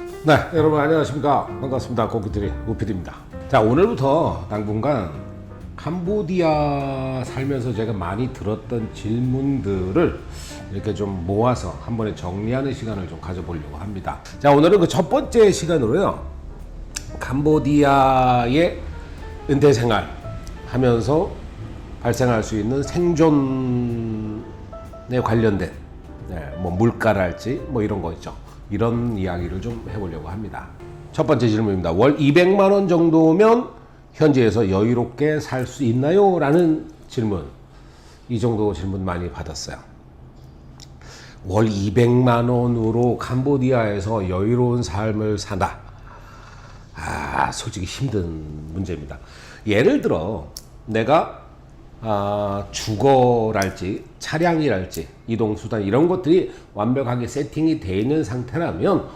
네, 여러분 안녕하십니까. 반갑습니다. 고기들이 우피디입니다. 자, 오늘부터 당분간 캄보디아 살면서 제가 많이 들었던 질문들을 이렇게 좀 모아서 한 번에 정리하는 시간을 좀 가져보려고 합니다. 자, 오늘은 그 첫 번째 시간으로요, 캄보디아의 은퇴 생활 하면서 발생할 수 있는 생존에 관련된 뭐 물가랄지 뭐 이런 거 있죠. 이런 이야기를 좀 해보려고 합니다. 첫 번째 질문입니다. 월 200만 원 정도면 현지에서 여유롭게 살 수 있나요? 라는 질문. 이 정도 질문 많이 받았어요. 월 200만 원으로 캄보디아에서 여유로운 삶을 산다. 솔직히 힘든 문제입니다. 예를 들어 내가 주거랄지 차량이랄지 이동수단 이런 것들이 완벽하게 세팅이 되어 있는 상태라면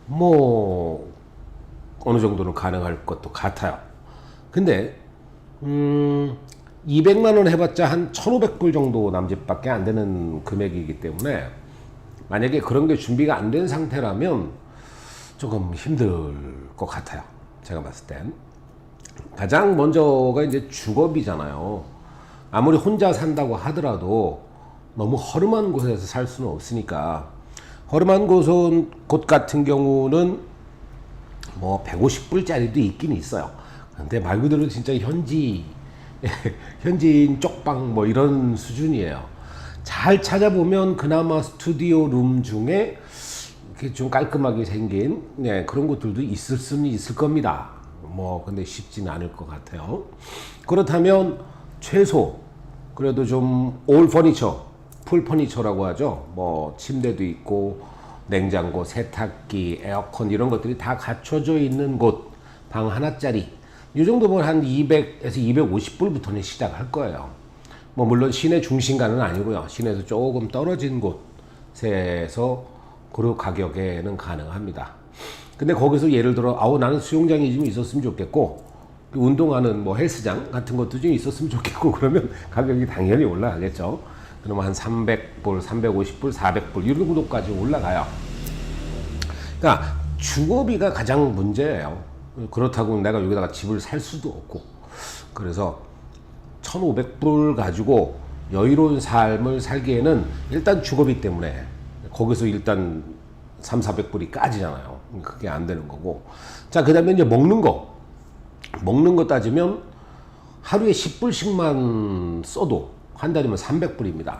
뭐 어느 정도는 가능할 것도 같아요. 근데 200만 원 해봤자 한 1,500불 정도 남짓밖에 안 되는 금액이기 때문에 만약에 그런 게 준비가 안 된 상태라면 조금 힘들 것 같아요. 제가 봤을 땐 가장 먼저가 이제 주거비잖아요. 아무리 혼자 산다고 하더라도 너무 허름한 곳에서 살 수는 없으니까, 허름한 곳 같은 경우는 뭐 150불짜리도 있긴 있어요. 근데 말 그대로 진짜 현지인 쪽방 뭐 이런 수준이에요. 잘 찾아보면 그나마 스튜디오 룸 중에 이렇게 좀 깔끔하게 생긴 그런 곳들도 있을 수는 있을 겁니다. 뭐 근데 쉽지는 않을 것 같아요. 그렇다면 최소 그래도 좀 올 퍼니처, 풀 퍼니처라고 하죠. 뭐 침대도 있고 냉장고, 세탁기, 에어컨 이런 것들이 다 갖춰져 있는 곳, 방 하나짜리 이 정도면 한 200에서 250불부터는 시작할 거예요. 뭐 물론 시내 중심가는 아니고요. 시내에서 조금 떨어진 곳에서 그 가격에는 가능합니다. 근데 거기서 예를 들어 나는 수영장이 좀 있었으면 좋겠고 운동하는 뭐 헬스장 같은 것도 좀 있었으면 좋겠고 그러면 가격이 당연히 올라가겠죠. 그러면 한 300불, 350불, 400불 이런 정도까지 올라가요. 그러니까 주거비가 가장 문제예요. 그렇다고 내가 여기다가 집을 살 수도 없고, 그래서 1,500불 가지고 여유로운 삶을 살기에는 일단 주거비 때문에 거기서 일단 3,400불이 까지잖아요. 그게 안 되는 거고. 자, 그 다음에 이제 먹는 거 따지면 하루에 10불씩만 써도 한 달이면 300불입니다.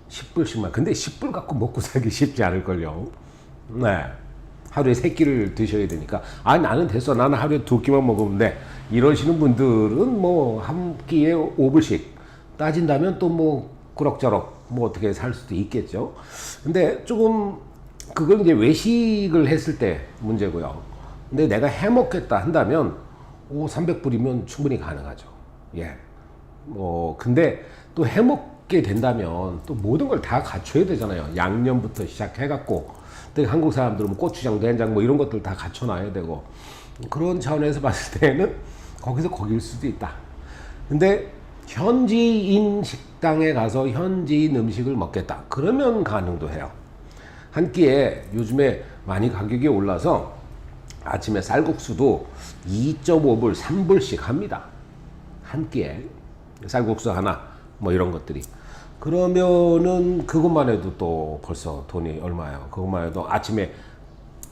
10불씩만. 근데 10불 갖고 먹고 살기 쉽지 않을걸요. 네. 하루에 3끼를 드셔야 되니까. 나는 됐어. 나는 하루에 2끼만 먹으면 돼. 이러시는 분들은 뭐 한 끼에 5불씩 따진다면 또 뭐 그럭저럭 뭐 어떻게 살 수도 있겠죠. 근데 조금 그걸 이제 외식을 했을 때 문제고요. 근데 내가 해 먹겠다 한다면 300불이면 충분히 가능하죠. 예. 뭐 근데 또 해 먹게 된다면 또 모든 걸 다 갖춰야 되잖아요. 양념부터 시작해 갖고 또 한국 사람들은 뭐 고추장, 된장 뭐 이런 것들 다 갖춰 놔야 되고, 그런 차원에서 봤을 때는 거기서 거길 수도 있다. 근데 현지인 식당에 가서 현지인 음식을 먹겠다. 그러면 가능도 해요. 한 끼에 요즘에 많이 가격이 올라서 아침에 쌀국수도 2.5불, 3불씩 합니다. 한 끼에 쌀국수 하나 뭐 이런 것들이. 그러면은 그것만 해도 또 벌써 돈이 얼마예요. 그것만 해도 아침에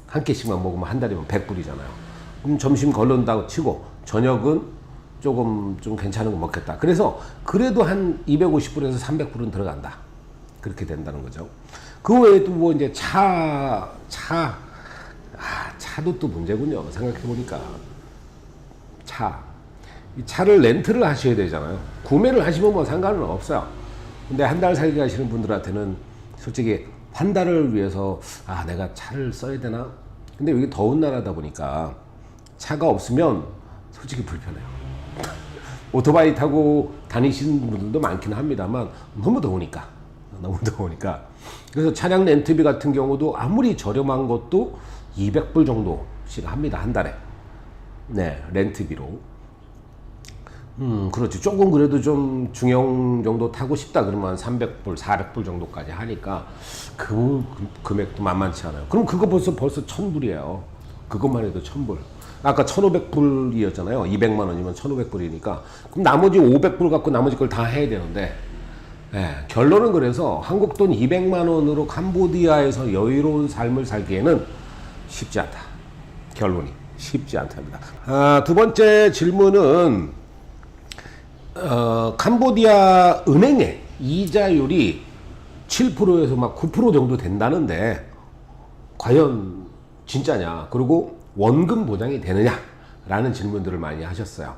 한 끼씩만 먹으면 한 달이면 100불이잖아요. 그럼 점심 걸른다고 치고 저녁은 조금 좀 괜찮은 거 먹겠다. 그래서 그래도 한 250불에서 300불은 들어간다. 그렇게 된다는 거죠. 그 외에도 뭐 이제 차도 또 문제군요. 생각해보니까. 이 차를 렌트를 하셔야 되잖아요. 구매를 하시면 뭐 상관은 없어요. 근데 한 달 살기 하시는 분들한테는 솔직히 한 달을 위해서 내가 차를 써야 되나? 근데 여기 더운 나라다 보니까 차가 없으면 솔직히 불편해요. 오토바이 타고 다니시는 분들도 많긴 합니다만 너무 더우니까. 그래서 차량 렌트비 같은 경우도 아무리 저렴한 것도 200불 정도씩 합니다. 한 달에. 네, 렌트비로. 그렇지. 조금 그래도 좀 중형 정도 타고 싶다 그러면 한 300불, 400불 정도까지 하니까 그 금액도 만만치 않아요. 그럼 그거 벌써 1000불이에요. 그것만 해도 1000불. 아까 1500불이었잖아요. 200만 원이면 1500불이니까. 그럼 나머지 500불 갖고 나머지 걸 다 해야 되는데, 예, 결론은 그래서 한국 돈 200만 원으로 캄보디아에서 여유로운 삶을 살기에는 쉽지 않다. 결론이 쉽지 않답니다. 두 번째 질문은 캄보디아 은행의 이자율이 7%에서 막 9% 정도 된다는데 과연 진짜냐? 그리고 원금 보장이 되느냐라는 질문들을 많이 하셨어요.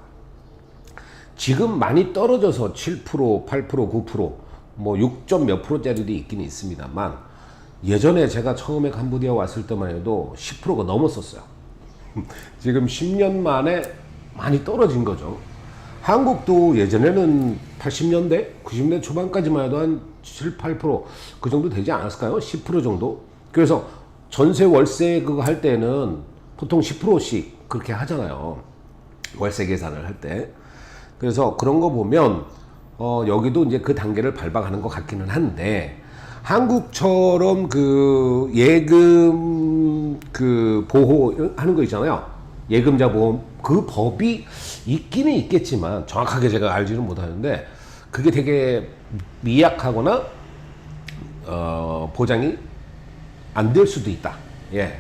지금 많이 떨어져서 7%, 8%, 9%, 뭐 6점 몇 프로짜리도 있긴 있습니다만 예전에 제가 처음에 캄보디아 왔을 때만 해도 10%가 넘었었어요. 지금 10년 만에 많이 떨어진 거죠. 한국도 예전에는 80년대, 90년대 초반까지만 해도 한 7, 8%그 정도 되지 않았을까요? 10% 정도? 그래서 전세 월세 그거 할 때는 보통 10%씩 그렇게 하잖아요. 월세 계산을 할 때. 그래서 그런 거 보면 여기도 이제 그 단계를 밟아가는 것 같기는 한데 한국처럼 그 예금 그 보호하는 거 있잖아요. 예금자 보험 그 법이 있기는 있겠지만 정확하게 제가 알지는 못하는데 그게 되게 미약하거나 보장이 안 될 수도 있다. 예,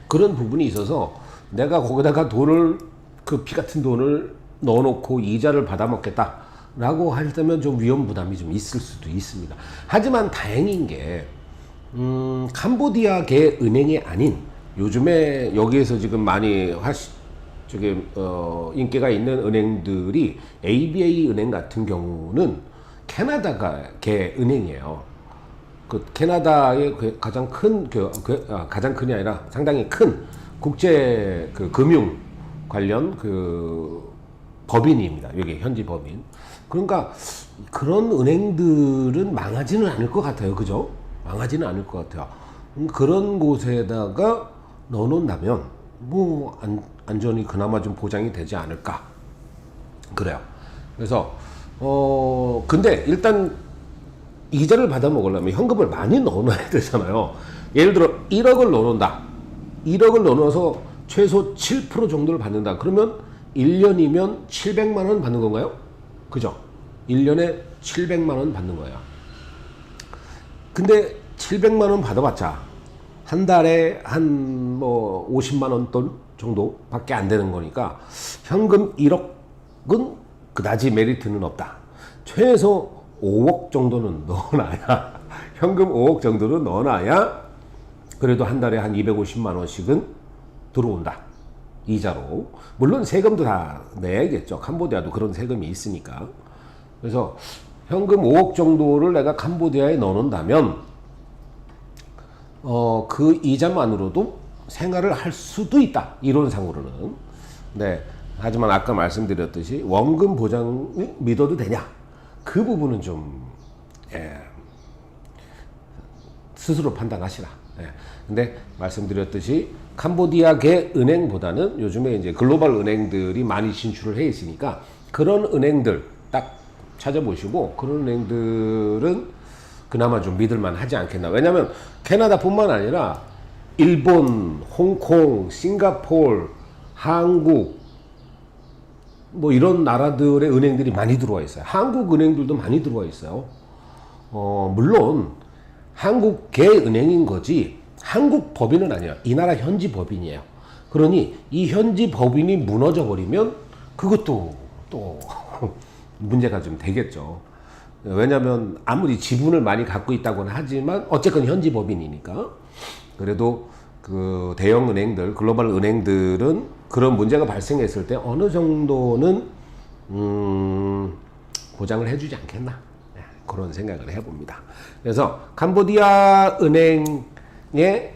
그런 부분이 있어서 내가 거기다가 돈을 그 피 같은 돈을 넣어놓고 이자를 받아먹겠다라고 할 때면 좀 위험 부담이 좀 있을 수도 있습니다. 하지만 다행인 게 캄보디아계 은행이 아닌 요즘에 여기에서 지금 많이 인기가 있는 은행들이 ABA 은행 같은 경우는 캐나다계 은행이에요. 그 캐나다의 가장 가장 큰이 아니라 상당히 큰 국제 그 금융 관련 그 법인입니다. 여기 현지 법인. 그러니까 그런 은행들은 망하지는 않을 것 같아요. 그죠? 망하지는 않을 것 같아요. 그런 곳에다가 넣어놓는다면 뭐 안전이 그나마 좀 보장이 되지 않을까. 그래요. 그래서 근데 일단 이자를 받아 먹으려면 현금을 많이 넣어놔야 되잖아요. 예를 들어 1억을 넣어놓는다. 1억을 넣어놔서 최소 7% 정도를 받는다. 그러면 1년이면 700만 원 받는 건가요? 그죠? 1년에 700만 원 받는 거예요. 근데 700만 원 받아봤자 한 달에 한 뭐 50만 원 돈 정도밖에 안 되는 거니까 현금 1억은 그다지 메리트는 없다. 최소 5억 정도는 넣어놔야 현금 5억 정도는 넣어놔야 그래도 한 달에 한 250만 원씩은 들어온다. 이자로. 물론 세금도 다 내야겠죠. 캄보디아도 그런 세금이 있으니까. 그래서 현금 5억 정도를 내가 캄보디아에 넣어놓는다면 그 이자만으로도 생활을 할 수도 있다. 이론상으로는. 네. 하지만 아까 말씀드렸듯이 원금 보장을 믿어도 되냐? 그 부분은 좀 스스로 판단하시라. 근데 말씀드렸듯이 캄보디아계 은행보다는 요즘에 이제 글로벌 은행들이 많이 진출을 해 있으니까 그런 은행들 딱 찾아보시고 그런 은행들은 그나마 좀 믿을만 하지 않겠나. 왜냐면 캐나다뿐만 아니라 일본, 홍콩, 싱가포르, 한국 뭐 이런 나라들의 은행들이 많이 들어와 있어요. 한국 은행들도 많이 들어와 있어요. 물론 한국계 은행인 거지 한국 법인은 아니에요. 이 나라 현지 법인이에요. 그러니 이 현지 법인이 무너져 버리면 그것도 또 문제가 좀 되겠죠. 왜냐하면 아무리 지분을 많이 갖고 있다고는 하지만 어쨌건 현지 법인이니까. 그래도 그 대형 은행들, 글로벌 은행들은 그런 문제가 발생했을 때 어느 정도는 보장을 해주지 않겠나. 그런 생각을 해봅니다. 그래서 캄보디아 은행에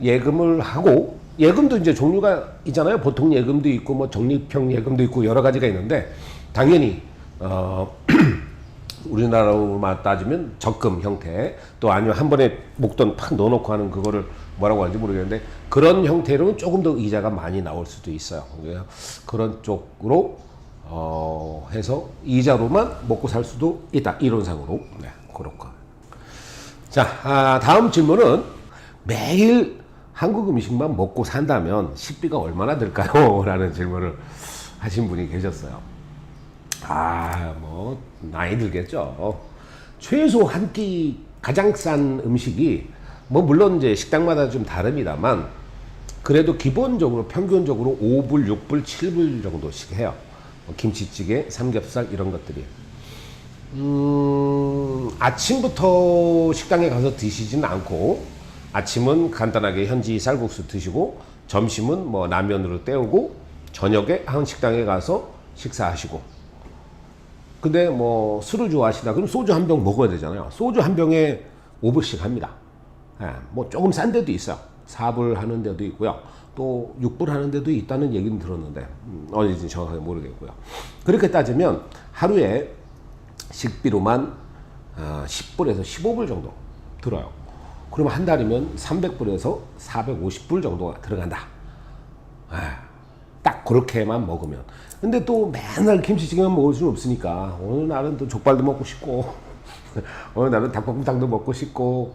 예금을 하고 예금도 이제 종류가 있잖아요. 보통 예금도 있고 뭐 적립형 예금도 있고 여러 가지가 있는데 당연히 우리나라로 따지면 적금 형태 또 아니면 한 번에 목돈 팍 넣어놓고 하는 그거를 뭐라고 하는지 모르겠는데 그런 형태로는 조금 더 이자가 많이 나올 수도 있어요. 그런 쪽으로 해서 이자로만 먹고 살 수도 있다. 이론상으로. 네, 그렇고. 자, 다음 질문은 매일 한국 음식만 먹고 산다면 식비가 얼마나 들까요? 라는 질문을 하신 분이 계셨어요. 뭐 많이 들겠죠. 최소 한 끼 가장 싼 음식이 뭐 물론 이제 식당마다 좀 다릅니다만 그래도 기본적으로 평균적으로 5불, 6불, 7불 정도씩 해요. 김치찌개, 삼겹살 이런 것들이. 아침부터 식당에 가서 드시지는 않고 아침은 간단하게 현지 쌀국수 드시고 점심은 뭐 라면으로 때우고 저녁에 한 식당에 가서 식사하시고. 근데 뭐 술을 좋아하시다 그럼 소주 한 병 먹어야 되잖아요. 소주 한 병에 5불씩 합니다. 뭐 조금 싼 데도 있어요. 4불 하는 데도 있고요. 또 6불 하는 데도 있다는 얘기는 들었는데 어디인지 정확하게 모르겠고요. 그렇게 따지면 하루에 식비로만 10불에서 15불 정도 들어요. 그러면 한 달이면 300불에서 450불 정도가 들어간다. 딱 그렇게만 먹으면. 근데 또 맨날 김치찌개만 먹을 수는 없으니까 어느 날은 또 족발도 먹고 싶고 어느 날은 닭볶음탕도 먹고 싶고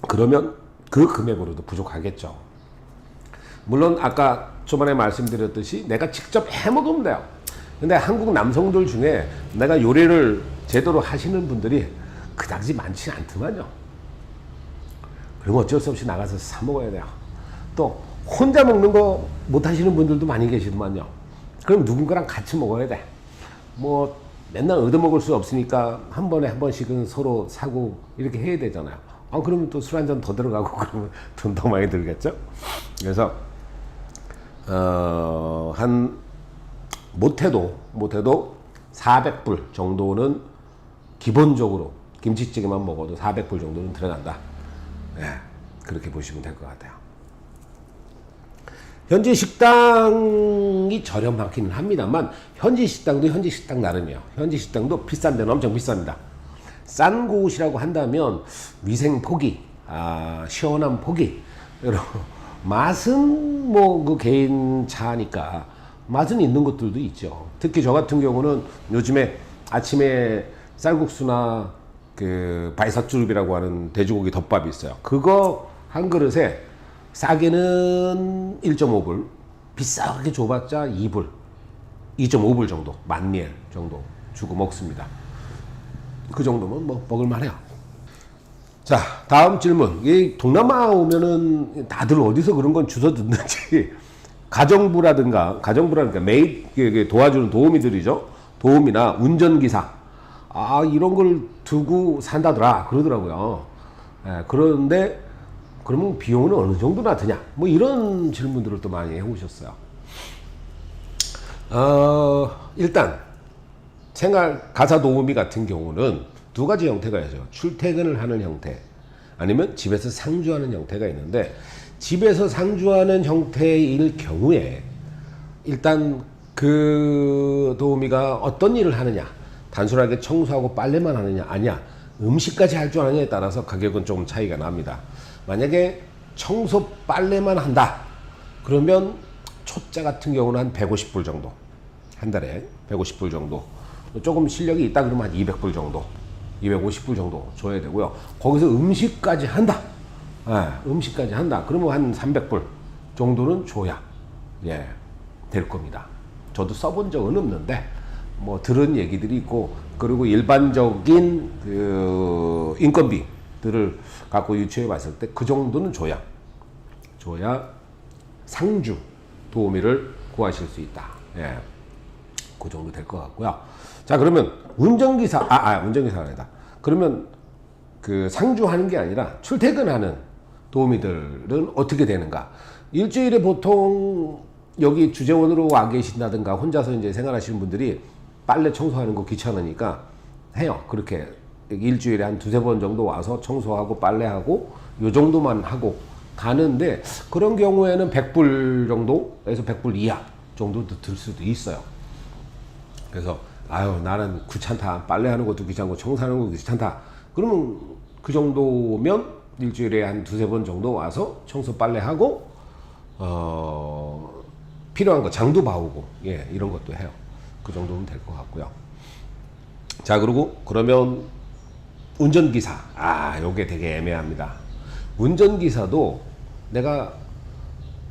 그러면 그 금액으로도 부족하겠죠. 물론 아까 초반에 말씀드렸듯이 내가 직접 해 먹으면 돼요. 근데 한국 남성들 중에 내가 요리를 제대로 하시는 분들이 그다지 많지 않더만요. 그러면 어쩔 수 없이 나가서 사 먹어야 돼요. 또 혼자 먹는 거 못 하시는 분들도 많이 계시더만요. 그럼 누군가랑 같이 먹어야 돼. 뭐 맨날 얻어먹을 수 없으니까 한 번에 한 번씩은 서로 사고 이렇게 해야 되잖아요. 그러면 또 술 한 잔 더 들어가고 그러면 돈 더 많이 들겠죠. 그래서 한 못해도 400불 정도는 기본적으로 김치찌개만 먹어도 400불 정도는 들어간다. 그렇게 보시면 될 것 같아요. 현지 식당이 저렴하기는 합니다만 현지 식당도 현지 식당 나름이에요. 현지 식당도 비싼 데는 엄청 비쌉니다. 싼 곳이라고 한다면 위생 포기, 시원한 포기, 맛은 뭐 그 개인 차니까 맛은 있는 것들도 있죠. 특히 저 같은 경우는 요즘에 아침에 쌀국수나 그 바이사쭈르비라고 하는 돼지고기 덮밥이 있어요. 그거 한 그릇에 싸게는 1.5불, 비싸게 줘봤자 2불, 2.5불 정도, 만리엘 정도 주고 먹습니다. 그 정도면 뭐 먹을만해요. 자, 다음 질문. 이 동남아 오면은 다들 어디서 그런 건 주워 듣는지 가정부라든가 메이드 도와주는 도우미들이죠. 도우미나 운전기사 이런 걸 두고 산다더라 그러더라고요. 그런데 그러면 비용은 어느 정도나 드냐? 뭐 이런 질문들을 또 많이 해오셨어요. 일단 생활 가사 도우미 같은 경우는 두 가지 형태가 있어요. 출퇴근을 하는 형태, 아니면 집에서 상주하는 형태가 있는데 집에서 상주하는 형태일 경우에 일단 그 도우미가 어떤 일을 하느냐, 단순하게 청소하고 빨래만 하느냐 아니야 음식까지 할 줄 아느냐에 따라서 가격은 좀 차이가 납니다. 만약에 청소 빨래만 한다 그러면 초짜 같은 경우는 한 150불 정도, 한 달에 150불 정도, 조금 실력이 있다 그러면 한 200불 정도, 250불 정도 줘야 되고요. 거기서 음식까지 한다, 음식까지 한다 그러면 한 300불 정도는 줘야 될 겁니다. 저도 써본 적은 없는데 뭐 들은 얘기들이 있고, 그리고 일반적인 그 인건비들을 갖고 유추해 봤을 때 그 정도는 줘야 상주 도우미를 구하실 수 있다. 그 정도 될 것 같고요. 자, 그러면 운전기사가 아니다. 그러면 그 상주하는 게 아니라 출퇴근하는 도우미들은 어떻게 되는가? 일주일에 보통 여기 주재원으로 와 계신다든가 혼자서 이제 생활하시는 분들이 빨래 청소하는 거 귀찮으니까 해요. 그렇게 일주일에 한 두세 번 정도 와서 청소하고 빨래하고 요 정도만 하고 가는데, 그런 경우에는 100불 정도에서 100불 이하 정도도 들 수도 있어요. 그래서 나는 귀찮다, 빨래하는 것도 귀찮고 청소하는 것도 귀찮다 그러면 그 정도면 일주일에 한 두세 번 정도 와서 청소 빨래하고 필요한 거 장도 봐오고 예 이런 것도 해요. 그 정도면 될 것 같고요. 자 그리고 그러면 운전기사 요게 되게 애매합니다. 운전기사도 내가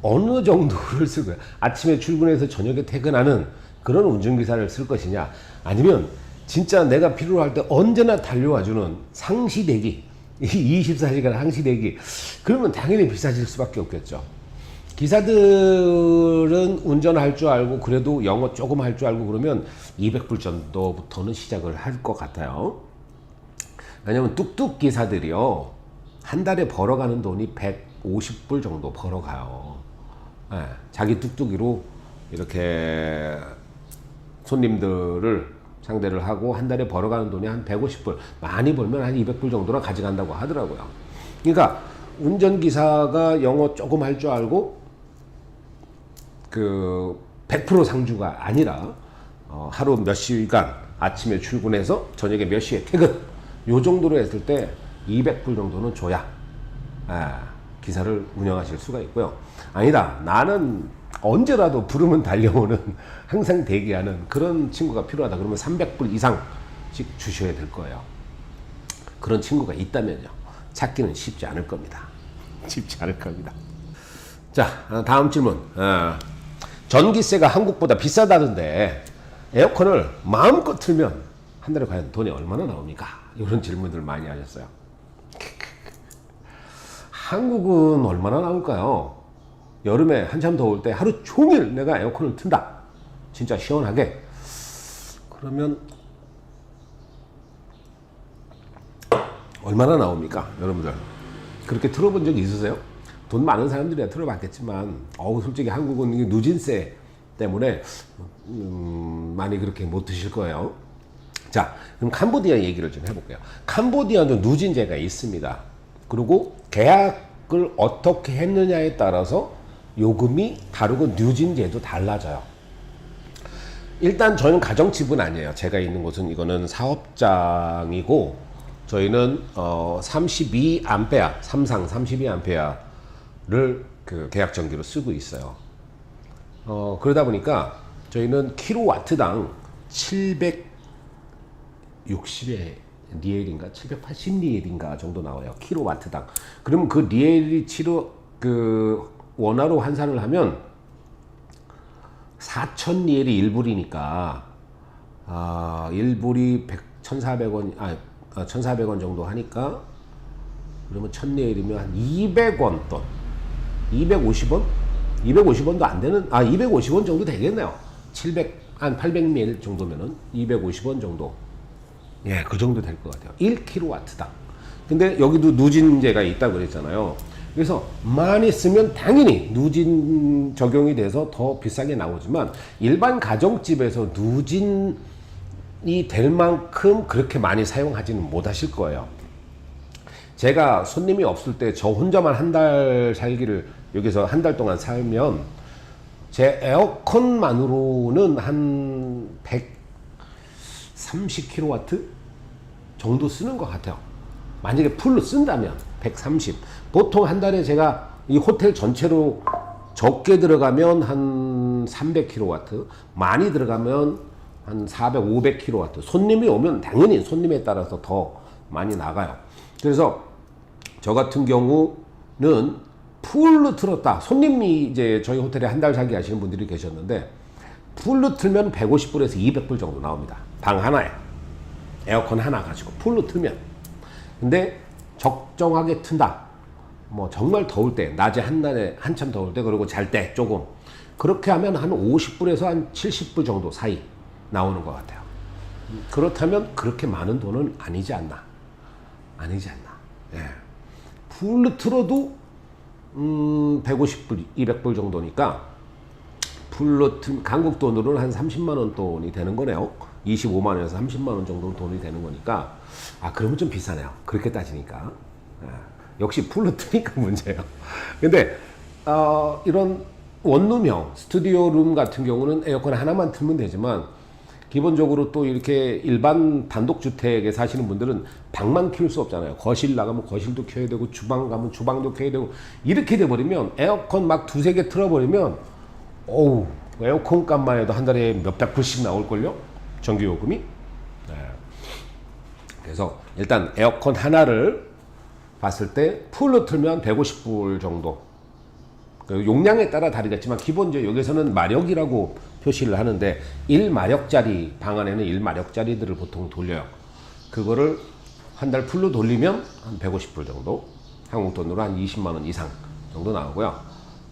어느 정도를 쓸 거야. 아침에 출근해서 저녁에 퇴근하는 그런 운전기사를 쓸 것이냐 아니면 진짜 내가 필요로 할 때 언제나 달려와주는 상시대기 24시간 상시대기 그러면 당연히 비싸질 수밖에 없겠죠. 기사들은 운전할 줄 알고 그래도 영어 조금 할 줄 알고 그러면 200불 정도부터는 시작을 할 것 같아요. 왜냐면 뚝뚝 기사들이요 한 달에 벌어가는 돈이 150불 정도 벌어가요. 네, 자기 뚝뚝이로 이렇게 손님들을 상대를 하고 한 달에 벌어가는 돈이 한 150불 많이 벌면 한 200불 정도나 가져간다고 하더라고요. 그러니까 운전기사가 영어 조금 할 줄 알고 그 100% 상주가 아니라 하루 몇 시간 아침에 출근해서 저녁에 몇 시에 퇴근 요 정도로 했을 때 200불 정도는 줘야 기사를 운영하실 수가 있고요. 아니다 나는 언제라도 부르면 달려오는 항상 대기하는 그런 친구가 필요하다 그러면 300불 이상씩 주셔야 될 거예요. 그런 친구가 있다면요 찾기는 쉽지 않을 겁니다. 쉽지 않을 겁니다. 자 다음 질문. 전기세가 한국보다 비싸다던데 에어컨을 마음껏 틀면 한 달에 과연 돈이 얼마나 나옵니까? 이런 질문들 많이 하셨어요. 한국은 얼마나 나올까요? 여름에 한참 더울 때 하루 종일 내가 에어컨을 튼다. 진짜 시원하게. 그러면 얼마나 나옵니까? 여러분들. 그렇게 틀어본 적 있으세요? 돈 많은 사람들이야 틀어봤겠지만 솔직히 한국은 누진세 때문에 많이 그렇게 못 드실 거예요. 자 그럼 캄보디아 얘기를 좀 해볼게요. 캄보디아도 누진제가 있습니다. 그리고 계약을 어떻게 했느냐에 따라서 요금이 다르고 누진제도 달라져요. 일단 저희는 가정집은 아니에요. 제가 있는 곳은 이거는 사업장이고 저희는 32A 삼상 32A를 그 계약 전기로 쓰고 있어요. 그러다 보니까 저희는 킬로와트당 760에 리엘인가 780리엘인가 정도 나와요. 킬로와트당. 그러면 그 리엘이 원화로 환산을 하면 4000리엘이 1불이니까 1불이 1,400원 1,400원 정도 하니까 그러면 1000리엘이면 한 200원 돈 250원? 250원도 안 되는 250원 정도 되겠네요. 한 800리엘 정도면은 250원 정도 예, 그 정도 될 것 같아요. 1kW당. 근데 여기도 누진제가 있다고 그랬잖아요. 그래서 많이 쓰면 당연히 누진 적용이 돼서 더 비싸게 나오지만 일반 가정집에서 누진이 될 만큼 그렇게 많이 사용하지는 못하실 거예요. 제가 손님이 없을 때 저 혼자만 한 달 살기를 여기서 한 달 동안 살면 제 에어컨만으로는 한 130kW 정도 쓰는 것 같아요. 만약에 풀로 쓴다면 130. 보통 한 달에 제가 이 호텔 전체로 적게 들어가면 한 300kW, 많이 들어가면 한 400, 500kW. 손님이 오면 당연히 손님에 따라서 더 많이 나가요. 그래서 저 같은 경우는 풀로 틀었다. 손님이 이제 저희 호텔에 한 달 살기 하시는 분들이 계셨는데 풀로 틀면 150불에서 200불 정도 나옵니다. 방 하나에. 에어컨 하나 가지고 풀로 틀면. 근데 적정하게 튼다. 뭐 정말 더울 때, 낮에 한날에 한참 더울 때, 그리고 잘 때 조금. 그렇게 하면 한 50불에서 한 70불 정도 사이 나오는 것 같아요. 그렇다면 그렇게 많은 돈은 아니지 않나. 아니지 않나. 예. 풀로 틀어도 150불, 200불 정도니까 풀로 한국 돈으로는 한 30만 원 돈이 되는 거네요. 25만 원에서 30만 원 정도 돈이 되는 거니까 그러면 좀 비싸네요. 그렇게 따지니까. 역시 풀로 트니까 문제예요. 근데 이런 원룸형 스튜디오 룸 같은 경우는 에어컨 하나만 틀면 되지만 기본적으로 또 이렇게 일반 단독주택에 사시는 분들은 방만 키울 수 없잖아요. 거실 나가면 거실도 켜야 되고 주방 가면 주방도 켜야 되고 이렇게 돼버리면 에어컨 막 두세 개 틀어버리면 어우 에어컨 값만 해도 한 달에 몇백 불씩 나올걸요? 전기요금이. 네. 그래서 일단 에어컨 하나를 봤을 때 풀로 틀면 150불 정도. 그 용량에 따라 다르겠지만 기본적으로 여기서는 마력이라고 표시를 하는데 1마력짜리 방 안에는 1마력짜리들을 보통 돌려요. 그거를 한 달 풀로 돌리면 한 150불 정도, 한국 돈으로 한 20만 원 이상 정도 나오고요.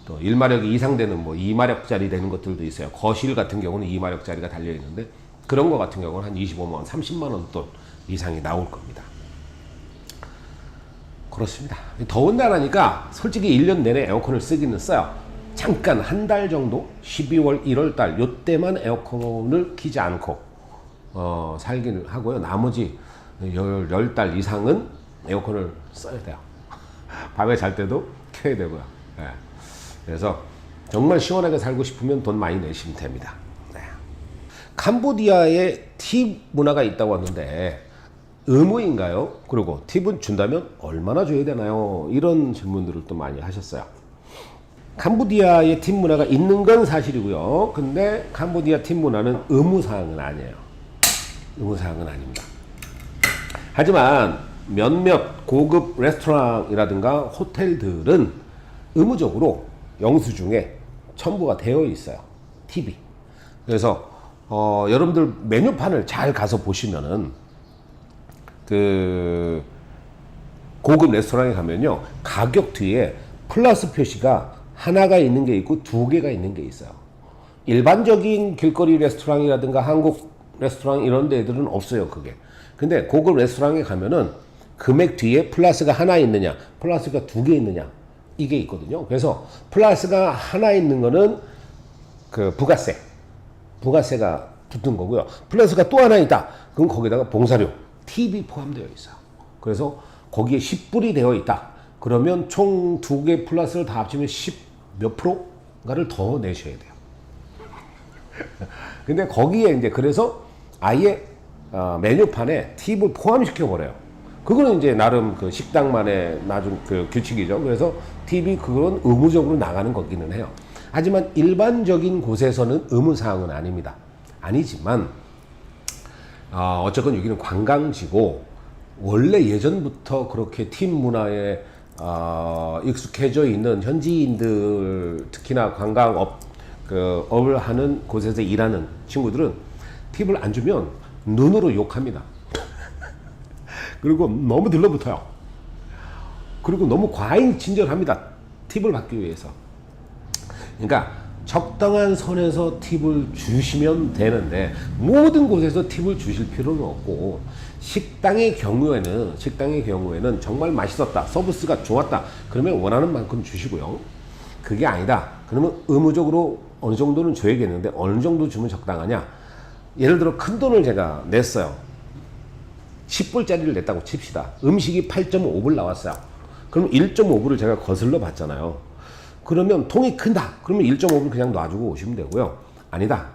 또 1마력이 이상 되는 뭐 2마력짜리 되는 것들도 있어요. 거실 같은 경우는 2마력짜리가 달려 있는데 그런 거 같은 경우는 한 25만 원, 30만 원 돈 이상이 나올 겁니다. 그렇습니다. 더운 나라니까 솔직히 1년 내내 에어컨을 쓰기는 써요. 잠깐 한 달 정도 12월 1월 달 요때만 에어컨을 키지 않고 살기는 하고요. 나머지 10달 이상은 에어컨을 써야 돼요. 밤에 잘 때도 켜야 되고요. 네. 그래서 정말 시원하게 살고 싶으면 돈 많이 내시면 됩니다. 네. 캄보디아에 팁 문화가 있다고 하는데 의무인가요? 그리고 팁은 준다면 얼마나 줘야 되나요? 이런 질문들을 또 많이 하셨어요. 캄보디아의 팁 문화가 있는 건 사실이고요. 근데 캄보디아 팁 문화는 의무사항은 아니에요. 의무사항은 아닙니다. 하지만 몇몇 고급 레스토랑이라든가 호텔들은 의무적으로 영수증에 첨부가 되어 있어요. 팁이. 그래서 여러분들 메뉴판을 잘 가서 보시면은 그 고급 레스토랑에 가면요, 가격 뒤에 플러스 표시가 하나가 있는 게 있고 두 개가 있는 게 있어요. 일반적인 길거리 레스토랑이라든가 한국 레스토랑 이런 데들은 없어요, 그게. 근데 고급 레스토랑에 가면은 금액 뒤에 플러스가 하나 있느냐, 플러스가 두 개 있느냐, 이게 있거든요. 그래서 플러스가 하나 있는 거는 그 부가세가 붙은 거고요. 플러스가 또 하나 있다. 그럼 거기다가 봉사료, 팁이 포함되어 있어요. 그래서 거기에 10불이 되어 있다. 그러면 총 두 개 플러스를 다 합치면 10 몇 프로가를 더 내셔야 돼요. 근데 거기에 이제 그래서 아예 메뉴판에 팁을 포함시켜 버려요. 그거는 이제 나름 그 식당만의 나중 그 규칙이죠. 그래서 팁이 그건 의무적으로 나가는 거기는 해요. 하지만 일반적인 곳에서는 의무사항은 아닙니다. 아니지만 어쨌건 여기는 관광지고 원래 예전부터 그렇게 팁 문화에 익숙해져 있는 현지인들, 특히나 관광업 업을 하는 곳에서 일하는 친구들은 팁을 안 주면 눈으로 욕합니다. 그리고 너무 들러붙어요. 그리고 너무 과잉 친절합니다. 팁을 받기 위해서. 그러니까 적당한 선에서 팁을 주시면 되는데 모든 곳에서 팁을 주실 필요는 없고, 식당의 경우에는 정말 맛있었다, 서비스가 좋았다, 그러면 원하는 만큼 주시고요. 그게 아니다, 그러면 의무적으로 어느 정도는 줘야겠는데 어느 정도 주면 적당하냐. 예를 들어 큰 돈을 제가 냈어요. 10불짜리를 냈다고 칩시다. 음식이 8.5불 나왔어요. 그럼 1.5불을 제가 거슬러 받잖아요. 그러면 통이 큰다, 그러면 1.5불 그냥 놔주고 오시면 되고요. 아니다,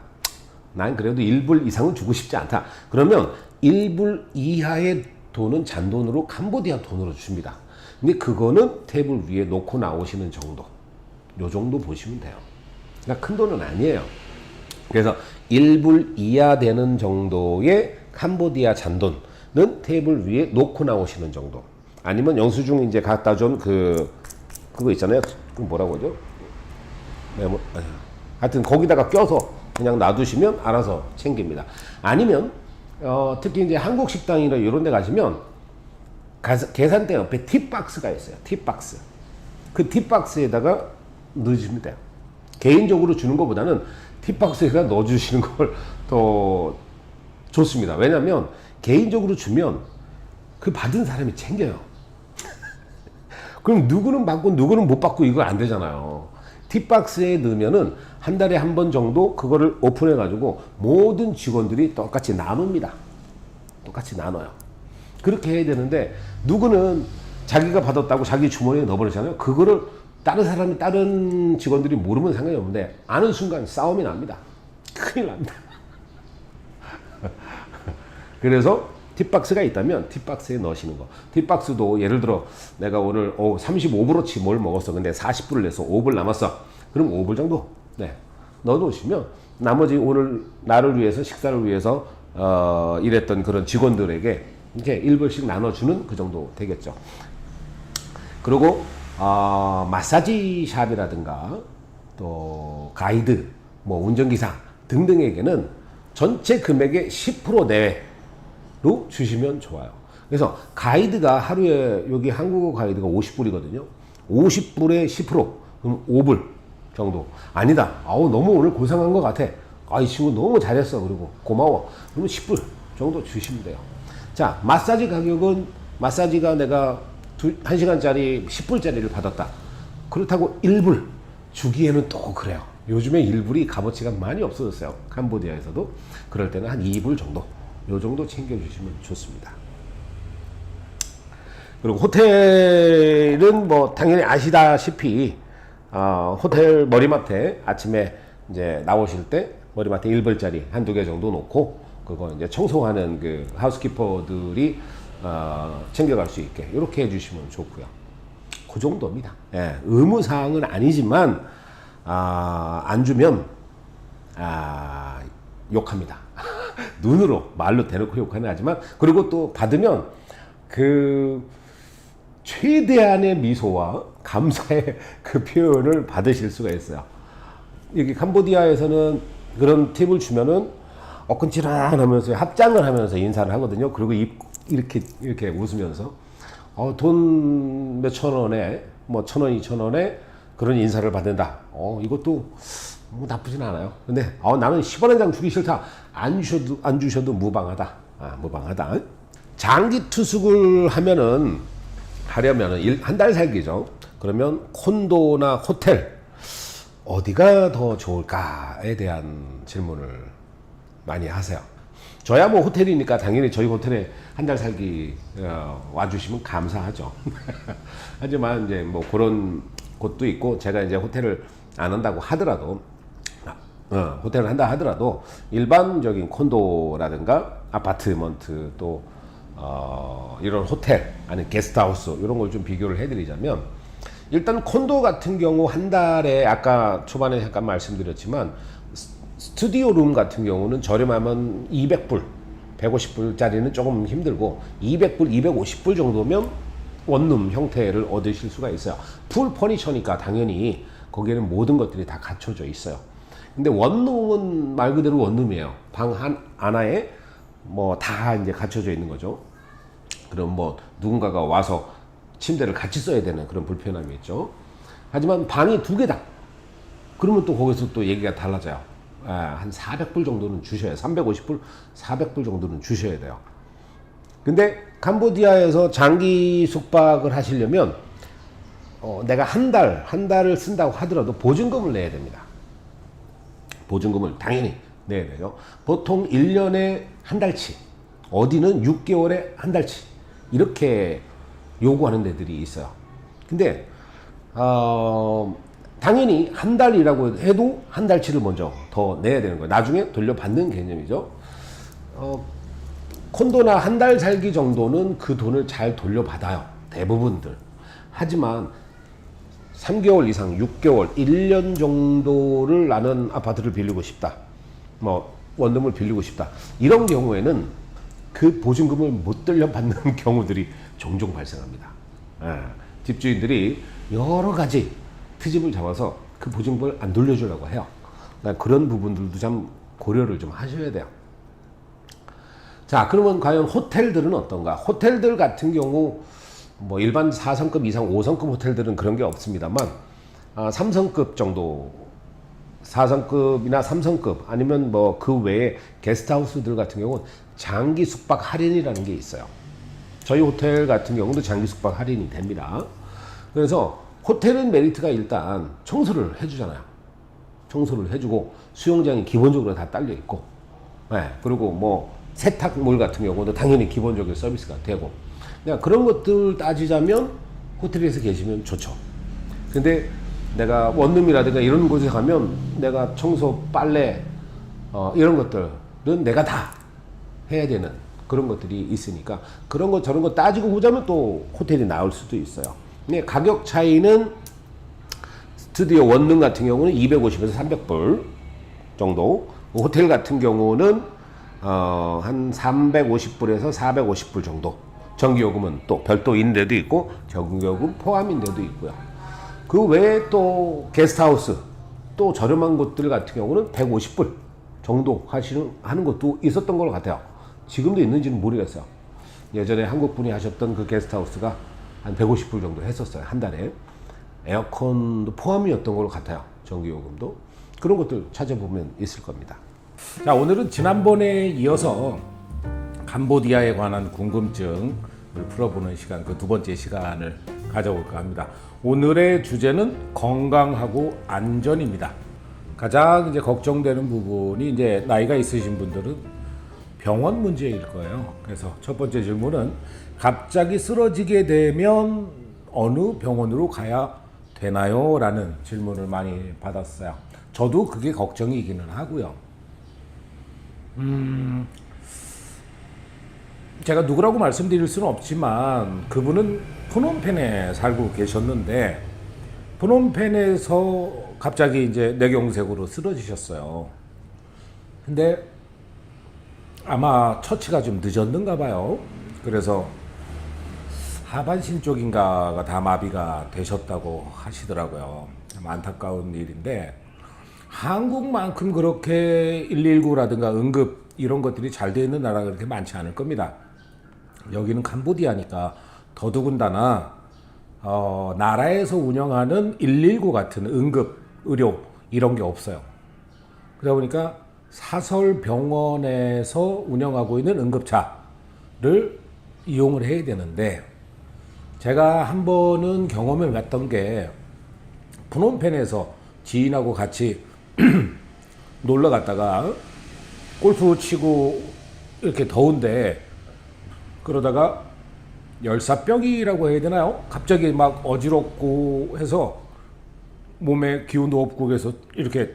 난 그래도 1불 이상은 주고 싶지 않다, 그러면 1불 이하의 돈은 잔돈으로 캄보디아 돈으로 줍니다. 근데 그거는 테이블 위에 놓고 나오시는 정도, 요 정도 보시면 돼요. 그러니까 큰 돈은 아니에요. 그래서 1불 이하 되는 정도의 캄보디아 잔돈은 테이블 위에 놓고 나오시는 정도. 아니면 영수증 이제 갖다 준 그거 있잖아요. 그 뭐라고 하죠? 하여튼 거기다가 껴서 그냥 놔두시면 알아서 챙깁니다. 아니면 특히 이제 한국 식당이나 이런 데 가시면 계산대 옆에 팁박스가 있어요. 팁박스. 그 팁박스에다가 넣어주시면 돼요. 개인적으로 주는 것보다는 팁박스에다 넣어주시는 걸 더 좋습니다. 왜냐면 개인적으로 주면 그 받은 사람이 챙겨요. 그럼 누구는 받고 누구는 못 받고 이거 안 되잖아요. 팁박스에 넣으면은 한 달에 한 번 정도 그거를 오픈해 가지고 모든 직원들이 똑같이 나눕니다. 똑같이 나눠요. 그렇게 해야 되는데 누구는 자기가 받았다고 자기 주머니에 넣어버리잖아요. 그거를 다른 직원들이 모르면 상관이 없는데 아는 순간 싸움이 납니다. 큰일 납니다. 그래서 팁박스가 있다면 팁박스에 넣으시는 거. 팁박스도 예를 들어 내가 오늘 35불어치 뭘 먹었어. 근데 40불을 내서 5불 남았어. 그럼 5불 정도. 네. 넣어 놓으시면 나머지 오늘 나를 위해서 식사를 위해서 일했던 그런 직원들에게 이렇게 1불씩 나눠주는 그 정도 되겠죠. 그리고 마사지 샵이라든가 또 가이드, 뭐 운전기사 등등에게는 전체 금액의 10% 내외로 주시면 좋아요. 그래서 가이드가 하루에 여기 한국어 가이드가 50불이거든요. 50불에 10% 그럼 5불 정도. 아니다. 아우 너무 오늘 고생한 것 같아. 아, 이 친구 너무 잘했어. 그리고 고마워. 그러면 10불 정도 주시면 돼요. 자, 마사지 가격은 마사지가 내가 1시간짜리 10불짜리를 받았다. 그렇다고 1불 주기에는 또 그래요. 요즘에 1불이 값어치가 많이 없어졌어요. 캄보디아에서도. 그럴 때는 한 2불 정도. 요 정도 챙겨주시면 좋습니다. 그리고 호텔은 뭐 당연히 아시다시피 호텔 머리맡에 아침에 이제 나오실 때 머리맡에 1불짜리 한두 개 정도 놓고 그거 이제 청소하는 그 하우스키퍼들이 챙겨갈 수 있게 이렇게 해주시면 좋고요. 그 정도입니다. 예, 의무사항은 아니지만 안 주면 욕합니다. 눈으로 말로 대놓고 욕하는 하지만 그리고 또 받으면 그 최대한의 미소와 감사의 그 표현을 받으실 수가 있어요. 여기 캄보디아에서는 그런 팁을 주면은 엎근질하면서 합장을 하면서 인사를 하거든요. 그리고 이렇게 웃으면서 돈 몇천 원에 뭐 1,000원, 2,000원에 그런 인사를 받는다. 이것도 뭐 나쁘진 않아요. 근데 나는 10원 한 장 주기 싫다. 안 주셔도 무방하다. 무방하다. 장기 투숙을 하려면은 한 달 살기죠. 그러면 콘도나 호텔 어디가 더 좋을까에 대한 질문을 많이 하세요. 저야 뭐 호텔이니까 당연히 저희 호텔에 한 달 살기 와주시면 감사하죠. 하지만 이제 뭐 그런 곳도 있고 제가 이제 호텔을 안 한다고 하더라도 호텔을 한다 하더라도 일반적인 콘도라든가 아파트먼트 또 이런 호텔 아니 게스트하우스 이런 걸 좀 비교를 해드리자면 일단 콘도 같은 경우 한 달에 아까 초반에 잠깐 말씀드렸지만 스튜디오 룸 같은 경우는 저렴하면 200불 150불짜리는 조금 힘들고 200불 250불 정도면 원룸 형태를 얻으실 수가 있어요. 풀 퍼니처니까 당연히 거기에는 모든 것들이 다 갖춰져 있어요. 근데 원룸은 말 그대로 원룸이에요. 방 하나에 뭐 다 이제 갖춰져 있는 거죠. 그럼 뭐 누군가가 와서 침대를 같이 써야 되는 그런 불편함이 있죠. 하지만 방이 2개다. 그러면 또 거기서 또 얘기가 달라져요. 한 400불 정도는 주셔야 350불, 400불 정도는 주셔야 돼요. 근데 캄보디아에서 장기 숙박을 하시려면 내가 한 달을 쓴다고 하더라도 보증금을 내야 됩니다. 보증금을 당연히 내야 돼요. 보통 1년에 한 달치, 어디는 6개월에 한 달치 이렇게 요구하는 데들이 있어요. 근데 당연히 한 달이라고 해도 한 달치를 먼저 더 내야 되는 거예요. 나중에 돌려받는 개념이죠. 콘도나 한 달 살기 정도는 그 돈을 잘 돌려받아요. 대부분들. 하지만 3개월 이상, 6개월, 1년 정도를 나는 아파트를 빌리고 싶다. 뭐 원룸을 빌리고 싶다. 이런 경우에는 그 보증금을 못 돌려받는 경우들이 종종 발생합니다. 집주인들이 여러 가지 트집을 잡아서 그 보증금을 안 돌려주려고 해요. 그러니까 그런 부분들도 참 고려를 좀 하셔야 돼요. 자, 그러면 과연 호텔들은 어떤가? 호텔들 같은 경우 뭐 일반 4성급 이상 5성급 호텔들은 그런 게 없습니다만 3성급 정도 4성급이나 3성급 아니면 뭐 그 외에 게스트하우스들 같은 경우는 장기 숙박 할인이라는 게 있어요. 저희 호텔 같은 경우도 장기 숙박 할인이 됩니다. 그래서 호텔은 메리트가 일단 청소를 해주잖아요. 청소를 해주고 수영장이 기본적으로 다 딸려 있고, 그리고 뭐 세탁물 같은 경우도 당연히 기본적인 서비스가 되고, 그러니까 그런 것들 따지자면 호텔에서 계시면 좋죠. 근데 내가 원룸이라든가 이런 곳에 가면 내가 청소, 빨래 이런 것들은 내가 다 해야 되는 그런 것들이 있으니까 그런 것 저런 거 따지고 보자면 또 호텔이 나올 수도 있어요. 근데 가격 차이는 스튜디오 원룸 같은 경우는 250에서 300불, 정도. 호텔 같은 경우는 한 350불에서 450불 정도. 전기요금은 또 별도인 데도 있고 전기요금 포함인 데도 있고요. 그 외에 또 게스트하우스 또 저렴한 곳들 같은 경우는 150불 정도 하는 것도 있었던 것 같아요. 지금도 있는지는 모르겠어요. 예전에 한국 분이 하셨던 그 게스트하우스가 한 150불 정도 했었어요. 한 달에. 에어컨도 포함이었던 것 같아요. 전기요금도. 그런 것들 찾아보면 있을 겁니다. 자, 오늘은 지난번에 이어서 캄보디아에 관한 궁금증을 풀어보는 시간, 그 두 번째 시간을 가져볼까 합니다. 오늘의 주제는 건강하고 안전입니다. 가장 이제 걱정되는 부분이 이제 나이가 있으신 분들은 병원 문제일 거예요. 그래서 첫 번째 질문은 갑자기 쓰러지게 되면 어느 병원으로 가야 되나요? 라는 질문을 많이 받았어요. 저도 그게 걱정이기는 하고요. 제가 누구라고 말씀드릴 수는 없지만 그분은 프놈펜에 살고 계셨는데 프놈펜에서 갑자기 이제 뇌경색으로 쓰러지셨어요. 근데 아마 처치가 좀 늦었는가 봐요. 그래서 하반신 쪽인가가 다 마비가 되셨다고 하시더라고요. 참 안타까운 일인데 한국만큼 그렇게 119라든가 응급 이런 것들이 잘 되어 있는 나라가 그렇게 많지 않을 겁니다. 여기는 캄보디아니까 더더군다나 나라에서 운영하는 119 같은 응급 의료 이런 게 없어요. 그러다 보니까 사설 병원에서 운영하고 있는 응급차를 이용을 해야 되는데 제가 한 번은 경험해 봤던 게 프놈펜에서 지인하고 같이 놀러 갔다가 골프 치고 이렇게 더운데 그러다가 열사병이라고 해야 되나요? 갑자기 막 어지럽고 해서 몸에 기운도 없고 그래서 이렇게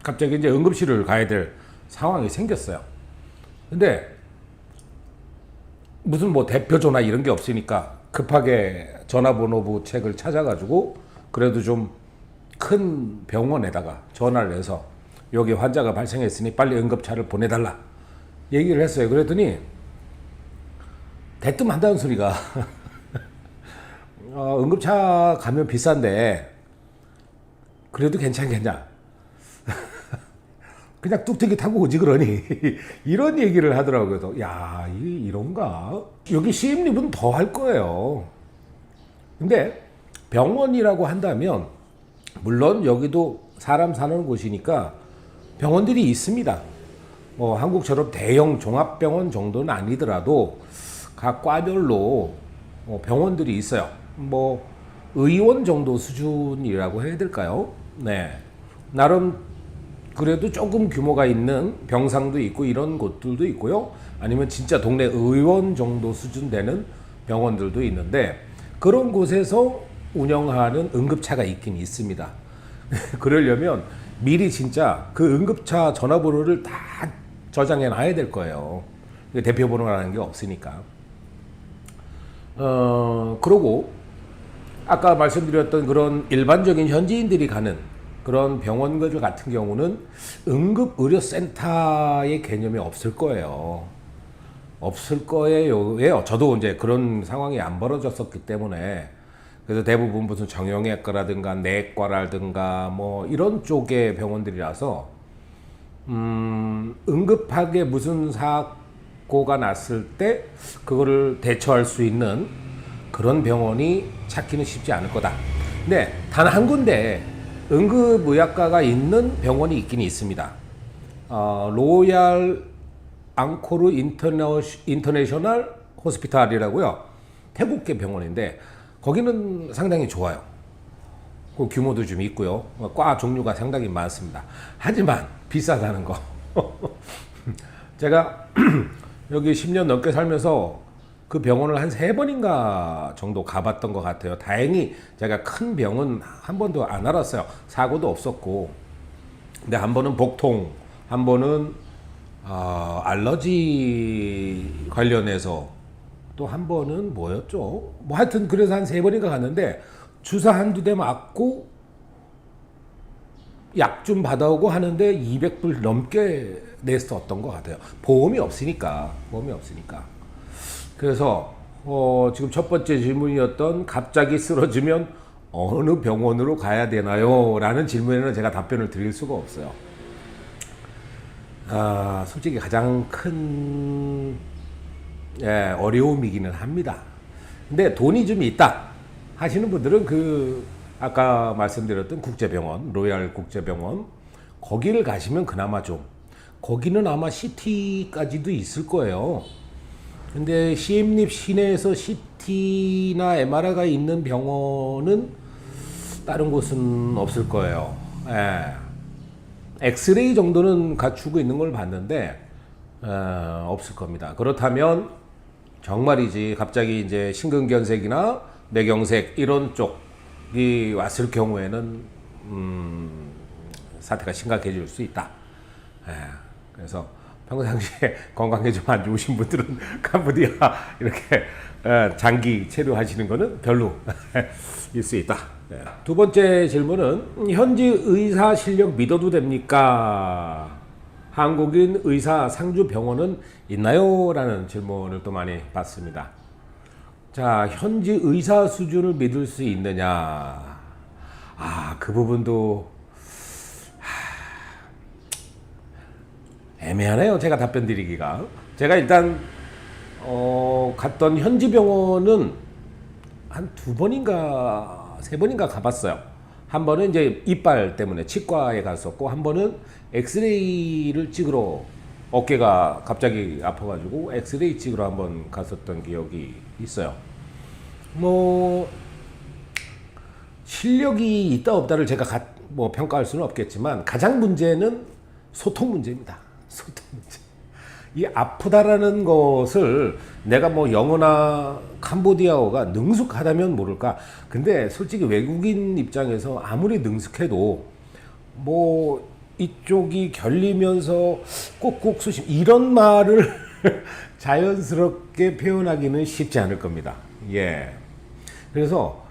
갑자기 이제 응급실을 가야 될 상황이 생겼어요. 근데 무슨 뭐 대표 전화 이런 게 없으니까 급하게 전화번호부 책을 찾아가지고 그래도 좀 큰 병원에다가 전화를 해서 여기 환자가 발생했으니 빨리 응급차를 보내달라 얘기를 했어요. 그랬더니 대뜸 한다는 소리가 응급차 가면 비싼데 그래도 괜찮겠냐 그냥 뚝뚝이 타고 오지 그러니 이런 얘기를 하더라고요. 그래서 야 이런가 여기 시임립은 더 할 거예요. 근데 병원이라고 한다면 물론 여기도 사람 사는 곳이니까 병원들이 있습니다. 뭐 한국처럼 대형 종합병원 정도는 아니더라도 각 과별로 병원들이 있어요. 뭐 의원 정도 수준이라고 해야 될까요? 네, 나름 그래도 조금 규모가 있는 병상도 있고 이런 곳들도 있고요. 아니면 진짜 동네 의원 정도 수준 되는 병원들도 있는데 그런 곳에서 운영하는 응급차가 있긴 있습니다. 그러려면 미리 진짜 그 응급차 전화번호를 다 저장해 놔야 될 거예요. 대표번호라는 게 없으니까. 그러고 아까 말씀드렸던 그런 일반적인 현지인들이 가는 그런 병원들 같은 경우는 응급의료센터의 개념이 없을 거예요. 없을 거예요. 왜요? 저도 이제 그런 상황이 안 벌어졌었기 때문에 그래서 대부분 무슨 정형외과라든가 내과라든가 뭐 이런 쪽의 병원들이라서 응급하게 무슨 사고가 났을 때 그거를 대처할 수 있는 그런 병원이 찾기는 쉽지 않을 거다. 근데 단 한 군데 응급의학과가 있는 병원이 있긴 있습니다. 로얄 앙코르 인터내셔널 호스피탈이라고요. 태국계 병원인데 거기는 상당히 좋아요. 그 규모도 좀 있고요. 과 종류가 상당히 많습니다. 하지만 비싸다는 거. 제가 여기 10년 넘게 살면서 그 병원을 한 3번인가 정도 가봤던 것 같아요. 다행히 제가 큰 병은 한 번도 안 알았어요. 사고도 없었고. 근데 한 번은 복통, 한 번은 알러지 관련해서 또 한 번은 뭐였죠? 뭐 하여튼 그래서 한 3번인가 갔는데 주사 한두 대 맞고 약 좀 받아오고 하는데 200불 넘게 냈었던 것 같아요. 보험이 없으니까. 그래서 지금 첫 번째 질문이었던 갑자기 쓰러지면 어느 병원으로 가야 되나요? 라는 질문에는 제가 답변을 드릴 수가 없어요. 솔직히 가장 큰 어려움이기는 합니다. 근데 돈이 좀 있다 하시는 분들은 아까 말씀드렸던 국제병원, 로얄 국제병원 거기를 가시면 그나마 좀, 거기는 아마 CT까지도 있을 거예요. 근데 시엠립 시내에서 CT나 MRI가 있는 병원은 다른 곳은 없을 거예요. 엑스레이 정도는 갖추고 있는 걸 봤는데 없을 겁니다. 그렇다면 정말이지 갑자기 이제 심근경색이나 뇌경색 이런 쪽이 왔을 경우에는 사태가 심각해질 수 있다. 그래서 평상시에 건강에 좀 안 좋으신 분들은 캄보디아 이렇게 장기 체류하시는 거는 별로일 수 있다. 두 번째 질문은 현지 의사 실력 믿어도 됩니까? 한국인 의사 상주 병원은 있나요? 라는 질문을 또 많이 받습니다. 자, 현지 의사 수준을 믿을 수 있느냐? 그 부분도 애매하네요. 제가 답변 드리기가. 제가 일단 갔던 현지 병원은 한 2번인가 3번인가 가봤어요. 한 번은 이제 이빨 때문에 치과에 갔었고, 한 번은 엑스레이를 찍으러, 어깨가 갑자기 아파가지고 엑스레이 찍으러 한번 갔었던 기억이 있어요. 뭐 실력이 있다 없다를 제가 평가할 수는 없겠지만 가장 문제는 소통 문제입니다. 소통 문제. 이 아프다라는 것을 내가 영어나 캄보디아어가 능숙하다면 모를까. 근데 솔직히 외국인 입장에서 아무리 능숙해도 이쪽이 결리면서 꼭꼭 수심 이런 말을 자연스럽게 표현하기는 쉽지 않을 겁니다. 그래서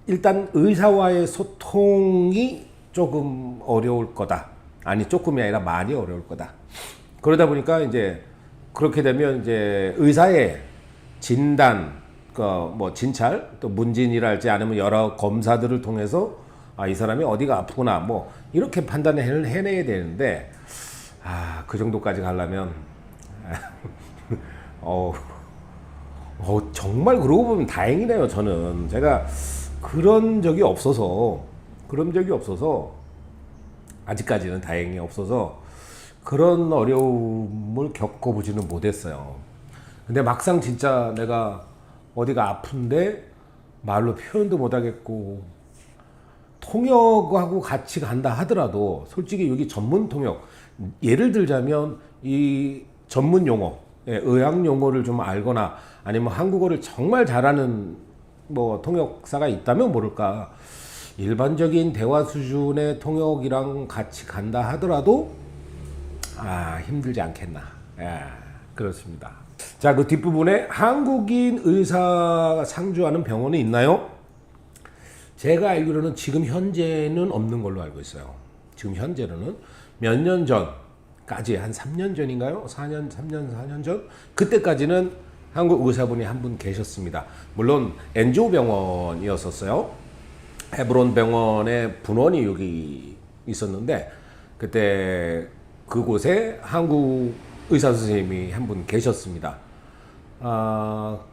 일단 의사와의 소통이 조금 어려울 거다. 아니, 조금이 아니라 많이 어려울 거다. 그러다 보니까 이제 그렇게 되면 이제 의사의 진단, 진찰, 또 문진이랄지 아니면 여러 검사들을 통해서 이 사람이 어디가 아프구나, 이렇게 판단을 해내야 되는데, 그 정도까지 가려면, 정말 그러고 보면 다행이네요, 저는. 제가 그런 적이 없어서, 아직까지는 다행히 없어서 그런 어려움을 겪어보지는 못했어요. 근데 막상 진짜 내가 어디가 아픈데 말로 표현도 못하겠고, 통역하고 같이 간다 하더라도 솔직히 여기 전문 통역, 예를 들자면 이 전문 용어, 의학 용어를 좀 알거나 아니면 한국어를 정말 잘하는 통역사가 있다면 모를까, 일반적인 대화 수준의 통역이랑 같이 간다 하더라도 힘들지 않겠나. 그렇습니다. 자, 그 뒷부분에 한국인 의사 상주하는 병원이 있나요? 제가 알기로는 지금 현재는 없는 걸로 알고 있어요. 지금 현재로는 몇 년 전까지, 한 3년 전인가요? 3년, 4년 전? 그때까지는 한국 의사분이 한 분 계셨습니다. 물론 엔조 병원이었었어요. 헤브론 병원의 분원이 여기 있었는데, 그때 그곳에 한국 의사 선생님이 한 분 계셨습니다.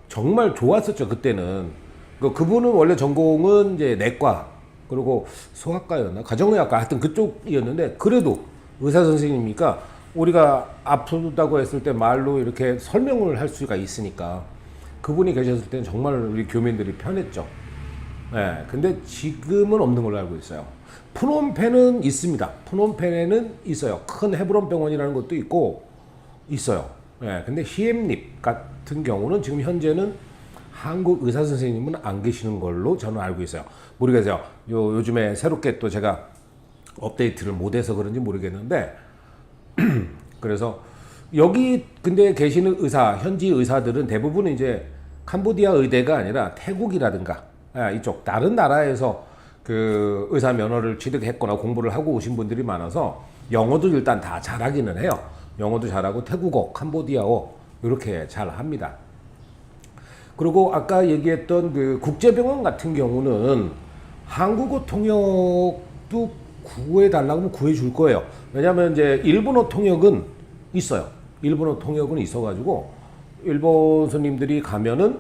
정말 좋았었죠, 그때는. 그분은 원래 전공은 이제 내과, 그리고 소아과였나? 가정의학과, 하여튼 그쪽이었는데, 그래도 의사 선생님이니까 우리가 아프다고 했을 때 말로 이렇게 설명을 할 수가 있으니까 그분이 계셨을 때는 정말 우리 교민들이 편했죠. 근데 지금은 없는 걸로 알고 있어요. 프놈펜은 있습니다. 프놈펜에는 있어요. 큰 헤브론 병원이라는 것도 있고 있어요. 근데 시엠립 같은 경우는 지금 현재는 한국 의사 선생님은 안 계시는 걸로 저는 알고 있어요. 모르겠어요. 요즘에 새롭게 또 제가 업데이트를 못해서 그런지 모르겠는데, 그래서 여기 근데 계시는 현지 의사들은 대부분 이제 캄보디아 의대가 아니라 태국이라든가 이쪽 다른 나라에서 그 의사 면허를 취득했거나 공부를 하고 오신 분들이 많아서 영어도 일단 다 잘하기는 해요. 영어도 잘하고 태국어, 캄보디아어 이렇게 잘 합니다. 그리고 아까 얘기했던 그 국제병원 같은 경우는 한국어 통역도 구해달라고 하면 구해줄 거예요. 왜냐하면 이제 일본어 통역은 있어요. 일본어 통역은 있어가지고 일본 손님들이 가면은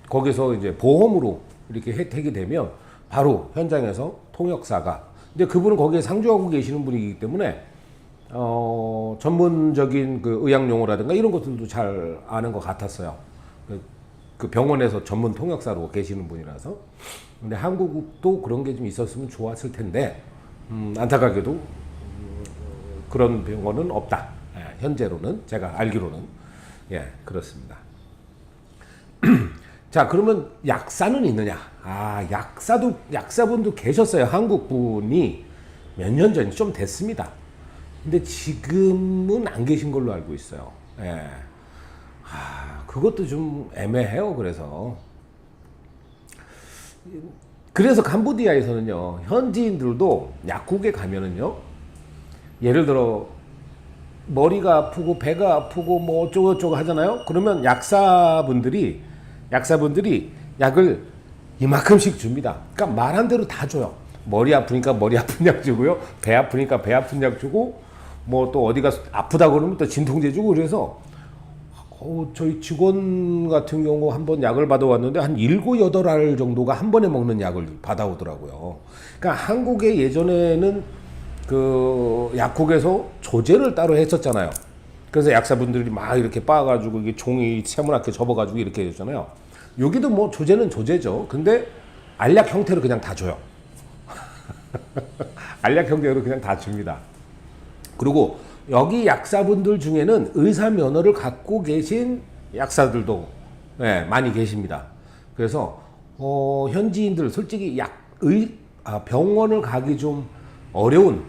거기서 이제 보험으로 이렇게 혜택이 되면 바로 현장에서 통역사가, 근데 그분은 거기에 상주하고 계시는 분이기 때문에 전문적인 그 의학 용어라든가 이런 것들도 잘 아는 것 같았어요. 그 병원에서 전문 통역사로 계시는 분이라서. 근데 한국도 그런 게 좀 있었으면 좋았을 텐데 안타깝게도 그런 병원은 없다. 예, 현재로는 제가 알기로는 예 그렇습니다. 자, 그러면 약사는 있느냐? 아, 약사분도 계셨어요. 한국 분이 몇 년 전이 좀 됐습니다. 근데 지금은 안 계신 걸로 알고 있어요. 예. 아, 그것도 좀 애매해요. 그래서 캄보디아에서는요, 현지인들도 약국에 가면은요, 예를 들어 머리가 아프고 배가 아프고 뭐 어쩌고저쩌고 하잖아요. 그러면 약사분들이 약을 이만큼씩 줍니다. 그러니까 말한 대로 다 줘요. 머리 아프니까 머리 아픈 약 주고요. 배 아프니까 배 아픈 약 주고, 뭐 또 어디가 아프다 그러면 또 진통제 주고. 그래서 저희 직원 같은 경우 한번 약을 받아왔는데 한 7, 8알 정도가 한 번에 먹는 약을 받아오더라고요. 그러니까 한국에 예전에는 그 약국에서 조제를 따로 했었잖아요. 그래서 약사분들이 막 이렇게 빻아가지고 이게 종이 세모나게 접어가지고 이렇게 했잖아요. 여기도 뭐 조제는 조제죠. 근데 알약 형태로 그냥 다 줘요. 알약 형태로 그냥 다 줍니다. 그리고 여기 약사분들 중에는 의사 면허를 갖고 계신 약사들도 네, 많이 계십니다. 그래서 현지인들 솔직히 병원을 가기 좀 어려운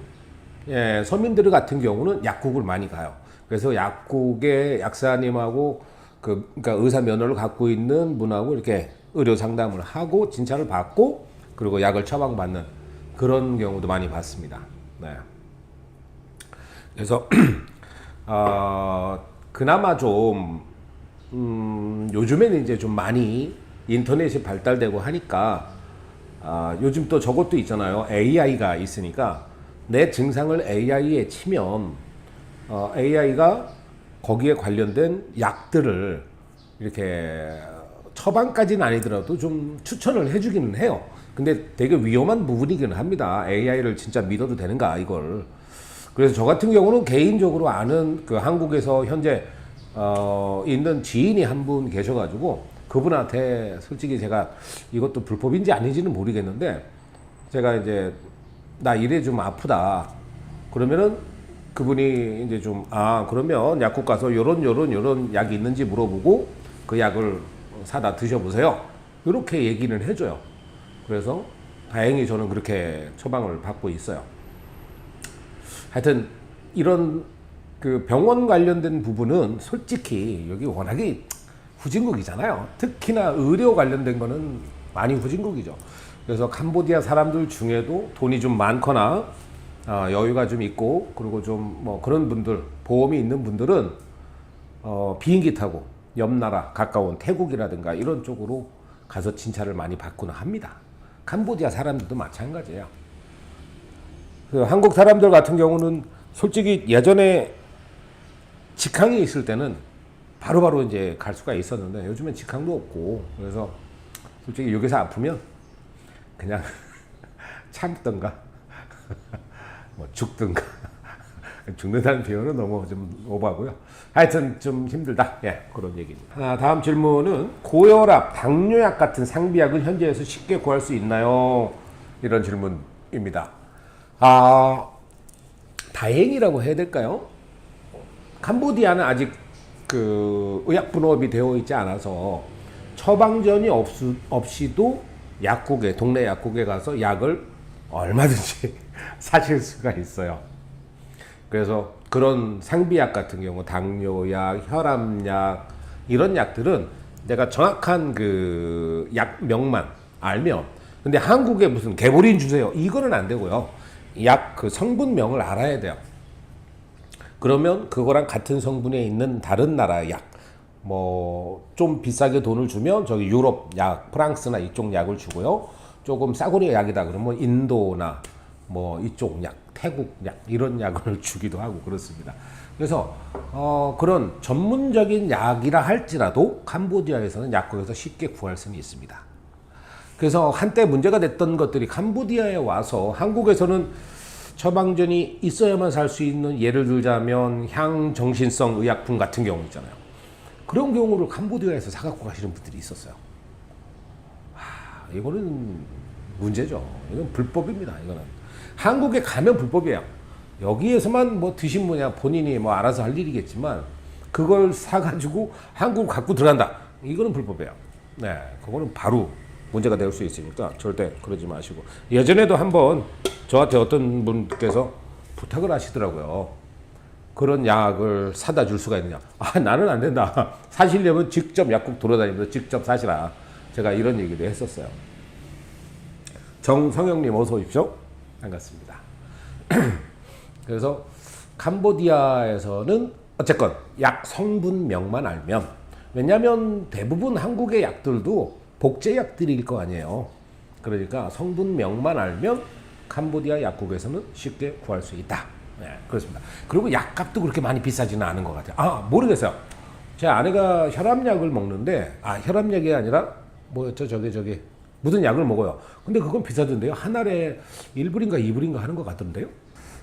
서민들 같은 경우는 약국을 많이 가요. 그래서 약국의 약사님하고 그러니까 의사 면허를 갖고 있는 분하고 이렇게 의료 상담을 하고 진찰을 받고 그리고 약을 처방받는 그런 경우도 많이 봤습니다. 네. 그래서 그나마 좀 요즘에는 이제 좀 많이 인터넷이 발달되고 하니까 요즘 또 저것도 있잖아요. AI가 있으니까 내 증상을 AI에 치면 AI가 거기에 관련된 약들을 이렇게 처방까지는 아니더라도 좀 추천을 해주기는 해요. 근데 되게 위험한 부분이기는 합니다. AI를 진짜 믿어도 되는가 이걸. 그래서 저 같은 경우는 개인적으로 아는 그 한국에서 현재 있는 지인이 한 분 계셔가지고 그분한테 솔직히 제가 이것도 불법인지 아닌지는 모르겠는데 제가 이제 나 이래 좀 아프다 그러면은 그분이 이제 좀 그러면 약국 가서 요런 약이 있는지 물어보고 그 약을 사다 드셔보세요. 이렇게 얘기는 해줘요. 그래서 다행히 저는 그렇게 처방을 받고 있어요. 하여튼 이런 그 병원 관련된 부분은 솔직히 여기 워낙에 후진국이잖아요. 특히나 의료 관련된 거는 많이 후진국이죠. 그래서 캄보디아 사람들 중에도 돈이 좀 많거나 여유가 좀 있고 그리고 좀 뭐 그런 분들 보험이 있는 분들은 비행기 타고 옆 나라 가까운 태국이라든가 이런 쪽으로 가서 진찰을 많이 받고는 합니다. 캄보디아 사람들도 마찬가지예요. 그 한국 사람들 같은 경우는 솔직히 예전에 직항이 있을 때는 바로바로 이제 갈 수가 있었는데 요즘엔 직항도 없고 그래서 솔직히 여기서 아프면 그냥 참든가 뭐 죽든가 죽는다는 표현은 너무 좀 오버하고요. 하여튼 좀 힘들다. 예, 그런 얘기입니다. 다음 질문은 고혈압, 당뇨약 같은 상비약은 현지에서 쉽게 구할 수 있나요? 이런 질문입니다. 다행이라고 해야 될까요? 캄보디아는 아직 그 의약 분업이 되어 있지 않아서 처방전이 없이도 약국에 동네 약국에 가서 약을 얼마든지 사실 수가 있어요. 그래서 그런 상비약 같은 경우 당뇨약, 혈압약 이런 약들은 내가 정확한 그 약명만 알면 근데 한국에 무슨 개보린 주세요. 이거는 안 되고요. 약 그 성분명을 알아야 돼요. 그러면 그거랑 같은 성분에 있는 다른 나라 약, 뭐 좀 비싸게 돈을 주면 저기 유럽 약, 프랑스나 이쪽 약을 주고요. 조금 싸구려 약이다 그러면 인도나 뭐 이쪽 약, 태국 약 이런 약을 주기도 하고 그렇습니다. 그래서 그런 전문적인 약이라 할지라도 캄보디아에서는 약국에서 쉽게 구할 수는 있습니다. 그래서 한때 문제가 됐던 것들이 캄보디아에 와서 한국에서는 처방전이 있어야만 살 수 있는, 예를 들자면 향정신성 의약품 같은 경우 있잖아요. 그런 경우를 캄보디아에서 사갖고 가시는 분들이 있었어요. 이거는 문제죠. 이건 불법입니다. 이거는 한국에 가면 불법이에요. 여기에서만 뭐 드신 뭐냐 본인이 뭐 알아서 할 일이겠지만 그걸 사가지고 한국 갖고 들어간다. 이거는 불법이에요. 네, 그거는 바로 문제가 될 수 있으니까 절대 그러지 마시고. 예전에도 한번 저한테 어떤 분께서 부탁을 하시더라고요. 그런 약을 사다 줄 수가 있느냐. 나는 안 된다. 사시려면 직접 약국 돌아다니면서 직접 사시라. 제가 이런 얘기도 했었어요. 정성영님 어서 오십시오. 반갑습니다. 그래서 캄보디아에서는 어쨌건 약 성분명만 알면, 왜냐하면 대부분 한국의 약들도 복제약들일 거 아니에요. 그러니까 성분명만 알면 캄보디아 약국에서는 쉽게 구할 수 있다. 네, 그렇습니다. 그리고 약값도 그렇게 많이 비싸지는 않은 것 같아요. 모르겠어요. 제 아내가 혈압약을 먹는데, 혈압약이 아니라 뭐였죠? 저기 무슨 약을 먹어요. 근데 그건 비싸던데요. 한 알에 1불인가 2불인가 하는 것 같던데요.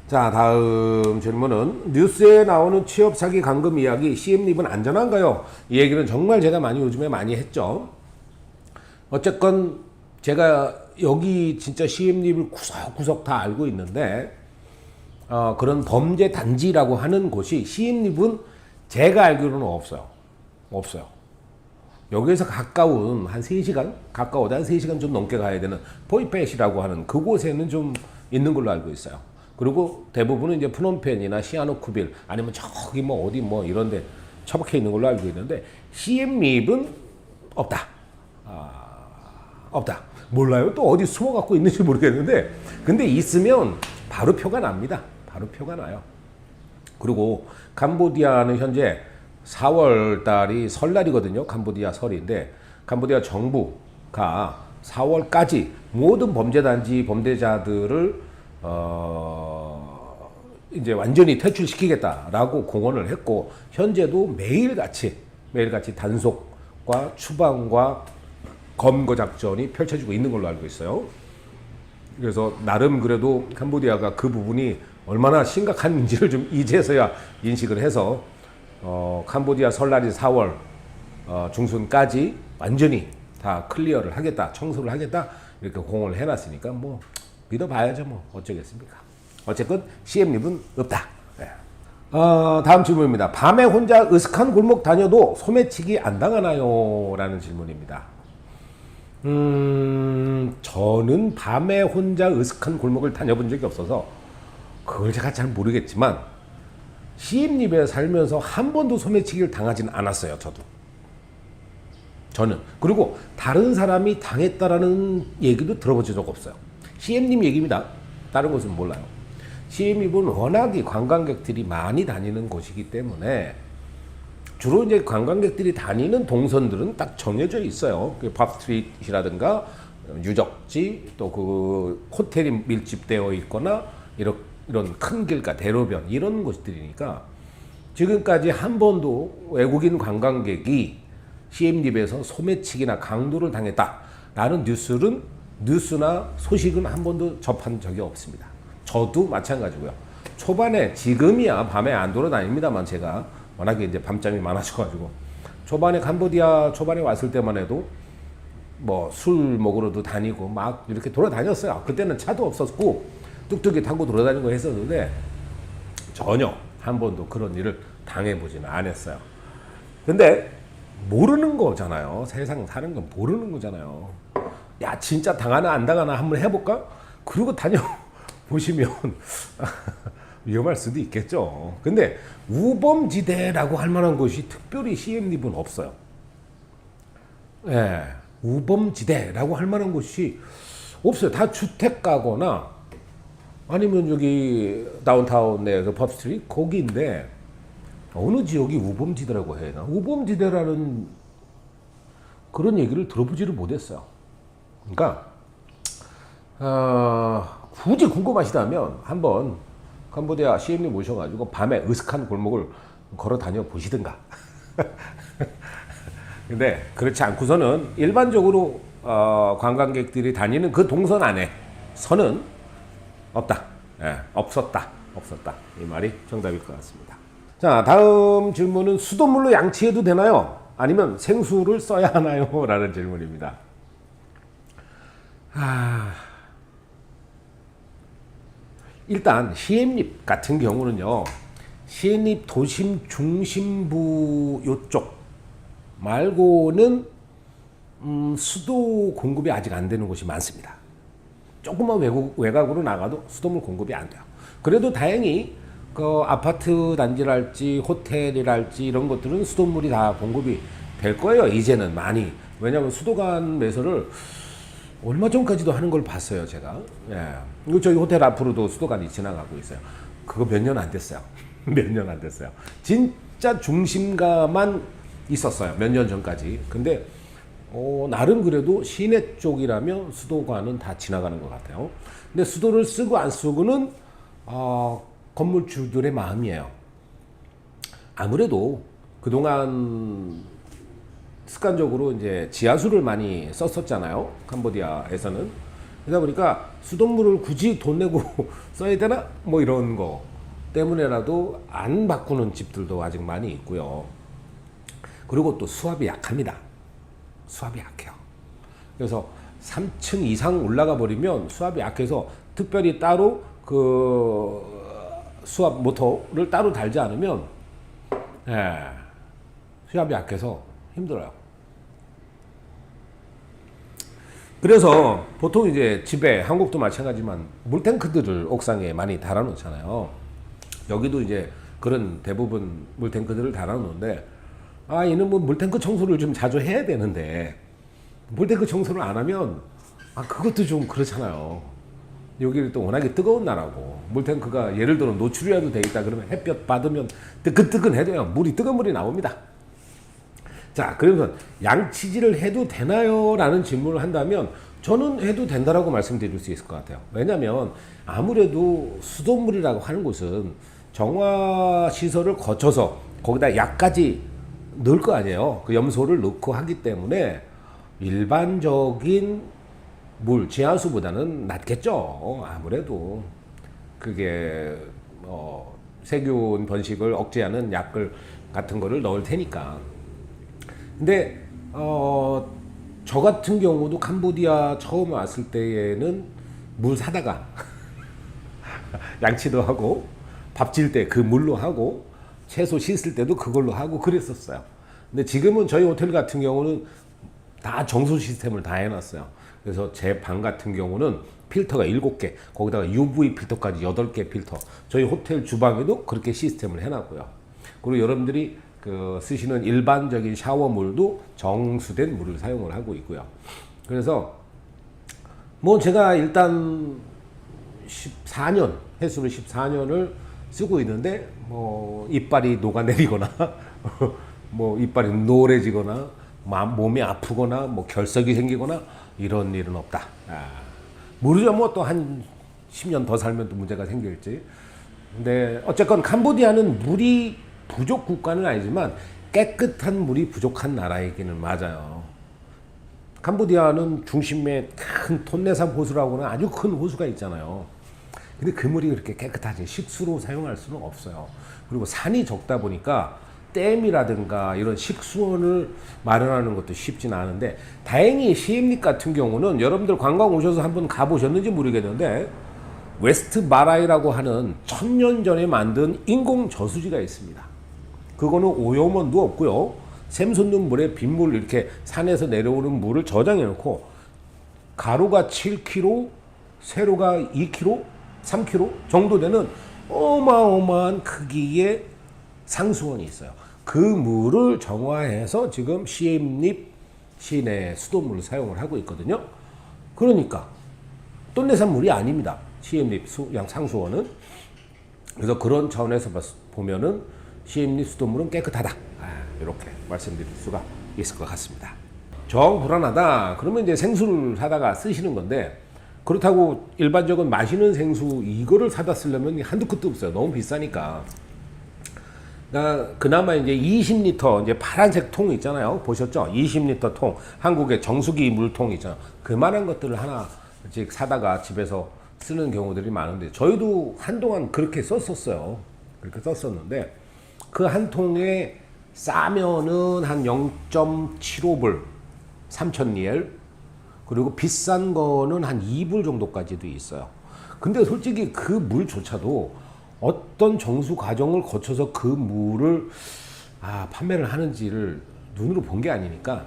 자, 다음 질문은 뉴스에 나오는 취업 사기 감금 이야기, CM립은 안전한가요? 이 얘기는 정말 제가 요즘에 많이 했죠. 어쨌건 제가 여기 진짜 CM립을 구석구석 다 알고 있는데, 그런 범죄 단지라고 하는 곳이 CM립은 제가 알기로는 없어요. 여기에서 가까운 한 3시간? 가까워도 한 3시간 좀 넘게 가야 되는 포이펫이라고 하는 그곳에는 좀 있는 걸로 알고 있어요. 그리고 대부분은 이제 프놈펜이나 시아노쿠빌 아니면 저기 뭐 어디 뭐 이런 데 처박혀 있는 걸로 알고 있는데, CM립은 없다. 없다. 몰라요. 또 어디 숨어 갖고 있는지 모르겠는데, 근데 있으면 바로 표가 납니다. 바로 표가 나요. 그리고 캄보디아는 현재 4월 달이 설날이거든요. 캄보디아 설인데, 캄보디아 정부가 4월까지 모든 범죄단지 범죄자들을 이제 완전히 퇴출시키겠다라고 공언을 했고, 현재도 매일같이 단속과 추방과 검거 작전이 펼쳐지고 있는 걸로 알고 있어요. 그래서 나름 그래도 캄보디아가 그 부분이 얼마나 심각한지를 좀 이제서야 인식을 해서 캄보디아 설날이 4월 중순까지 완전히 다 클리어를 하겠다, 청소를 하겠다 이렇게 공언을 해놨으니까 뭐 믿어봐야죠. 뭐 어쩌겠습니까. 어쨌건 CM립은 없다. 네. 다음 질문입니다. 밤에 혼자 으슥한 골목 다녀도 소매치기 안 당하나요? 라는 질문입니다. 저는 밤에 혼자 으슥한 골목을 다녀본 적이 없어서 그걸 제가 잘 모르겠지만, CM립에 살면서 한 번도 소매치기를 당하지는 않았어요. 저는. 그리고 다른 사람이 당했다라는 얘기도 들어본 적 없어요. CM립 얘기입니다. 다른 것은 몰라요. CM립은 워낙에 관광객들이 많이 다니는 곳이기 때문에 주로 이제 관광객들이 다니는 동선들은 딱 정해져 있어요. 그 밥스트리트라든가 유적지, 또 그 호텔이 밀집되어 있거나 이런 큰 길가, 대로변 이런 곳들이니까 지금까지 한 번도 외국인 관광객이 CM립에서 소매치기나 강도를 당했다라는 뉴스나 소식은 한 번도 접한 적이 없습니다. 저도 마찬가지고요. 초반에, 지금이야 밤에 안 돌아다닙니다만, 제가 워낙에 이제 밤잠이 많아져가지고 초반에 캄보디아 초반에 왔을 때만 해도 뭐 술 먹으러도 다니고 막 이렇게 돌아다녔어요. 그때는 차도 없었고 뚝뚝이 타고 돌아다니는 거 했었는데 전혀 한 번도 그런 일을 당해보지는 않았어요. 근데 모르는 거잖아요. 세상 사는 건 모르는 거잖아요. 야, 진짜 당하나 안 당하나 한번 해볼까? 그러고 다녀보시면 위험할 수도 있겠죠. 근데 우범지대라고 할 만한 곳이 특별히 CM립은 없어요. 예, 우범지대라고 할 만한 곳이 없어요. 다 주택 가거나 아니면 여기 다운타운 내 그 펍스트리트 거기인데 어느 지역이 우범지대라고 해야 되나? 우범지대라는 그런 얘기를 들어보지를 못했어요. 그러니까 굳이 궁금하시다면 한번 캄보디아 CM님 모셔가지고 밤에 으슥한 골목을 걸어 다녀 보시든가. 근데 그렇지 않고서는 일반적으로 관광객들이 다니는 그 동선 안에 서는 없다. 예, 없었다. 이 말이 정답일 것 같습니다. 자, 다음 질문은 수돗물로 양치해도 되나요? 아니면 생수를 써야 하나요? 라는 질문입니다. 일단 시엠립 같은 경우는요. 시엠립 도심 중심부 요쪽 말고는 수도 공급이 아직 안 되는 곳이 많습니다. 조금만 외곽으로 나가도 수돗물 공급이 안 돼요. 그래도 다행히 그 아파트 단지랄지 호텔이랄지 이런 것들은 수돗물이 다 공급이 될 거예요. 이제는 많이. 왜냐하면 수도관 매설을 얼마 전까지도 하는 걸 봤어요, 제가. 예. 그리고 저희 호텔 앞으로도 수도관이 지나가고 있어요. 그거 몇 년 안 됐어요. 몇 년 안 됐어요. 진짜 중심가만 있었어요. 몇 년 전까지. 근데 나름 그래도 시내 쪽이라면 수도관은 다 지나가는 것 같아요. 근데 수도를 쓰고 안 쓰고는 건물주들의 마음이에요. 아무래도 그동안 습관적으로 이제 지하수를 많이 썼었잖아요. 캄보디아에서는. 그러다 보니까 수돗물을 굳이 돈 내고 써야 되나? 뭐 이런 거 때문에라도 안 바꾸는 집들도 아직 많이 있고요. 그리고 또 수압이 약합니다. 수압이 약해요. 그래서 3층 이상 올라가 버리면 수압이 약해서 특별히 따로 그 수압 모터를 따로 달지 않으면 수압이 약해서 힘들어요. 그래서 보통 이제 집에 한국도 마찬가지지만 물탱크들을 옥상에 많이 달아놓잖아요. 여기도 이제 그런 대부분 물탱크들을 달아놓는데 얘는 뭐 물탱크 청소를 좀 자주 해야 되는데 물탱크 청소를 안 하면 그것도 좀 그렇잖아요. 여기는 또 워낙에 뜨거운 나라고 물탱크가 예를 들어 노출이라도 돼 있다 그러면 햇볕 받으면 뜨끈뜨끈해져요. 물이 뜨거운 물이 나옵니다. 자, 그러면 양치질을 해도 되나요? 라는 질문을 한다면 저는 해도 된다라고 말씀드릴 수 있을 것 같아요. 왜냐하면 아무래도 수돗물이라고 하는 곳은 정화 시설을 거쳐서 거기다 약까지 넣을 거 아니에요. 그 염소를 넣고 하기 때문에 일반적인 물, 지하수보다는 낫겠죠. 아무래도 그게 세균 번식을 억제하는 약을 같은 거를 넣을 테니까. 근데 저 같은 경우도 캄보디아 처음 왔을 때에는 물 사다가 양치도 하고 밥 질 때 그 물로 하고 채소 씻을 때도 그걸로 하고 그랬었어요. 근데 지금은 저희 호텔 같은 경우는 다 정수 시스템을 다 해놨어요. 그래서 제 방 같은 경우는 필터가 7개, 거기다가 UV 필터까지 8개 필터. 저희 호텔 주방에도 그렇게 시스템을 해놨고요. 그리고 여러분들이 쓰시는 일반적인 샤워물도 정수된 물을 사용을 하고 있고요. 그래서 뭐 제가 일단 14년, 횟수로 14년을 쓰고 있는데 뭐 이빨이 녹아내리거나 뭐 이빨이 노래지거나 몸이 아프거나 뭐 결석이 생기거나 이런 일은 없다. 모르죠. 뭐 또 한 10년 더 살면 또 문제가 생길지. 근데 어쨌건 캄보디아는 물이 부족 국가는 아니지만 깨끗한 물이 부족한 나라이기는 맞아요. 캄보디아는 중심에 큰 톤레삽 호수라고는 아주 큰 호수가 있잖아요. 근데 그 물이 그렇게 깨끗하지 식수로 사용할 수는 없어요. 그리고 산이 적다 보니까 댐이라든가 이런 식수원을 마련하는 것도 쉽지는 않은데 다행히 시엠립 같은 경우는 여러분들 관광 오셔서 한번 가보셨는지 모르겠는데 웨스트 마라이라고 하는 1000년 전에 만든 인공 저수지가 있습니다. 그거는 오염원도 없고요. 샘솟는 물에 빗물 이렇게 산에서 내려오는 물을 저장해 놓고 가로가 7km, 세로가 2km, 3km 정도 되는 어마어마한 크기의 상수원이 있어요. 그 물을 정화해서 지금 시엠립 시내 수돗물을 사용을 하고 있거든요. 그러니까 똠내산물이 아닙니다. 시엠립 상수원은. 그래서 그런 차원에서 보면은 시엠립 수돗물은 깨끗하다. 이렇게 말씀드릴 수가 있을 것 같습니다. 정 불안하다. 그러면 이제 생수를 사다가 쓰시는 건데, 그렇다고 일반적인 마시는 생수 이거를 사다 쓰려면 한두 끝도 없어요. 너무 비싸니까. 그나마 이제 20리터 이제 파란색 통 있잖아요. 보셨죠? 20리터 통. 한국의 정수기 물통 있잖아요. 그만한 것들을 하나씩 사다가 집에서 쓰는 경우들이 많은데, 저희도 한동안 그렇게 썼었어요. 그렇게 썼었는데, 그 한 통에 싸면은 한 0.75불, 3,000리엘. 그리고 비싼 거는 한 2불 정도까지도 있어요. 근데 솔직히 그 물조차도 어떤 정수 과정을 거쳐서 그 물을 판매를 하는지를 눈으로 본 게 아니니까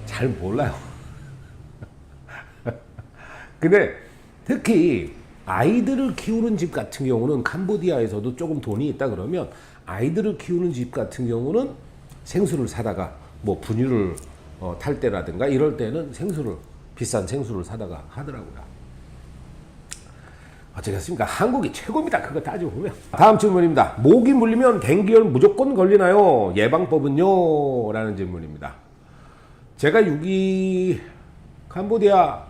잘 몰라요. 근데 특히 아이들을 키우는 집 같은 경우는, 캄보디아에서도 조금 돈이 있다 그러면 아이들을 키우는 집 같은 경우는 생수를 사다가 뭐 분유를 탈 때라든가 이럴 때는 비싼 생수를 사다가 하더라고요. 어쩌겠습니까? 한국이 최고입니다. 그거 따지고 보면. 다음 질문입니다. 모기 물리면 댕기열 무조건 걸리나요? 예방법은요? 라는 질문입니다. 제가 캄보디아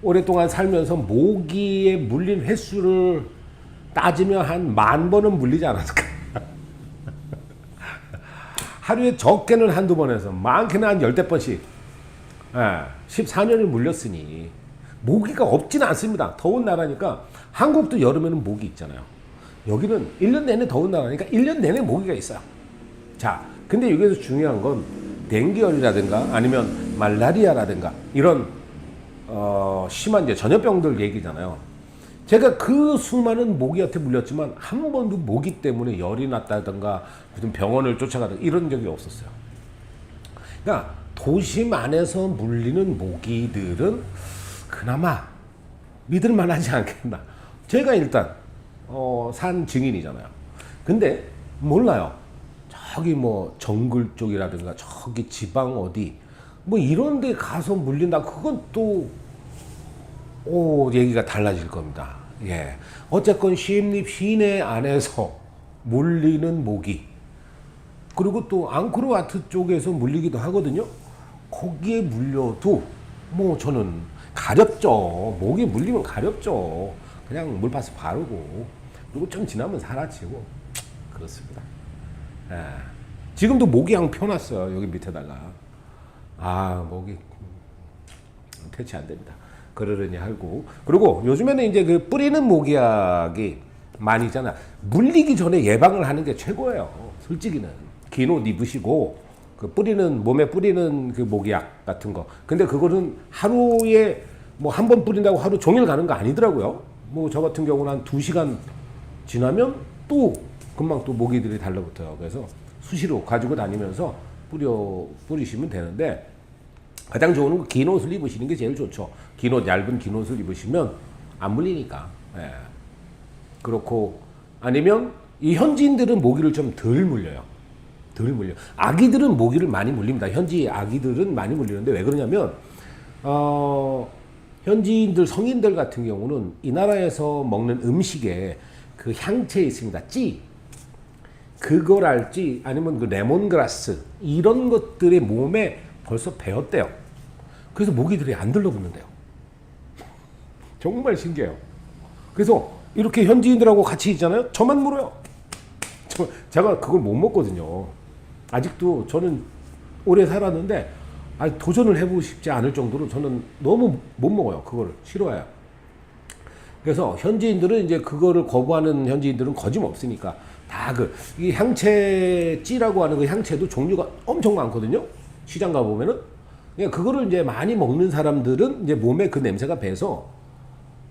오랫동안 살면서 모기에 물린 횟수를 따지면 한 10,000번은 물리지 않았을까? 하루에 적게는 한두 번에서 많게는 한 10대번씩 14년을 물렸으니 모기가 없지는 않습니다. 더운 나라니까. 한국도 여름에는 모기 있잖아요. 여기는 1년 내내 더운 나라니까 1년 내내 모기가 있어요. 자, 근데 여기서 중요한 건 댕기열이라든가 아니면 말라리아라든가 이런 심한 이제 전염병들 얘기잖아요. 제가 그 수많은 모기한테 물렸지만 한 번도 모기 때문에 열이 났다든가 무슨 병원을 쫓아가든 이런 적이 없었어요. 그러니까 도심 안에서 물리는 모기들은 그나마 믿을만하지 않겠나. 제가 일단 산 증인이잖아요. 근데 몰라요. 저기 뭐 정글 쪽이라든가 저기 지방 어디 뭐 이런 데 가서 물린다. 그건 또 얘기가 달라질 겁니다. 예. 어쨌건 시엠립 시내 안에서 물리는 모기, 그리고 또 앙코르와트 쪽에서 물리기도 하거든요. 거기에 물려도 뭐 저는 가렵죠. 모기 물리면 가렵죠. 그냥 물파스 바르고 그리고 좀 지나면 사라지고 그렇습니다. 예. 지금도 모기향 펴놨어요. 여기 밑에다가. 모기 퇴치 안 됩니다. 그러려니 하고. 그리고 요즘에는 이제 그 뿌리는 모기약이 많이 있잖아. 물리기 전에 예방을 하는 게 최고예요. 솔직히는. 긴 옷 입으시고 그 몸에 뿌리는 그 모기약 같은 거. 근데 그거는 하루에 뭐 한 번 뿌린다고 하루 종일 가는 거 아니더라고요. 뭐 저 같은 경우는 한 2시간 지나면 또 금방 또 모기들이 달라붙어요. 그래서 수시로 가지고 다니면서 뿌리시면 되는데, 가장 좋은 건 긴 옷을 입으시는 게 제일 좋죠. 얇은 긴 옷을 입으시면 안 물리니까. 예. 그렇고, 아니면 이 현지인들은 모기를 좀 덜 물려요. 덜 물려. 아기들은 모기를 많이 물립니다. 현지 아기들은 많이 물리는데 왜 그러냐면, 현지인들, 성인들 같은 경우는 이 나라에서 먹는 음식에 그 향채 있습니다. 찌. 그거랄지 아니면 그 레몬그라스 이런 것들의 몸에 벌써 배었대요. 그래서 모기들이 안 들러붙는데요. 정말 신기해요. 그래서 이렇게 현지인들하고 같이 있잖아요. 저만 물어요. 제가 그걸 못 먹거든요. 아직도 저는 오래 살았는데 도전을 해보고 싶지 않을 정도로 저는 너무 못 먹어요. 그거를 싫어해요. 그래서 현지인들은 이제 그거를 거부하는 현지인들은 거짓없으니까 다 이 향채찌라고 하는 그 향채도 종류가 엄청 많거든요. 시장 가보면은. 그러니까 그거를 이제 많이 먹는 사람들은 이제 몸에 그 냄새가 배서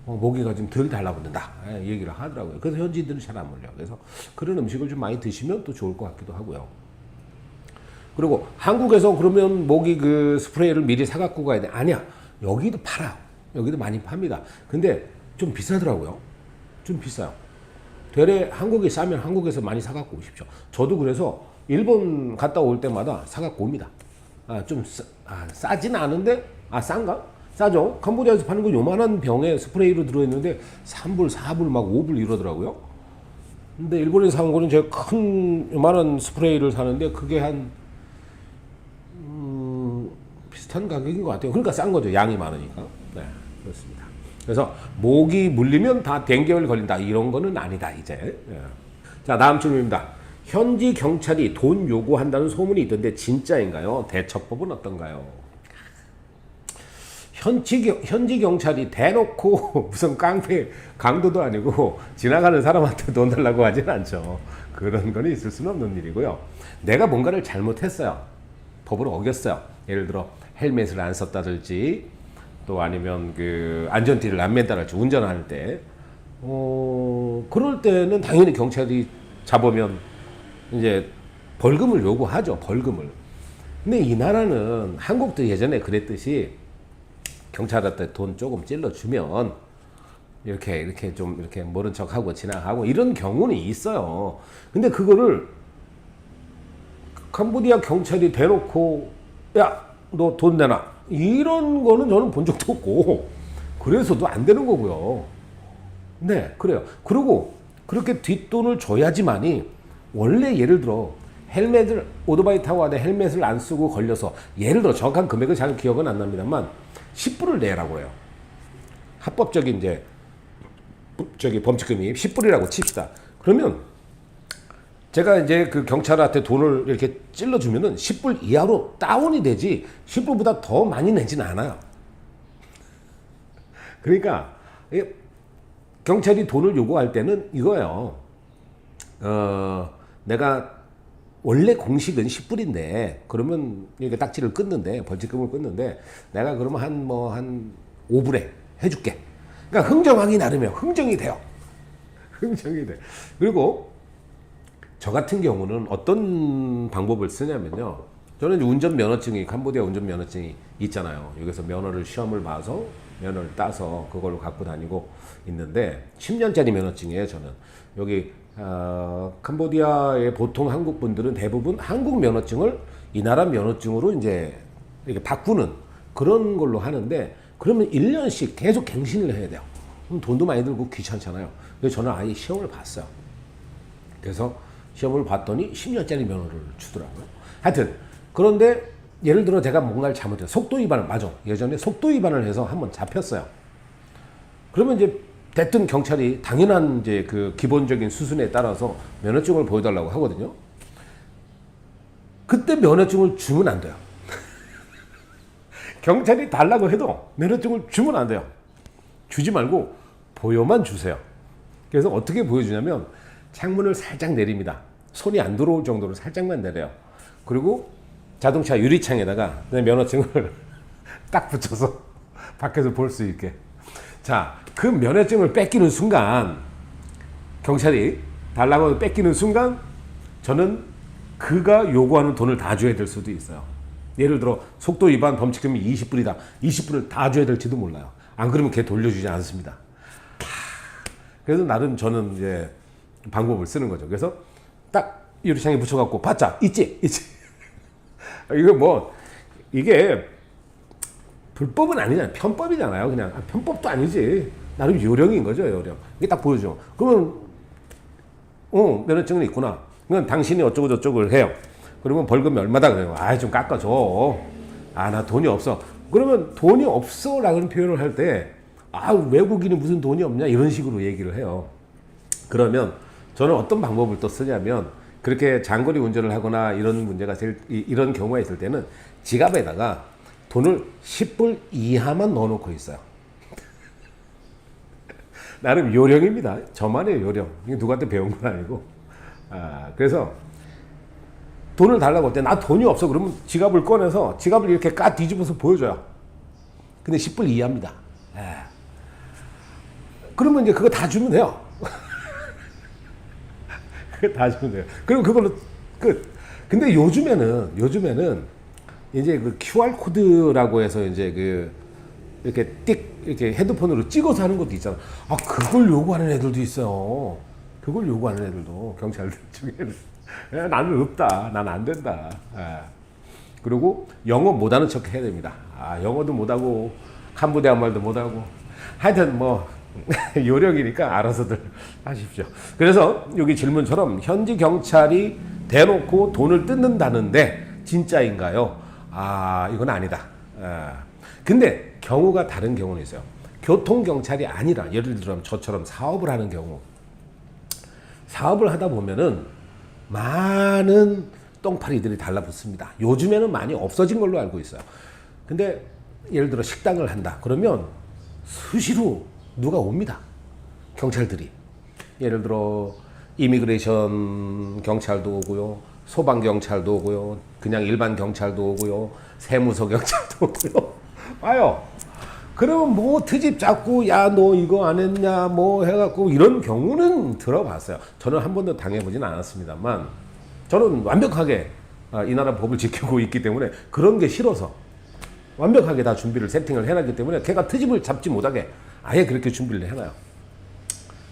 모기가 좀 덜 달라붙는다. 얘기를 하더라고요. 그래서 현지인들은 잘 안 물려요. 그래서 그런 음식을 좀 많이 드시면 또 좋을 것 같기도 하고요. 그리고 한국에서 그러면 모기 그 스프레이를 미리 사갖고 가야 돼. 아니야. 여기도 팔아요. 여기도 많이 팝니다. 근데 좀 비싸더라고요. 좀 비싸요. 되레 한국에 싸면 한국에서 많이 사갖고 오십시오. 저도 그래서 일본 갔다 올 때마다 사갖고 옵니다. 좀 싸진 않은데 싼가? 싸죠. 캄보디아에서 파는 거 요만한 병에 스프레이로 들어있는데 3불, 4불, 막 5불 이러더라고요. 근데 일본에서 사온 거는 제가 큰 요만한 스프레이를 사는데 그게 한 비슷한 가격인 것 같아요. 그러니까 싼 거죠. 양이 많으니까. 네, 그렇습니다. 그래서 모기 물리면 다 댕겨울 걸린다 이런 거는 아니다 이제. 예. 자, 다음 질문입니다. 현지 경찰이 돈 요구한다는 소문이 있던데 진짜인가요? 대처법은 어떤가요? 현지 경찰이 대놓고 무슨 깡패 강도도 아니고 지나가는 사람한테 돈 달라고 하진 않죠. 그런 건 있을 수는 없는 일이고요. 내가 뭔가를 잘못했어요. 법을 어겼어요. 예를 들어 헬멧을 안 썼다든지 또 아니면 그 안전띠를 안 맨다든지 운전할 때 그럴 때는 당연히 경찰이 잡으면 이제 벌금을 요구하죠. 벌금을. 근데 이 나라는 한국도 예전에 그랬듯이 경찰한테 돈 조금 찔러주면 이렇게 좀 이렇게 모른 척하고 지나가고 이런 경우는 있어요. 근데 그거를 캄보디아 경찰이 대놓고 야, 너 돈 내놔 이런 거는 저는 본 적도 없고 그래서도 안 되는 거고요. 네, 그래요. 그리고 그렇게 뒷돈을 줘야지만이 원래 예를 들어 헬멧을 오토바이 타고 가다 헬멧을 안 쓰고 걸려서 예를 들어 정확한 금액은 잘 기억은 안 납니다만 10불을 내라고 해요. 합법적인 이제 범칙금이 10불이라고 칩시다. 그러면 제가 이제 그 경찰한테 돈을 이렇게 찔러주면은 10불 이하로 다운이 되지 10불보다 더 많이 내지는 않아요. 그러니까 경찰이 돈을 요구할 때는 이거예요. 내가 원래 공식은 10불인데 그러면 이렇게 딱지를 끊는데 벌칙금을 끊는데 내가 그러면 한 5불에 해줄게. 그러니까 흥정하기 나름이에요. 흥정이 돼요. 흥정이 돼. 그리고 저 같은 경우는 어떤 방법을 쓰냐면요. 저는 이제 운전면허증이 캄보디아 운전면허증이 있잖아요. 여기서 면허를 시험을 봐서 면허를 따서 그걸로 갖고 다니고 있는데 10년짜리 면허증이에요. 저는 여기 캄보디아의 보통 한국 분들은 대부분 한국 면허증을 이 나라 면허증으로 이제 이렇게 바꾸는 그런 걸로 하는데 그러면 1년씩 계속 갱신을 해야 돼요. 그럼 돈도 많이 들고 귀찮잖아요. 그래서 저는 아예 시험을 봤어요. 그래서 시험을 봤더니 10년짜리 면허를 주더라고요. 하여튼 그런데 예를 들어 제가 뭔가를 잘못해요. 속도 위반을 맞아. 예전에 속도 위반을 해서 한번 잡혔어요. 그러면 이제 대뜸 경찰이 당연한 이제 그 기본적인 수순에 따라서 면허증을 보여달라고 하거든요. 그때 면허증을 주면 안 돼요. 경찰이 달라고 해도 면허증을 주면 안 돼요. 주지 말고 보여만 주세요. 그래서 어떻게 보여주냐면 창문을 살짝 내립니다. 손이 안 들어올 정도로 살짝만 내려요. 그리고 자동차 유리창에다가 내 면허증을 딱 붙여서 밖에서 볼 수 있게. 자, 그 면허증을 뺏기는 순간 경찰이 달라고 뺏기는 순간 저는 그가 요구하는 돈을 다 줘야 될 수도 있어요. 예를 들어 속도 위반 범칙금이 20불이다. 20불을 다 줘야 될지도 몰라요. 안 그러면 걔 돌려주지 않습니다. 그래서 나름 저는 이제 방법을 쓰는 거죠. 그래서 딱 유리창에 붙여갖고 받자. 있지. 이거 뭐 이게 불법은 아니잖아요. 편법이잖아요. 그냥 편법도 아니지. 나름 요령인 거죠. 요령. 이게 딱 보여줘. 그러면 면허증은 있구나. 그러면 당신이 어쩌고 저쩌고를 해요. 그러면 벌금이 얼마다 그래요. 좀 깎아줘. 나 돈이 없어. 그러면 돈이 없어라는 표현을 할 때 외국인이 무슨 돈이 없냐 이런 식으로 얘기를 해요. 그러면 저는 어떤 방법을 또 쓰냐면 그렇게 장거리 운전을 하거나 이런 문제가 이런 경우가 있을 때는 지갑에다가 돈을 10불 이하만 넣어놓고 있어요. 나름 요령입니다. 저만의 요령. 이게 누구한테 배운 건 아니고. 그래서 돈을 달라고 할 때 나 돈이 없어 그러면 지갑을 꺼내서 지갑을 이렇게 까 뒤집어서 보여줘요. 근데 10불 이하입니다. 그러면 이제 그거 다 주면 돼요. 그거 다 주면 돼요. 그럼 그걸로 끝. 근데 요즘에는 이제 그 QR 코드라고 해서 이제 그 이렇게 이렇게 헤드폰으로 찍어서 하는 것도 있잖아. 그걸 요구하는 애들도 있어요. 그걸 요구하는 애들도 경찰들 중에는. 나는 없다. 난 안 된다. 그리고 영어 못하는 척 해야 됩니다. 영어도 못하고 간부대 한 말도 못하고. 하여튼 뭐 요령이니까 알아서들 하십시오. 그래서 여기 질문처럼 현지 경찰이 대놓고 돈을 뜯는다는데 진짜인가요? 아, 이건 아니다. 근데 경우가 다른 경우는 있어요. 교통경찰이 아니라 예를 들어 저처럼 사업을 하는 경우, 사업을 하다 보면은 많은 똥파리들이 달라붙습니다. 요즘에는 많이 없어진 걸로 알고 있어요. 근데 예를 들어 식당을 한다 그러면 수시로 누가 옵니다. 경찰들이. 예를 들어 이미그레이션 경찰도 오고요, 소방 경찰도 오고요, 그냥 일반 경찰도 오고요, 세무서 경찰도 오고요. 와요. 그러면 뭐 트집 잡고 야 너 이거 안 했냐 뭐 해갖고 이런 경우는 들어봤어요. 저는 한 번도 당해보진 않았습니다만 저는 완벽하게 이 나라 법을 지키고 있기 때문에 그런 게 싫어서 완벽하게 다 준비를 세팅을 해놨기 때문에 걔가 트집을 잡지 못하게 아예 그렇게 준비를 해놔요.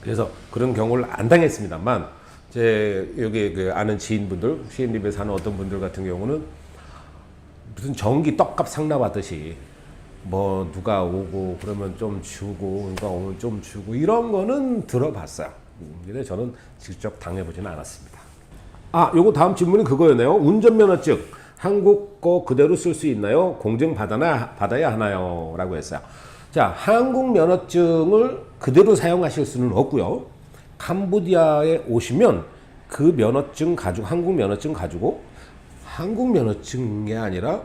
그래서 그런 경우를 안 당했습니다만 제 여기 그 아는 지인분들, 시엠립에 사는 어떤 분들 같은 경우는 무슨 전기 떡값 상납하듯이 뭐 누가 오고 그러면 좀 주고 누가 오면 좀 주고 이런 거는 들어봤어요. 근데 저는 직접 당해보지는 않았습니다. 아, 요거 다음 질문이 그거였네요. 운전면허증 한국 거 그대로 쓸 수 있나요? 공증 받아야 하나요? 라고 했어요. 자, 한국 면허증을 그대로 사용하실 수는 없고요. 캄보디아에 오시면 그 면허증 가지고 한국 면허증 가지고 한국 면허증이 아니라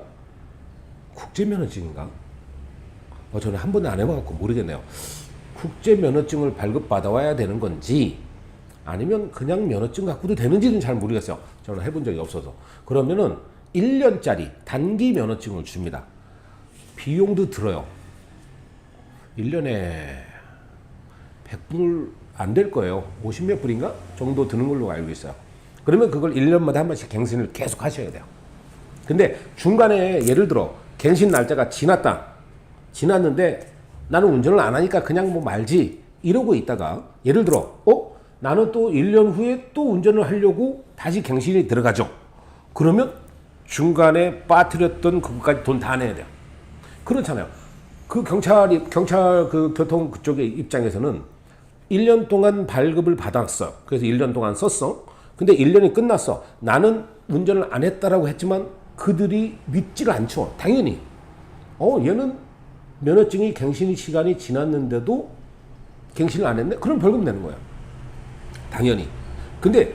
국제 면허증인가? 저는 한 번도 안 해봐갖고 모르겠네요. 국제 면허증을 발급받아와야 되는 건지 아니면 그냥 면허증 갖고도 되는지는 잘 모르겠어요. 저는 해본 적이 없어서. 그러면은 1년짜리 단기 면허증을 줍니다. 비용도 들어요. 1년에 100불 안 될 거예요. 50몇 불인가 정도 드는 걸로 알고 있어요. 그러면 그걸 1년마다 한 번씩 갱신을 계속 하셔야 돼요. 근데 중간에 예를 들어 갱신 날짜가 지났는데 나는 운전을 안 하니까 그냥 뭐 말지 이러고 있다가 예를 들어 나는 또 1년 후에 또 운전을 하려고 다시 갱신이 들어가죠. 그러면 중간에 빠뜨렸던 그것까지 돈 다 내야 돼요. 그렇잖아요. 그 경찰 그 교통 그쪽의 입장에서는 1년 동안 발급을 받았어. 그래서 1년 동안 썼어. 근데 1년이 끝났어. 나는 운전을 안 했다라고 했지만 그들이 믿지를 않죠. 당연히. 얘는 면허증이 갱신 시간이 지났는데도 갱신을 안 했네? 그럼 벌금 내는 거야. 당연히. 근데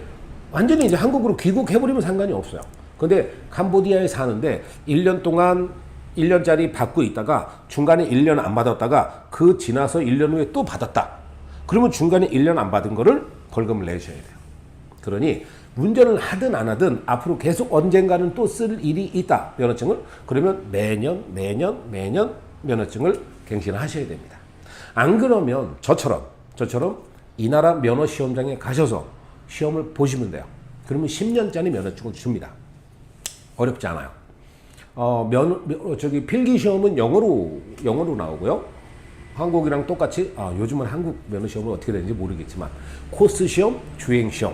완전히 이제 한국으로 귀국해버리면 상관이 없어요. 근데 캄보디아에 사는데 1년 동안 1년짜리 받고 있다가 중간에 1년 안 받았다가 그 지나서 1년 후에 또 받았다. 그러면 중간에 1년 안 받은 거를 벌금을 내셔야 돼요. 그러니 운전을 하든 안 하든 앞으로 계속 언젠가는 또 쓸 일이 있다. 면허증을. 그러면 매년 면허증을 갱신하셔야 됩니다. 안 그러면 저처럼 이 나라 면허 시험장에 가셔서 시험을 보시면 돼요. 그러면 10년짜리 면허증을 줍니다. 어렵지 않아요. 필기 시험은 영어로 나오고요. 한국이랑 똑같이 요즘은 한국 면허 시험은 어떻게 되는지 모르겠지만 코스 시험, 주행 시험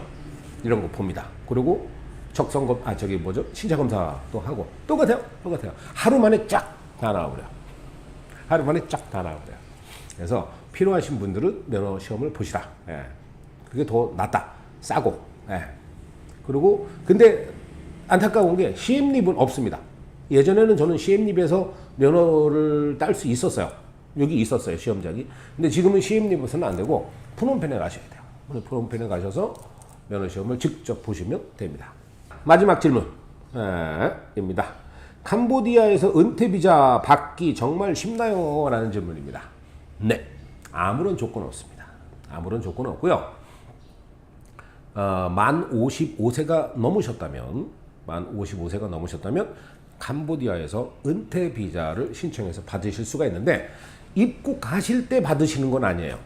이런 거 봅니다. 그리고 적성검 신차 검사도 하고 똑같아요. 하루 만에 쫙 다 나와버려요. 그래서 필요하신 분들은 면허 시험을 보시라. 예. 그게 더 낫다. 싸고. 예. 그리고 근데 안타까운 게 시엠립은 없습니다. 예전에는 저는 시엠립에서 면허를 딸 수 있었어요. 여기 있었어요, 시험장이. 근데 지금은 시엠립에서는 안 되고 프놈펜에 가셔야 돼요. 프놈펜에 가셔서 면허 시험을 직접 보시면 됩니다. 마지막 질문 입니다. 캄보디아에서 은퇴 비자 받기 정말 쉽나요? 라는 질문입니다. 네, 아무런 조건 없습니다. 아무런 조건 없고요. 만 55세가 넘으셨다면 캄보디아에서 은퇴 비자를 신청해서 받으실 수가 있는데 입국하실 때 받으시는 건 아니에요.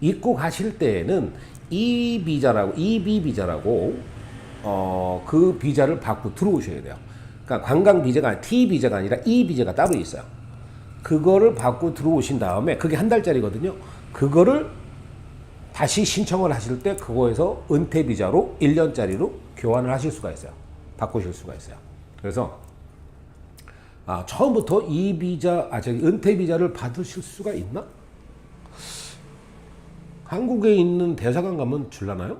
입국하실 때에는 EB 비자라고 그 비자를 받고 들어오셔야 돼요. 그러니까 관광 비자가 T 비자가 아니라 E 비자가 따로 있어요. 그거를 받고 들어오신 다음에 그게 한 달짜리거든요. 그거를 다시 신청을 하실 때 그거에서 은퇴 비자로 1년짜리로 교환을 하실 수가 있어요. 바꾸실 수가 있어요. 그래서 처음부터 이 비자, 저기 은퇴 비자를 받으실 수가 있나? 한국에 있는 대사관 가면 줄라나요?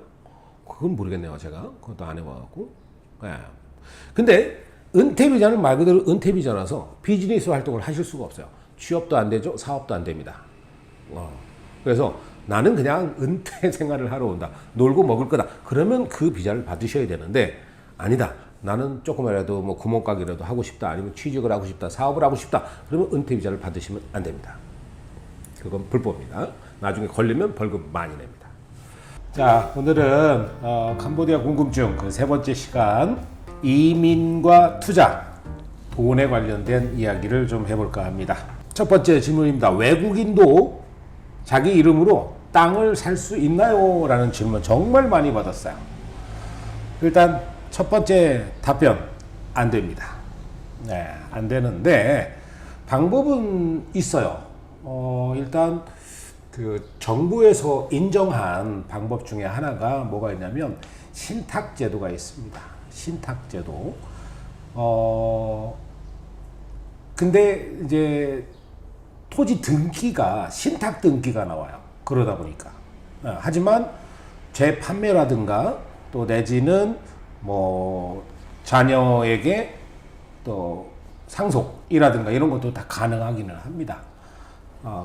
그건 모르겠네요. 제가 그것도 안 해봐갖고. 예. 근데 은퇴 비자는 말 그대로 은퇴 비자라서 비즈니스 활동을 하실 수가 없어요. 취업도 안 되죠. 사업도 안 됩니다. 그래서 나는 그냥 은퇴 생활을 하러 온다. 놀고 먹을 거다. 그러면 그 비자를 받으셔야 되는데 아니다. 나는 조금이라도 뭐 구멍가게라도 하고 싶다. 아니면 취직을 하고 싶다. 사업을 하고 싶다. 그러면 은퇴 비자를 받으시면 안 됩니다. 그건 불법입니다. 나중에 걸리면 벌금 많이 냅니다. 자, 오늘은 캄보디아 궁금증 그 세 번째 시간 이민과 투자, 돈에 관련된 이야기를 좀 해볼까 합니다. 첫 번째 질문입니다. 외국인도 자기 이름으로 땅을 살 수 있나요? 라는 질문 정말 많이 받았어요. 일단 첫 번째 답변, 안 됩니다. 네, 안 되는데 방법은 있어요. 일단 그 정부에서 인정한 방법 중에 하나가 뭐가 있냐면 신탁제도가 있습니다. 신탁제도. 근데 이제 토지 등기가 신탁 등기가 나와요. 그러다 보니까. 하지만 재판매라든가 또 내지는 뭐 자녀에게 또 상속이라든가 이런 것도 다 가능하기는 합니다.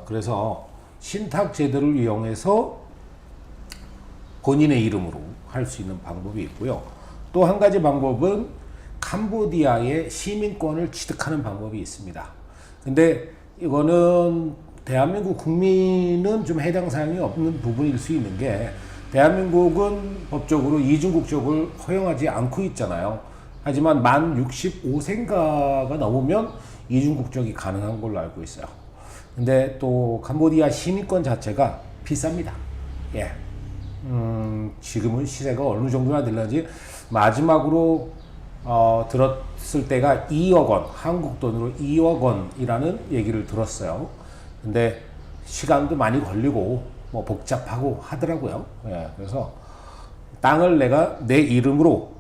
그래서 신탁 제도를 이용해서 본인의 이름으로 할 수 있는 방법이 있고요. 또 한 가지 방법은 캄보디아의 시민권을 취득하는 방법이 있습니다. 근데 이거는 대한민국 국민은 좀 해당 사항이 없는 부분일 수 있는 게 대한민국은 법적으로 이중국적을 허용하지 않고 있잖아요. 하지만 만 65세인가가 넘으면 이중국적이 가능한 걸로 알고 있어요. 근데 또 캄보디아 시민권 자체가 비쌉니다. 예. 지금은 시세가 어느 정도나 되는지 마지막으로 들었을 때가 2억 원, 한국 돈으로 2억 원이라는 얘기를 들었어요. 근데 시간도 많이 걸리고 뭐 복잡하고 하더라고요. 예, 그래서 땅을 내가 내 이름으로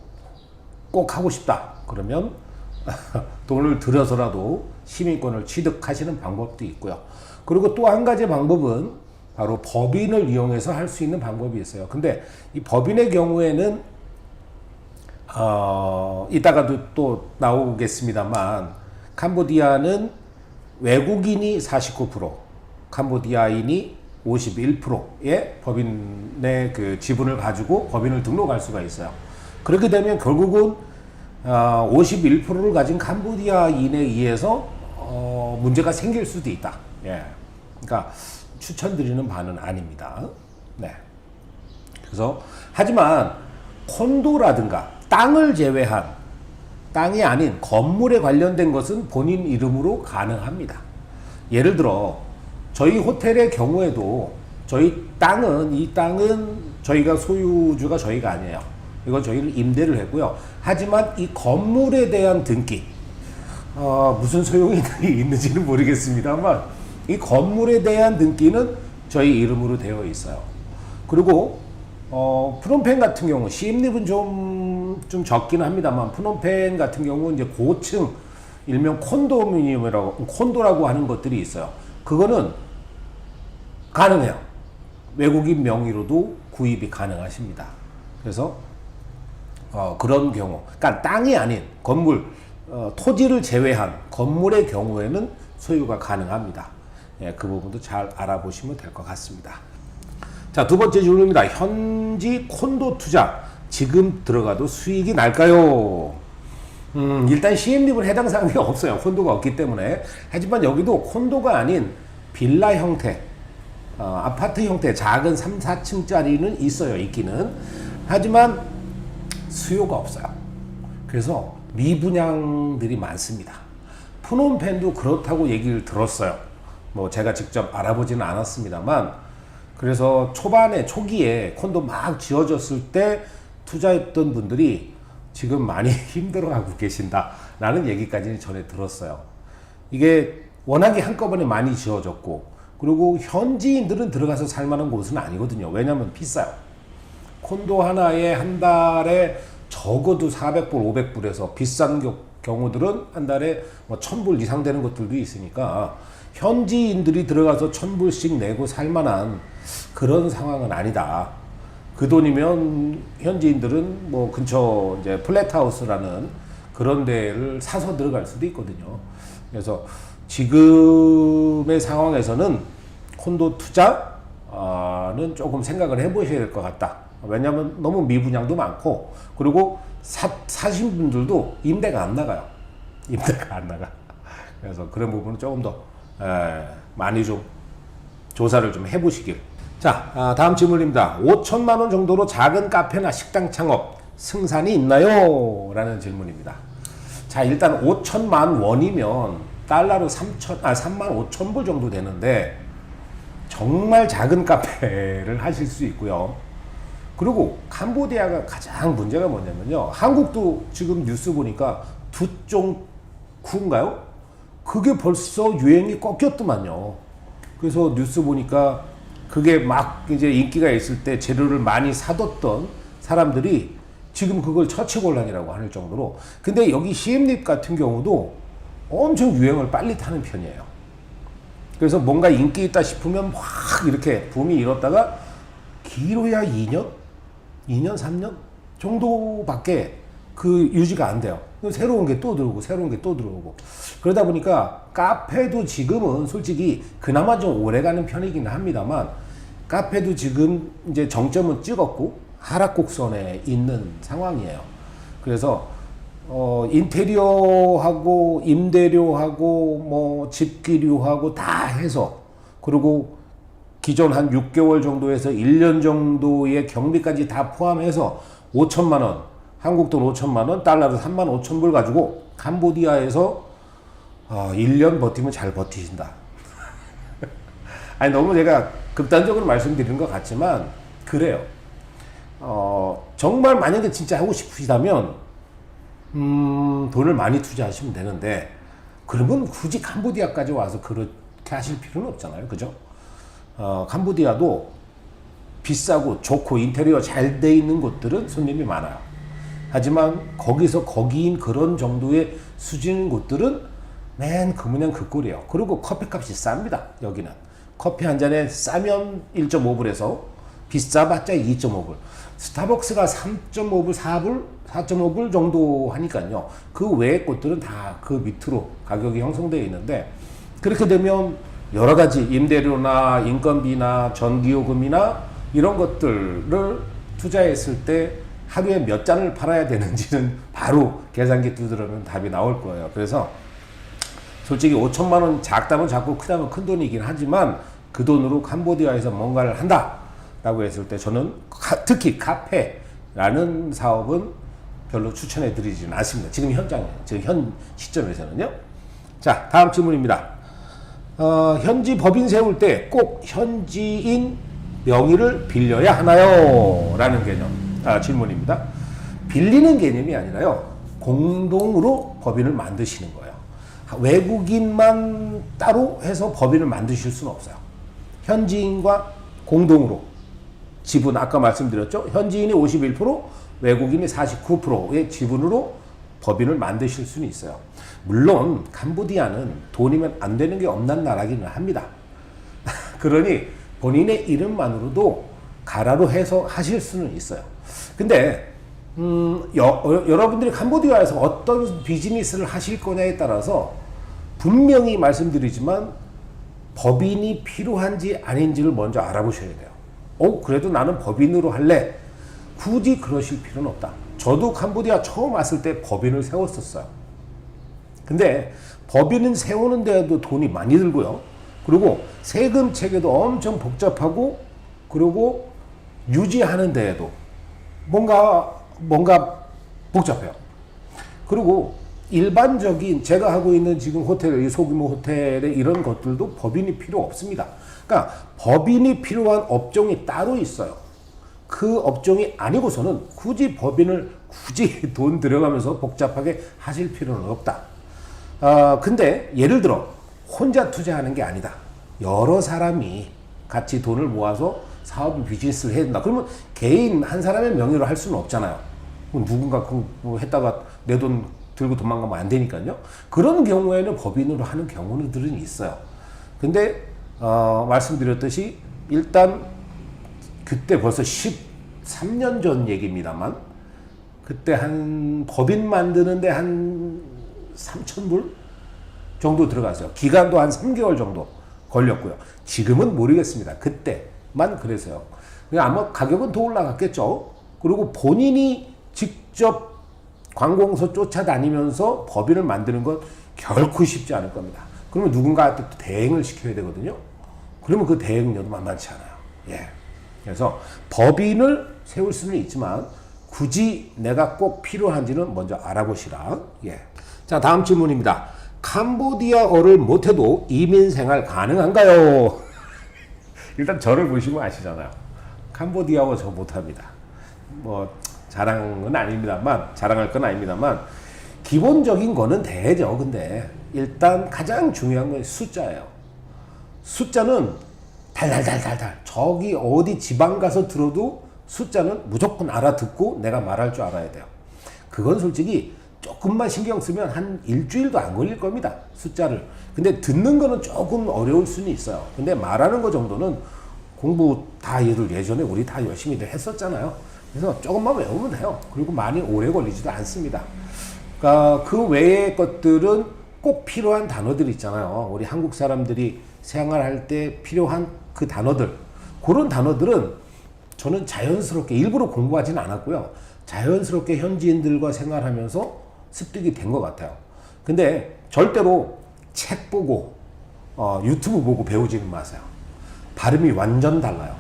꼭 하고 싶다. 그러면 돈을 들여서라도 시민권을 취득하시는 방법도 있고요. 그리고 또 한 가지 방법은 바로 법인을 이용해서 할 수 있는 방법이 있어요. 근데 이 법인의 경우에는 이따가도 또 나오겠습니다만 캄보디아는 외국인이 49%, 캄보디아인이 51%의 법인의 그 지분을 가지고 법인을 등록할 수가 있어요. 그렇게 되면 결국은 51%를 가진 캄보디아인에 의해서 문제가 생길 수도 있다. 예. 그러니까 추천드리는 바는 아닙니다. 네. 그래서 하지만 콘도라든가 땅을 제외한 땅이 아닌 건물에 관련된 것은 본인 이름으로 가능합니다. 예를 들어 저희 호텔의 경우에도 저희 땅은 이 땅은 저희가 소유주가 저희가 아니에요. 이건 저희를 임대를 했고요. 하지만 이 건물에 대한 등기 무슨 소용이 있는지는 모르겠습니다만 이 건물에 대한 등기는 저희 이름으로 되어 있어요. 그리고 프놈펜 같은 경우 시엠립은 좀 적긴 합니다만 프놈펜 같은 경우는 이제 고층 일명 콘도라고 하는 것들이 있어요. 그거는 가능해요. 외국인 명의로도 구입이 가능하십니다. 그래서 그런 경우, 그러니까 땅이 아닌 건물, 토지를 제외한 건물의 경우에는 소유가 가능합니다. 예, 그 부분도 잘 알아보시면 될 것 같습니다. 자, 두 번째 질문입니다. 현지 콘도 투자 지금 들어가도 수익이 날까요? 일단 시엠립은 해당 사항이 없어요. 콘도가 없기 때문에. 하지만 여기도 콘도가 아닌 빌라 형태, 아파트 형태 작은 3, 4층짜리는 있어요. 있기는. 하지만 수요가 없어요. 그래서 미분양들이 많습니다. 프놈펜도 그렇다고 얘기를 들었어요. 뭐 제가 직접 알아보지는 않았습니다만 그래서 초기에 콘도 막 지어졌을 때 투자했던 분들이 지금 많이 힘들어하고 계신다라는 얘기까지 전에 들었어요. 이게 워낙에 한꺼번에 많이 지어졌고 그리고 현지인들은 들어가서 살만한 곳은 아니거든요. 왜냐하면 비싸요. 콘도 하나에 한 달에 적어도 400불, 500불에서 비싼 경우들은 한 달에 뭐 1,000불 이상 되는 것들도 있으니까 현지인들이 들어가서 1,000불씩 내고 살만한 그런 상황은 아니다. 그 돈이면 현지인들은 뭐 근처 이제 플랫하우스라는 그런 데를 사서 들어갈 수도 있거든요. 그래서 지금의 상황에서는 콘도 투자는 조금 생각을 해보셔야 될 것 같다. 왜냐하면 너무 미분양도 많고, 그리고 사신 분들도 임대가 안 나가요. 임대가 안 나가. 그래서 그런 부분은 조금 더 많이 좀 조사를 좀 해보시길. 자, 다음 질문입니다. 5천만 원 정도로 작은 카페나 식당 창업 승산이 있나요? 라는 질문입니다. 자, 일단 5천만 원이면 달러로 3만 5천 불 정도 되는데 정말 작은 카페를 하실 수 있고요. 그리고 캄보디아가 가장 문제가 뭐냐면요. 한국도 지금 뉴스 보니까 두종쿠인가요? 그게 벌써 유행이 꺾였더만요. 그래서 뉴스 보니까 그게 막 이제 인기가 있을 때 재료를 많이 사뒀던 사람들이 지금 그걸 처치곤란이라고 하는 정도로. 근데 여기 시엠립 같은 경우도 엄청 유행을 빨리 타는 편이에요. 그래서 뭔가 인기 있다 싶으면 확 이렇게 붐이 일었다가 길어야 2년, 3년 정도밖에 그 유지가 안 돼요. 새로운 게 또 들어오고 새로운 게 또 들어오고. 그러다 보니까 카페도 지금은 솔직히 그나마 좀 오래가는 편이긴 합니다만, 카페도 지금 이제 정점은 찍었고 하락 곡선에 있는 상황이에요. 그래서 인테리어하고 임대료하고 뭐 집기료하고 다 해서, 그리고 기존 한 6개월 정도에서 1년 정도의 경비까지 다 포함해서 5천만 원, 한국 돈 5천만 원, 달러로 3만 5천 불 가지고 캄보디아에서 1년 버티면 잘 버티신다. 아니, 너무 제가 극단적으로 말씀드리는 것 같지만 그래요. 정말 만약에 진짜 하고 싶으시다면 돈을 많이 투자하시면 되는데, 그러면 굳이 캄보디아까지 와서 그렇게 하실 필요는 없잖아요. 그죠? 캄보디아도 비싸고 좋고 인테리어 잘 돼 있는 곳들은 손님이 많아요. 하지만 거기서 거기인 그런 정도의 수준인 곳들은 맨 그 모양 그 꼴이에요. 그리고 커피값이 쌉니다. 여기는 커피 한 잔에 싸면 1.5불에서 비싸봤자 2.5불. 스타벅스가 3.5불, 4.5불 정도 하니까요. 그 외의 곳들은 다 그 밑으로 가격이 형성되어 있는데, 그렇게 되면 여러 가지 임대료나 인건비나 전기요금이나 이런 것들을 투자했을 때 하루에 몇 잔을 팔아야 되는지는 바로 계산기 두드려면 답이 나올 거예요. 그래서 솔직히 5천만 원 작다면 작고 크다면 큰 돈이긴 하지만 그 돈으로 캄보디아에서 뭔가를 한다라고 했을 때 저는 특히 카페라는 사업은 별로 추천해 드리지는 않습니다. 지금 현 시점에서는요. 자, 다음 질문입니다. 현지 법인 세울 때 꼭 현지인 명의를 빌려야 하나요? 라는 질문입니다. 빌리는 개념이 아니라요, 공동으로 법인을 만드시는 거예요. 외국인만 따로 해서 법인을 만드실 수는 없어요. 현지인과 공동으로 지분, 아까 말씀드렸죠? 현지인이 51%, 외국인이 49%의 지분으로 법인을 만드실 수는 있어요. 물론 캄보디아는 돈이면 안 되는 게 없는 나라기는 합니다. 그러니 본인의 이름만으로도 가라로 해서 하실 수는 있어요. 근데 여러분들이 캄보디아에서 어떤 비즈니스를 하실 거냐에 따라서 분명히 말씀드리지만 법인이 필요한지 아닌지를 먼저 알아보셔야 돼요. 그래도 나는 법인으로 할래. 굳이 그러실 필요는 없다. 저도 캄보디아 처음 왔을 때 법인을 세웠었어요. 근데 법인은 세우는 데에도 돈이 많이 들고요. 그리고 세금 체계도 엄청 복잡하고, 그리고 유지하는 데에도 뭔가 복잡해요. 그리고 일반적인 제가 하고 있는 지금 호텔, 소규모 호텔에 이런 것들도 법인이 필요 없습니다. 그러니까 법인이 필요한 업종이 따로 있어요. 그 업종이 아니고서는 굳이 법인을 돈 들어가면서 복잡하게 하실 필요는 없다. 근데 예를 들어 혼자 투자하는 게 아니다. 여러 사람이 같이 돈을 모아서 사업 비즈니스를 해야 된다. 그러면 개인 한 사람의 명의로 할 수는 없잖아요. 누군가 했다가 내 돈 들고 도망가면 안 되니까요. 그런 경우에는 법인으로 하는 경우들은 있어요. 근데 말씀드렸듯이 일단 그때 벌써 13년 전 얘기입니다만 그때 한 법인 만드는데 한 3,000불 정도 들어갔어요. 기간도 한 3개월 정도 걸렸고요. 지금은 모르겠습니다. 그때만 그래서요. 아마 가격은 더 올라갔겠죠. 그리고 본인이 직접 관공서 쫓아다니면서 법인을 만드는 건 결코 쉽지 않을 겁니다. 그러면 누군가한테 또 대행을 시켜야 되거든요. 그러면 그 대행료도 만만치 않아요. 예. 그래서 법인을 세울 수는 있지만 굳이 내가 꼭 필요한지는 먼저 알아보시라. 예. 자, 다음 질문입니다. 캄보디아어를 못해도 이민 생활 가능한가요? 일단 저를 보시면 아시잖아요. 캄보디아어 저 못합니다. 뭐 자랑은 아닙니다만, 자랑할 건 아닙니다만 기본적인 거는 되죠. 근데 일단 가장 중요한 건 숫자예요. 숫자는 달달달달달 저기 어디 지방 가서 들어도 숫자는 무조건 알아듣고 내가 말할 줄 알아야 돼요. 그건 솔직히 조금만 신경 쓰면 한 일주일도 안 걸릴 겁니다. 숫자를. 근데 듣는 거는 조금 어려울 수는 있어요. 근데 말하는 거 정도는 공부 다 예전에 우리 다 열심히들 했었잖아요. 그래서 조금만 외우면 돼요. 그리고 많이 오래 걸리지도 않습니다. 그러니까 그 외의 것들은 꼭 필요한 단어들 있잖아요. 우리 한국 사람들이 생활할 때 필요한 그 단어들. 그런 단어들은 저는 자연스럽게 일부러 공부하지는 않았고요. 자연스럽게 현지인들과 생활하면서 습득이 된 것 같아요. 근데 절대로 책 보고 유튜브 보고 배우지는 마세요. 발음이 완전 달라요.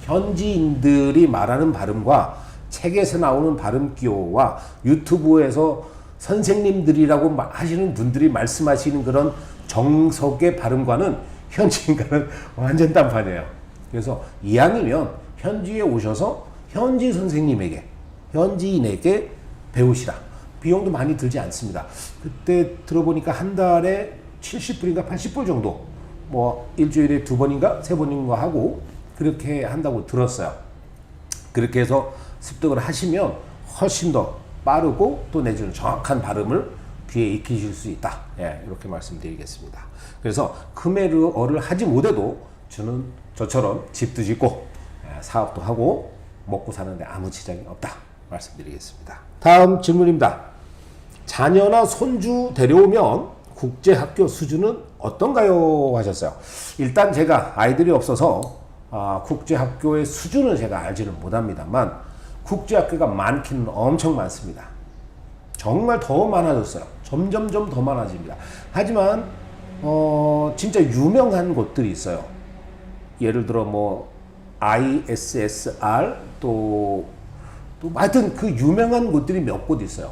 현지인들이 말하는 발음과 책에서 나오는 발음 기호와 유튜브에서 선생님들이라고 하시는 분들이 말씀하시는 그런 정석의 발음과는 현지인과는 완전 딴판이에요. 그래서 이왕이면 현지에 오셔서 현지 선생님에게, 현지인에게 배우시라. 비용도 많이 들지 않습니다. 그때 들어보니까 한 달에 70불인가 80불 정도, 뭐 일주일에 2번인가 3번인가 하고 그렇게 한다고 들었어요. 그렇게 해서 습득을 하시면 훨씬 더 빠르고 또 내지는 정확한 발음을 귀에 익히실 수 있다. 예, 이렇게 말씀드리겠습니다. 그래서 크메르어를 하지 못해도 저처럼 집도 짓고 사업도 하고 먹고 사는데 아무 지장이 없다. 말씀드리겠습니다. 다음 질문입니다. 자녀나 손주 데려오면 국제학교 수준은 어떤가요? 하셨어요. 일단 제가 아이들이 없어서 국제학교의 수준을 제가 알지는 못합니다만 국제학교가 많기는 엄청 많습니다. 정말 더 많아졌어요. 점점점 더 많아집니다. 하지만 진짜 유명한 곳들이 있어요. 예를 들어 뭐 ISSR 또 하여튼 그 유명한 곳들이 몇 곳 있어요.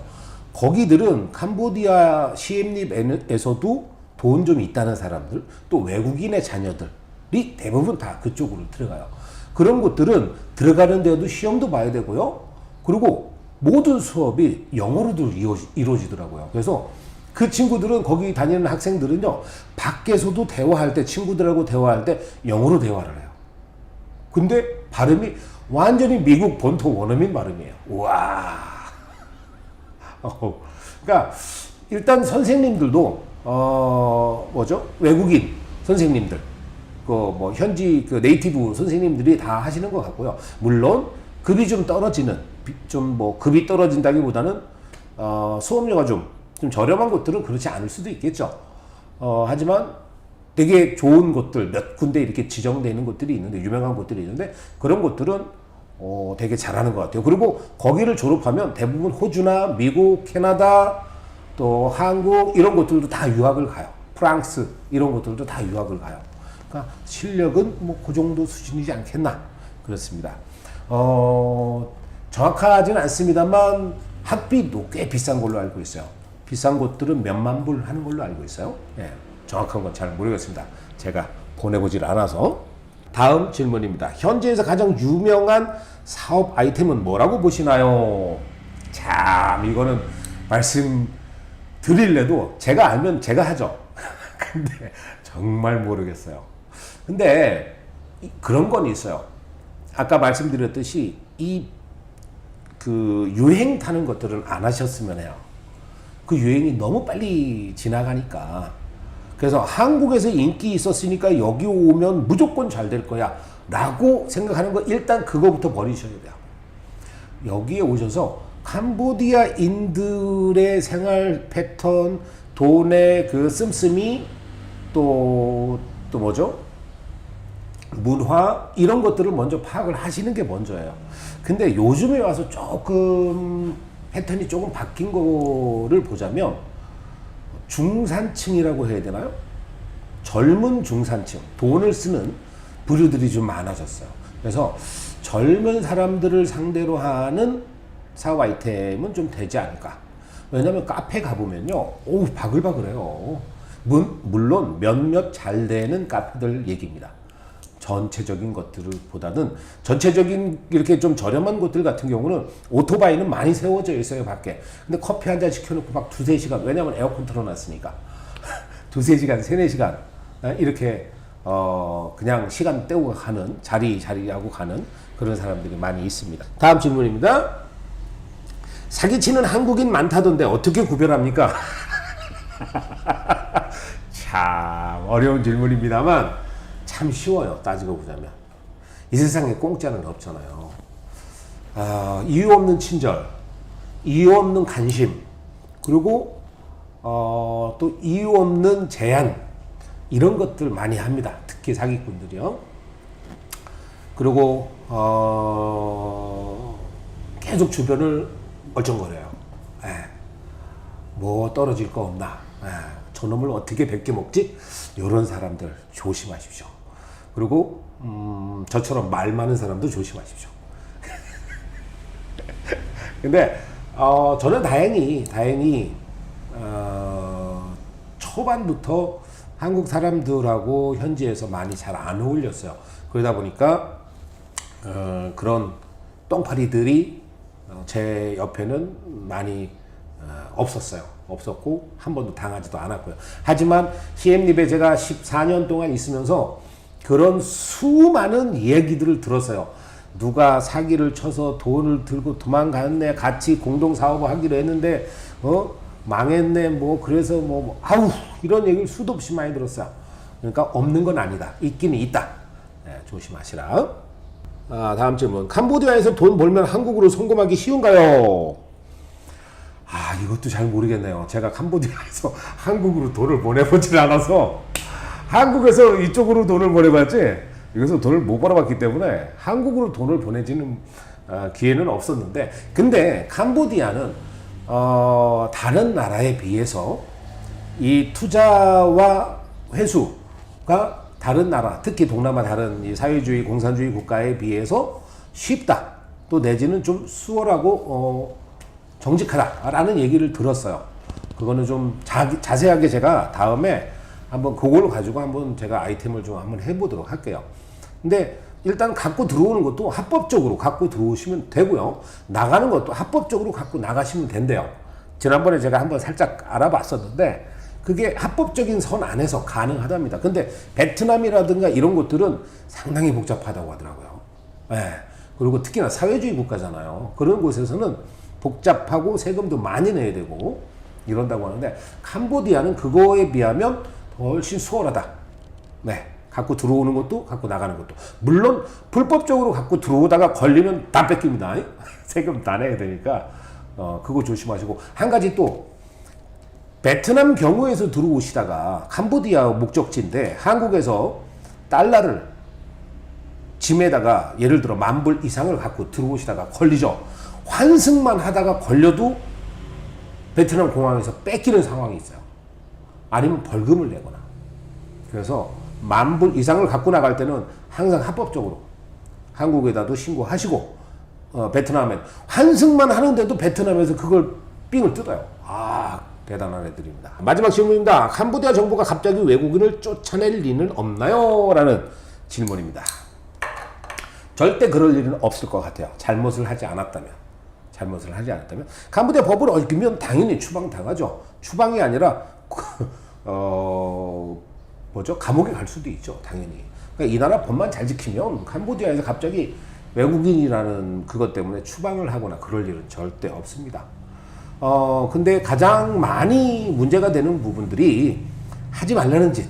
거기들은 캄보디아 시엠립에서도 돈 좀 있다는 사람들, 또 외국인의 자녀들이 대부분 다 그쪽으로 들어가요. 그런 곳들은 들어가는 데도 시험도 봐야 되고요. 그리고 모든 수업이 영어로도 이루어지더라고요. 그래서 그 친구들은 거기 다니는 학생들은요, 밖에서도 대화할 때, 친구들하고 대화할 때 영어로 대화를 해요. 근데 발음이 완전히 미국 본토 원어민 발음이에요. 우와. 그러니까 일단 선생님들도 외국인 선생님들, 뭐 현지 그 네이티브 선생님들이 다 하시는 것 같고요. 물론 급이 좀 떨어지는, 좀 뭐 급이 떨어진다기보다는 수업료가 좀 저렴한 곳들은 그렇지 않을 수도 있겠죠. 하지만 되게 좋은 곳들 몇 군데 이렇게 지정되어 있는 곳들이 있는데, 유명한 곳들이 있는데 그런 곳들은 되게 잘하는 것 같아요. 그리고 거기를 졸업하면 대부분 호주나 미국, 캐나다, 또 한국 이런 곳들도 다 유학을 가요. 프랑스 이런 곳들도 다 유학을 가요. 그러니까 실력은 뭐 그 정도 수준이지 않겠나 그렇습니다. 정확하지는 않습니다만 학비도 꽤 비싼 걸로 알고 있어요. 비싼 곳들은 몇만 불 하는 걸로 알고 있어요. 예, 정확한 건 잘 모르겠습니다. 제가 보내보질 않아서. 다음 질문입니다. 현지에서 가장 유명한 사업 아이템은 뭐라고 보시나요? 참 이거는 말씀드릴래도 제가 알면 제가 하죠. 근데 정말 모르겠어요. 근데 그런 건 있어요. 아까 말씀드렸듯이 그 유행 타는 것들은 안 하셨으면 해요. 그 유행이 너무 빨리 지나가니까. 그래서 한국에서 인기 있었으니까 여기 오면 무조건 잘 될 거야 라고 생각하는 거 일단 그거부터 버리셔야 돼요. 여기에 오셔서 캄보디아인들의 생활 패턴, 돈의 그 씀씀이, 또 뭐죠? 문화, 이런 것들을 먼저 파악을 하시는 게 먼저예요. 근데 요즘에 와서 조금 패턴이 조금 바뀐 거를 보자면 중산층이라고 해야 되나요? 젊은 중산층, 돈을 쓰는 부류들이 좀 많아졌어요. 그래서 젊은 사람들을 상대로 하는 사업 아이템은 좀 되지 않을까. 왜냐면 카페 가보면요, 오, 바글바글해요. 물론 몇몇 잘 되는 카페들 얘기입니다. 전체적인 것들을 보다는, 전체적인 이렇게 좀 저렴한 곳들 같은 경우는 오토바이는 많이 세워져 있어요, 밖에. 근데 커피 한 잔 시켜놓고 막 2-3시간, 왜냐면 에어컨 틀어놨으니까. 2-3시간, 3-4시간, 이렇게, 그냥 시간 때우고 가는, 자리하고 가는 그런 사람들이 많이 있습니다. 다음 질문입니다. 사기치는 한국인 많다던데 어떻게 구별합니까? 참 어려운 질문입니다만 참 쉬워요. 따지고 보자면 이 세상에 공짜는 없잖아요. 이유 없는 친절, 이유 없는 관심, 그리고 또 이유 없는 제한, 이런 것들 많이 합니다. 특히 사기꾼들이요. 그리고 계속 주변을 얼쩡거려요. 뭐 떨어질 거 없나, 저놈을 어떻게 뵙게 먹지? 이런 사람들 조심하십시오. 그리고 저처럼 말 많은 사람도 조심하십시오. 근데 저는 다행히 초반부터 한국 사람들하고 현지에서 많이 잘 안 어울렸어요. 그러다 보니까 그런 똥파리들이 제 옆에는 많이 없었고 한 번도 당하지도 않았고요. 하지만 시엠립에 제가 14년 동안 있으면서 그런 수많은 얘기들을 들었어요. 누가 사기를 쳐서 돈을 들고 도망갔네, 같이 공동 사업을 하기로 했는데 망했네, 뭐 그래서 아우, 이런 얘기를 수도 없이 많이 들었어요. 그러니까 없는 건 아니다, 있기는 있다. 조심하시라. 다음 질문. 캄보디아에서 돈 벌면 한국으로 송금하기 쉬운가요? 이것도 잘 모르겠네요. 제가 캄보디아에서 한국으로 돈을 보내보질 않아서, 한국에서 이쪽으로 돈을 보내봤지 여기서 돈을 못 벌어봤기 때문에 한국으로 돈을 보내지는 기회는 없었는데, 근데 캄보디아는 다른 나라에 비해서 이 투자와 회수가 다른 나라, 특히 동남아 다른 이 사회주의, 공산주의 국가에 비해서 쉽다. 또 내지는 좀 수월하고 정직하다라는 얘기를 들었어요. 그거는 좀 자세하게 제가 다음에 한번 그걸 가지고 한번 제가 아이템을 좀 한번 해보도록 할게요. 근데 일단 갖고 들어오는 것도 합법적으로 갖고 들어오시면 되고요. 나가는 것도 합법적으로 갖고 나가시면 된대요. 지난번에 제가 한번 살짝 알아봤었는데 그게 합법적인 선 안에서 가능하답니다. 근데 베트남이라든가 이런 곳들은 상당히 복잡하다고 하더라고요. 그리고 특히나 사회주의 국가잖아요. 그런 곳에서는 복잡하고 세금도 많이 내야 되고 이런다고 하는데, 캄보디아는 그거에 비하면 훨씬 수월하다. 갖고 들어오는 것도 갖고 나가는 것도. 물론 불법적으로 갖고 들어오다가 걸리면 다 뺏깁니다. 세금 다 내야 되니까 그거 조심하시고. 한 가지 또, 베트남 경우에서 들어오시다가 캄보디아 목적지인데 한국에서 달러를 짐에다가 예를 들어 10,000불 이상을 갖고 들어오시다가 걸리죠. 환승만 하다가 걸려도 베트남 공항에서 뺏기는 상황이 있어요. 아니면 벌금을 내거나. 그래서 10,000불 이상을 갖고 나갈 때는 항상 합법적으로 한국에다도 신고하시고, 베트남에 환승만 하는데도 베트남에서 그걸 삥을 뜯어요. 대단한 애들입니다. 마지막 질문입니다. 캄보디아 정부가 갑자기 외국인을 쫓아낼 리는 없나요? 라는 질문입니다. 절대 그럴 일은 없을 것 같아요. 잘못을 하지 않았다면. 캄보디아 법을 어기면 당연히 추방당하죠. 추방이 아니라 감옥에 갈 수도 있죠. 당연히. 그러니까 이 나라 법만 잘 지키면 캄보디아에서 갑자기 외국인이라는 그것 때문에 추방을 하거나 그럴 일은 절대 없습니다. 근데 가장 많이 문제가 되는 부분들이 하지 말라는 짓.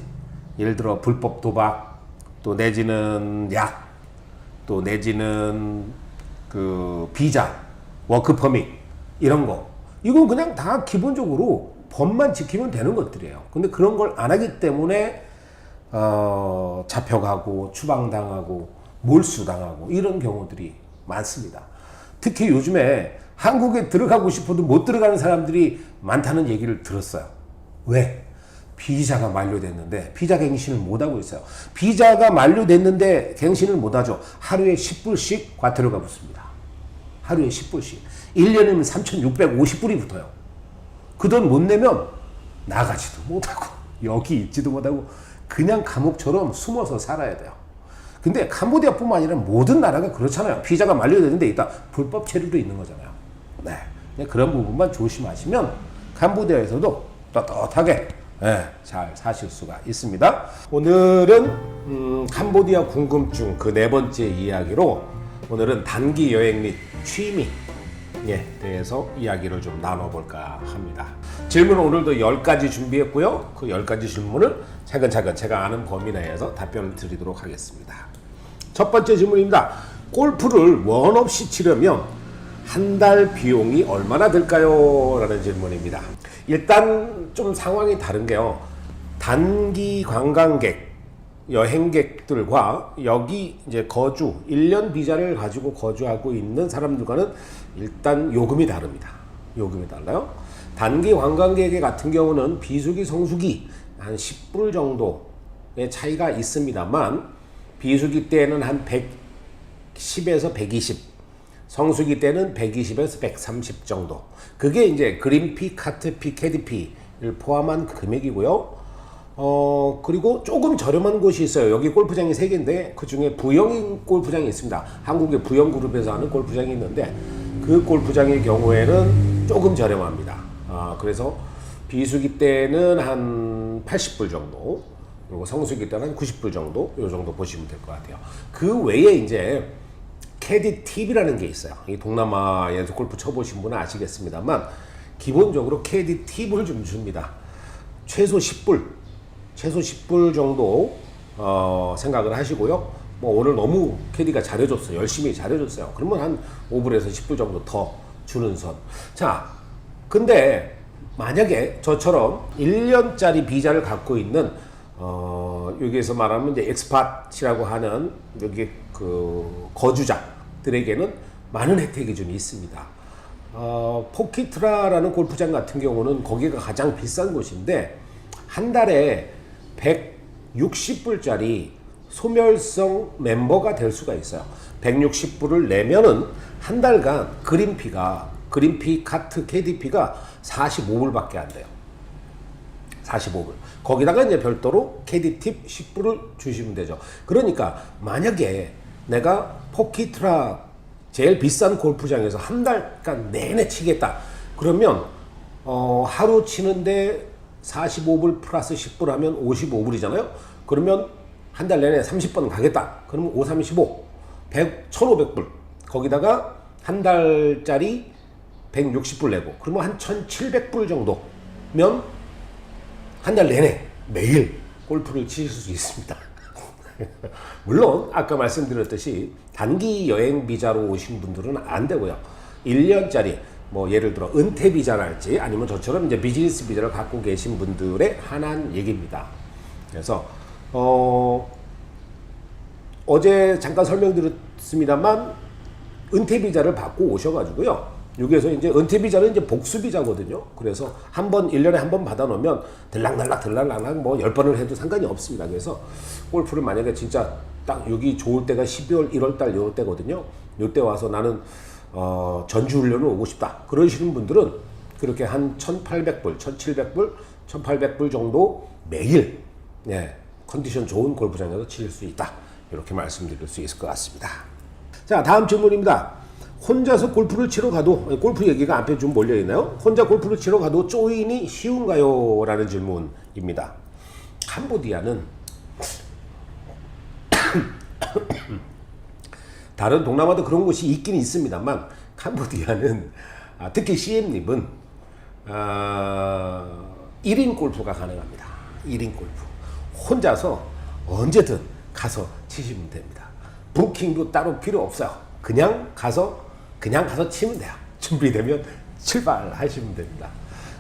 예를 들어 불법 도박, 또 내지는 약, 또 내지는 그 비자, 워크퍼밋 이런 거. 이건 그냥 다 기본적으로 법만 지키면 되는 것들이에요. 근데 그런 걸 안 하기 때문에 잡혀가고 추방당하고 몰수당하고 이런 경우들이 많습니다. 특히 요즘에 한국에 들어가고 싶어도 못 들어가는 사람들이 많다는 얘기를 들었어요. 왜? 비자가 만료됐는데 비자 갱신을 못하고 있어요. 비자가 만료됐는데 갱신을 못하죠. 하루에 10불씩 과태료가 붙습니다. 하루에 10불씩. 1년이면 3,650불이 붙어요. 그 돈 못 내면 나가지도 못하고 여기 있지도 못하고 그냥 감옥처럼 숨어서 살아야 돼요. 근데 캄보디아뿐만 아니라 모든 나라가 그렇잖아요. 비자가 만료되는데 있다. 불법 체류도 있는 거잖아요. 네. 그런 부분만 조심하시면 캄보디아에서도 떳떳하게 잘 사실 수가 있습니다. 오늘은 캄보디아 궁금증 그 네 번째 이야기로 오늘은 단기 여행 및 취미에 대해서 이야기를 좀 나눠볼까 합니다. 질문은 오늘도 10가지 준비했고요. 그 10가지 질문을 차근차근 제가 아는 범위 내에서 답변을 드리도록 하겠습니다. 첫 번째 질문입니다. 골프를 원 없이 치려면 한 달 비용이 얼마나 들까요? 라는 질문입니다. 일단 좀 상황이 다른 게요. 단기 관광객, 여행객들과 여기 이제 거주, 1년 비자를 가지고 거주하고 있는 사람들과는 일단 요금이 다릅니다. 요금이 달라요. 단기 관광객 같은 경우는 비수기, 성수기 한 10불 정도의 차이가 있습니다만 비수기 때는 한 110에서 120, 성수기 때는 120에서 130 정도. 그게 이제 그린피, 카트피, 캐디피를 포함한 금액이고요. 그리고 조금 저렴한 곳이 있어요. 여기 골프장이 3개인데 그 중에 부영 골프장이 있습니다. 한국의 부영그룹에서 하는 골프장이 있는데 그 골프장의 경우에는 조금 저렴합니다. 그래서 비수기 때는 한 80불 정도, 그리고 성수기 때는 한 90불 정도, 요 정도 보시면 될 것 같아요. 그 외에 이제 캐디 팁이라는 게 있어요. 이 동남아에서 골프 쳐보신 분은 아시겠습니다만 기본적으로 캐디 팁을 좀 줍니다. 최소 10불 정도 생각을 하시고요. 뭐 오늘 너무 캐디가 잘해줬어요. 열심히 잘해줬어요. 그러면 한 5불에서 10불 정도 더 주는 선. 자, 근데 만약에 저처럼 1년짜리 비자를 갖고 있는 여기에서 말하면 이제 엑스팟이라고 하는 여기 그 거주자들에게는 많은 혜택이 좀 있습니다. 포키트라라는 골프장 같은 경우는 거기가 가장 비싼 곳인데 한 달에 160불짜리 소멸성 멤버가 될 수가 있어요. 160불을 내면은 한 달간 그린피, 카트, 캐디피가 45불밖에 안 돼요. 45불. 거기다가 이제 별도로 캐디 팁 10불을 주시면 되죠. 그러니까 만약에 내가 포키트라 제일 비싼 골프장에서 한 달간 내내 치겠다. 그러면 하루 치는데 45불 플러스 10불 하면 55불이잖아요. 그러면 한 달 내내 30번 가겠다. 그러면 5, 35, 1,500불. 거기다가 한 달짜리 160불 내고 그러면 한 1,700불 정도면 한 달 내내 매일 골프를 치실 수 있습니다. 물론 아까 말씀드렸듯이 단기 여행 비자로 오신 분들은 안 되고요. 1년짜리 뭐 예를 들어 은퇴 비자랄지 아니면 저처럼 이제 비즈니스 비자를 갖고 계신 분들의 한한 얘기입니다. 그래서 어제 잠깐 설명드렸습니다만 은퇴 비자를 받고 오셔가지고요. 여기에서 이제 은퇴 비자는 이제 복수 비자거든요. 그래서 한 번, 1년에 한 번 받아놓으면 들락날락 뭐 10번을 해도 상관이 없습니다. 그래서 골프를 만약에 진짜 딱 여기 좋을 때가 12월, 1월달 요 때거든요. 요때 와서 나는 전주훈련을 오고 싶다. 그러시는 분들은 그렇게 한 1,800불, 1,700불, 1,800불 정도 매일 컨디션 좋은 골프장에서 칠 수 있다. 이렇게 말씀드릴 수 있을 것 같습니다. 자, 다음 질문입니다. 혼자서 골프를 치러 가도, 골프 얘기가 앞에 좀 몰려있나요? 혼자 골프를 치러 가도 조인이 쉬운가요? 라는 질문입니다. 캄보디아는 다른 동남아도 그런 곳이 있긴 있습니다만 캄보디아는 특히 CM님은 1인 골프가 가능합니다. 1인 골프. 혼자서 언제든 가서 치시면 됩니다. 부킹도 따로 필요 없어요. 그냥 가서 치면 돼요. 준비되면 출발하시면 됩니다.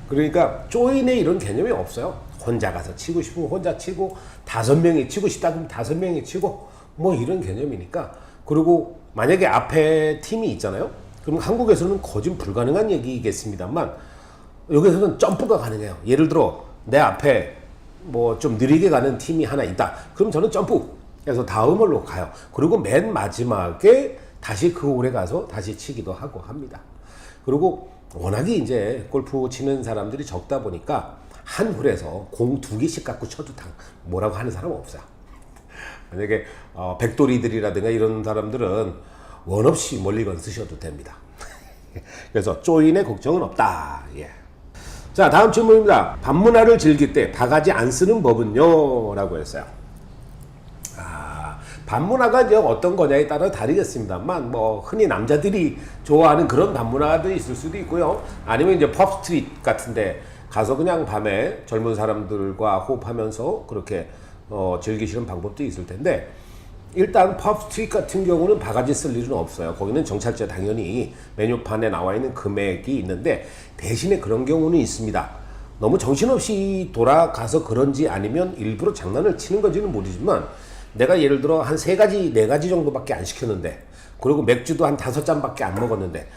그러니까 조인의 이런 개념이 없어요. 혼자 가서 치고 싶으면 혼자 치고 5명이 치고 싶다 그러면 5명이 치고 뭐 이런 개념이니까. 그리고 만약에 앞에 팀이 있잖아요. 그럼 한국에서는 거진 불가능한 얘기겠습니다만 여기서는 점프가 가능해요. 예를 들어 내 앞에 뭐 좀 느리게 가는 팀이 하나 있다. 그럼 저는 점프해서 다음 홀로 가요. 그리고 맨 마지막에 다시 그 홀에 가서 다시 치기도 하고 합니다. 그리고 워낙에 이제 골프 치는 사람들이 적다 보니까 한 홀에서 공 2개씩 갖고 쳐도 뭐라고 하는 사람은 없어요. 만약에 백돌이들이라든가 이런 사람들은 원 없이 멀리건 쓰셔도 됩니다. 그래서 조인의 걱정은 없다. 예. 자, 다음 질문입니다. 밤문화를 즐길 때 바가지 안 쓰는 법은요? 라고 했어요. 밤문화가 이제 어떤 거냐에 따라 다르겠습니다만, 뭐, 흔히 남자들이 좋아하는 그런 밤문화도 있을 수도 있고요. 아니면 이제 펍 스트리트 같은데 가서 그냥 밤에 젊은 사람들과 호흡하면서 그렇게 즐기시는 방법도 있을 텐데, 일단 펍 스트리트 같은 경우는 바가지 쓸 일은 없어요. 거기는 정찰제 당연히 메뉴판에 나와 있는 금액이 있는데, 대신에 그런 경우는 있습니다. 너무 정신없이 돌아가서 그런지 아니면 일부러 장난을 치는 건지는 모르지만, 내가 예를 들어 한 3가지, 4가지 정도밖에 안 시켰는데, 그리고 맥주도 한 5잔밖에 안 먹었는데,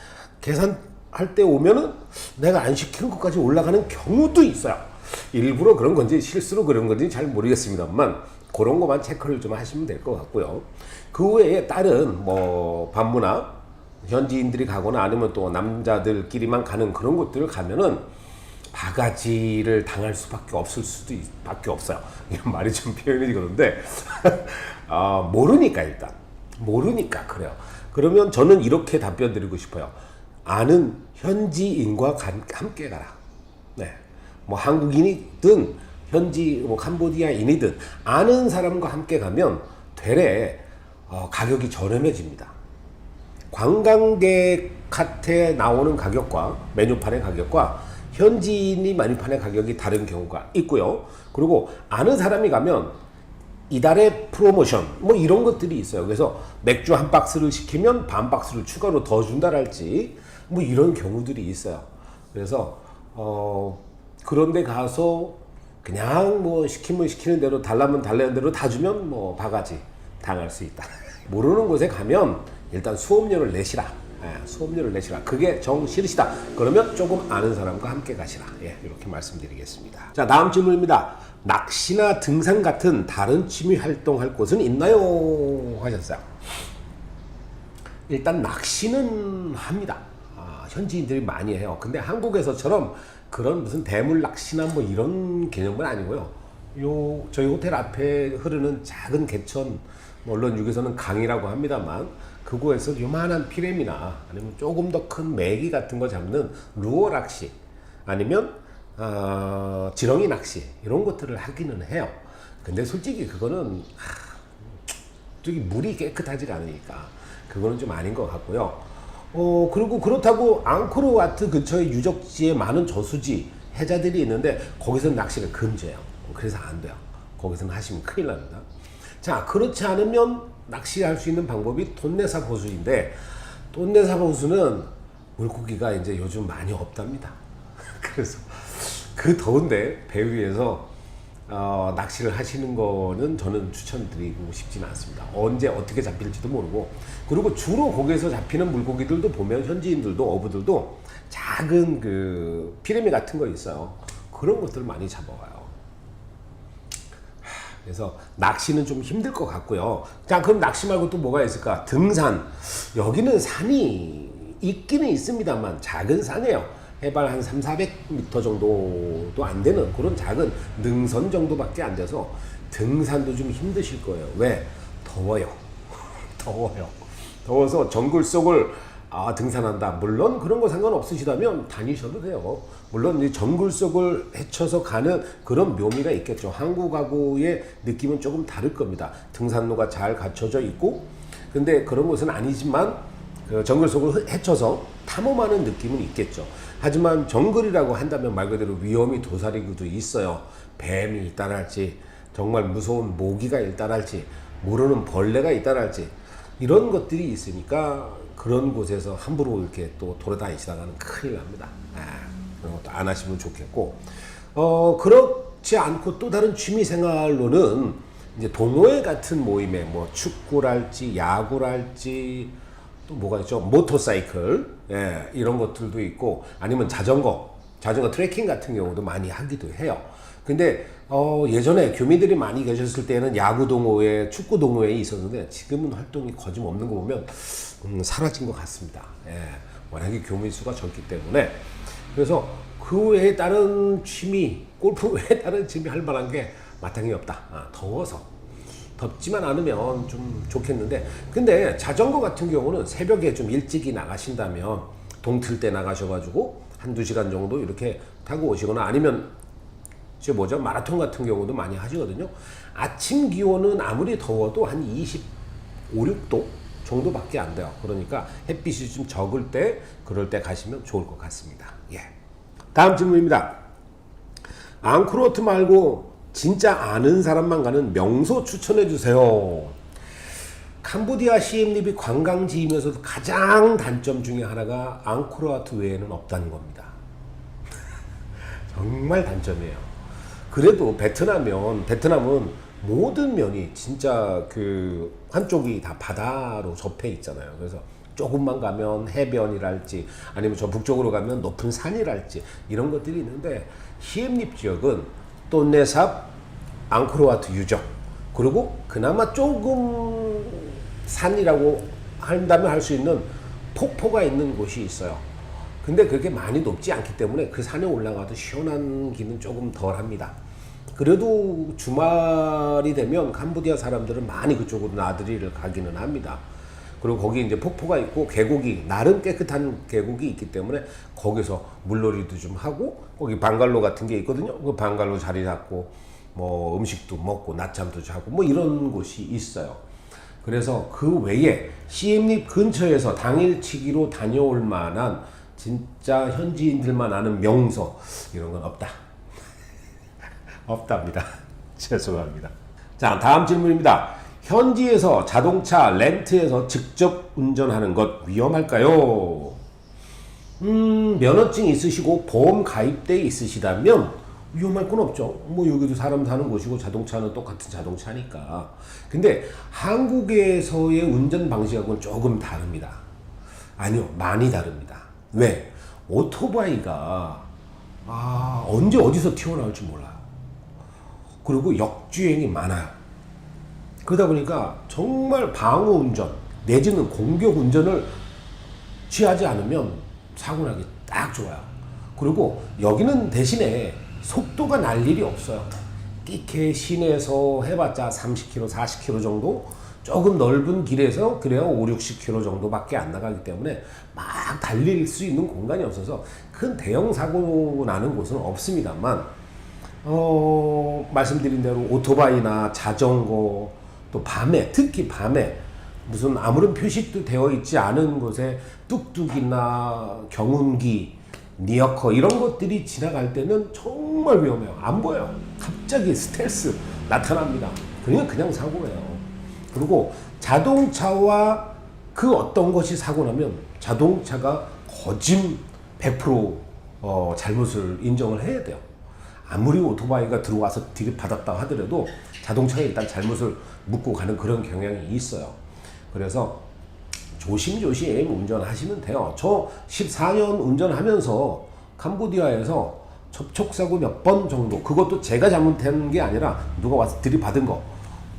계산할 때 오면은 내가 안 시킨 것까지 올라가는 경우도 있어요. 일부러 그런 건지 실수로 그런 건지 잘 모르겠습니다만, 그런 것만 체크를 좀 하시면 될 것 같고요. 그 외에 다른 뭐 밤문화, 현지인들이 가거나 아니면 또 남자들끼리만 가는 그런 곳들을 가면은 바가지를 당할 수밖에 없을 수도 밖에 없어요. 이런 말이 좀 표현이 그런데 모르니까 일단 모르니까 그래요. 그러면 저는 이렇게 답변 드리고 싶어요. 아는 현지인과 함께 가라. 네, 뭐 한국인이든 현지 뭐 캄보디아인이든 아는 사람과 함께 가면 되레 가격이 저렴해집니다. 관광객한테 나오는 가격과 메뉴판의 가격과 현지인이 메뉴판의 가격이 다른 경우가 있고요. 그리고 아는 사람이 가면 이달의 프로모션 뭐 이런 것들이 있어요. 그래서 맥주 한 박스를 시키면 반 박스를 추가로 더 준다랄지 뭐 이런 경우들이 있어요. 그래서 그런데 가서 그냥 뭐 시키면 시키는 대로 달라면 달라는 대로 다 주면 뭐 바가지 당할 수 있다. 모르는 곳에 가면 일단 수업료를 내시라. 수업료를 내시라. 그게 정 싫으시다. 그러면 조금 아는 사람과 함께 가시라. 예, 이렇게 말씀드리겠습니다. 자, 다음 질문입니다. 낚시나 등산 같은 다른 취미 활동할 곳은 있나요? 하셨어요. 일단 낚시는 합니다. 현지인들이 많이 해요. 근데 한국에서처럼 그런 무슨 대물 낚시나 뭐 이런 개념은 아니고요. 저희 호텔 앞에 흐르는 작은 개천, 물론 여기서는 강이라고 합니다만 그곳에서 요만한 피레미나 아니면 조금 더 큰 메기 같은 거 잡는 루어 낚시 아니면 지렁이 낚시 이런 것들을 하기는 해요. 근데 솔직히 그거는 저기 물이 깨끗하지가 않으니까 그거는 좀 아닌 것 같고요. 그리고 그렇다고 앙코르와트 근처에 유적지에 많은 저수지 해자들이 있는데 거기서는 낚시가 금지예요. 그래서 안 돼요. 거기서는 하시면 큰일 납니다. 자, 그렇지 않으면 낚시할 수 있는 방법이 톤레삽 호수인데, 톤레삽 호수는 물고기가 이제 요즘 많이 없답니다. 그래서 그 더운데 배 위에서 낚시를 하시는 거는 저는 추천드리고 싶지는 않습니다. 언제 어떻게 잡힐지도 모르고, 그리고 주로 거기에서 잡히는 물고기들도 보면 현지인들도 어부들도 작은 그 피레미 같은 거 있어요. 그런 것들을 많이 잡아와요. 그래서 낚시는 좀 힘들 것 같고요. 자, 그럼 낚시 말고 또 뭐가 있을까? 등산. 여기는 산이 있기는 있습니다만 작은 산이에요. 해발 한 300-400m 정도도 안 되는 그런 작은 능선 정도밖에 안 돼서 등산도 좀 힘드실 거예요. 왜? 더워요. 더워요. 더워서 정글 속을 등산한다. 물론 그런 거 상관없으시다면 다니셔도 돼요. 물론 이 정글 속을 헤쳐서 가는 그런 묘미가 있겠죠. 한국하고의 느낌은 조금 다를 겁니다. 등산로가 잘 갖춰져 있고, 근데 그런 곳은 아니지만 그 정글 속을 헤쳐서 탐험하는 느낌은 있겠죠. 하지만 정글이라고 한다면 말 그대로 위험이 도사리기도 있어요. 뱀이 있다랄지 정말 무서운 모기가 있다랄지 모르는 벌레가 있다랄지 이런 것들이 있으니까 그런 곳에서 함부로 이렇게 또 돌아다니시다가는 큰일 납니다. 그런 것도 안 하시면 좋겠고, 그렇지 않고 또 다른 취미 생활로는 이제 동호회 같은 모임에 뭐 축구랄지 야구랄지 또 뭐가 있죠? 모터사이클, 이런 것들도 있고, 아니면 자전거 트레킹 같은 경우도 많이 하기도 해요. 근데 예전에 교민들이 많이 계셨을 때는 야구 동호회, 축구 동호회에 있었는데 지금은 활동이 거짓없는 거 보면 사라진 것 같습니다. 워낙에 교민 수가 적기 때문에. 그래서 그 외에 다른 취미, 골프 외에 다른 취미 할 만한 게 마땅히 없다. 더워서. 덥지만 않으면 좀 좋겠는데, 근데 자전거 같은 경우는 새벽에 좀 일찍이 나가신다면 동틀 때 나가셔가지고 한두 시간 정도 이렇게 타고 오시거나, 아니면 마라톤 같은 경우도 많이 하시거든요. 아침 기온은 아무리 더워도 한 25, 6도 정도밖에 안 돼요. 그러니까 햇빛이 좀 적을 때, 그럴 때 가시면 좋을 것 같습니다. 다음 질문입니다. 앙코르와트 말고 진짜 아는 사람만 가는 명소 추천해 주세요. 캄보디아 시엠립이 관광지이면서도 가장 단점 중에 하나가 앙코르와트 외에는 없다는 겁니다. 정말 단점이에요. 그래도 베트남은 모든 면이 진짜 그 한쪽이 다 바다로 접해 있잖아요. 그래서 조금만 가면 해변이랄지 아니면 저 북쪽으로 가면 높은 산이랄지 이런 것들이 있는데, 시엠립 지역은 또네삽, 앙코르와트 유적, 그리고 그나마 조금 산이라고 한다면 할 수 있는 폭포가 있는 곳이 있어요. 근데 그렇게 많이 높지 않기 때문에 그 산에 올라가도 시원한 기는 조금 덜 합니다. 그래도 주말이 되면 캄보디아 사람들은 많이 그쪽으로 나들이를 가기는 합니다. 그리고 거기 이제 폭포가 있고 계곡이, 나름 깨끗한 계곡이 있기 때문에 거기서 물놀이도 좀 하고, 거기 방갈로 같은 게 있거든요. 그 방갈로 자리 잡고 뭐 음식도 먹고 낮잠도 자고 뭐 이런 곳이 있어요. 그래서 그 외에 시엠립 근처에서 당일치기로 다녀올 만한 진짜 현지인들만 아는 명소 이런 건 없다. 없답니다. 죄송합니다. 자, 다음 질문입니다. 현지에서 자동차 렌트해서 직접 운전하는 것 위험할까요? 면허증 있으시고 보험 가입돼 있으시다면 위험할 건 없죠. 뭐 여기도 사람 사는 곳이고 자동차는 똑같은 자동차니까. 근데 한국에서의 운전 방식하고는 조금 다릅니다. 아니요, 많이 다릅니다. 왜? 오토바이가 언제 어디서 튀어나올지 몰라요. 그리고 역주행이 많아요. 그러다 보니까 정말 방어 운전 내지는 공격 운전을 취하지 않으면 사고 나기 딱 좋아요. 그리고 여기는 대신에 속도가 날 일이 없어요. 띠케 시내에서 해봤자 30km, 40km 정도, 조금 넓은 길에서 그래야 5, 60km 정도밖에 안 나가기 때문에 막 달릴 수 있는 공간이 없어서 큰 대형 사고 나는 곳은 없습니다만, 말씀드린 대로 오토바이나 자전거, 또 밤에, 특히 밤에 무슨 아무런 표식도 되어 있지 않은 곳에 뚝뚝이나 경운기, 니어커 이런 것들이 지나갈 때는 정말 위험해요. 안 보여요. 갑자기 스텔스 나타납니다. 그냥 사고예요. 그리고 자동차와 그 어떤 것이 사고 나면 자동차가 거진 100% 잘못을 인정을 해야 돼요. 아무리 오토바이가 들어와서 들이받았다 하더라도 자동차가 일단 잘못을 묻고 가는 그런 경향이 있어요. 그래서 조심조심 운전하시면 돼요. 저 14년 운전하면서 캄보디아에서 접촉사고 몇 번 정도, 그것도 제가 잘못한 게 아니라 누가 와서 들이받은 거,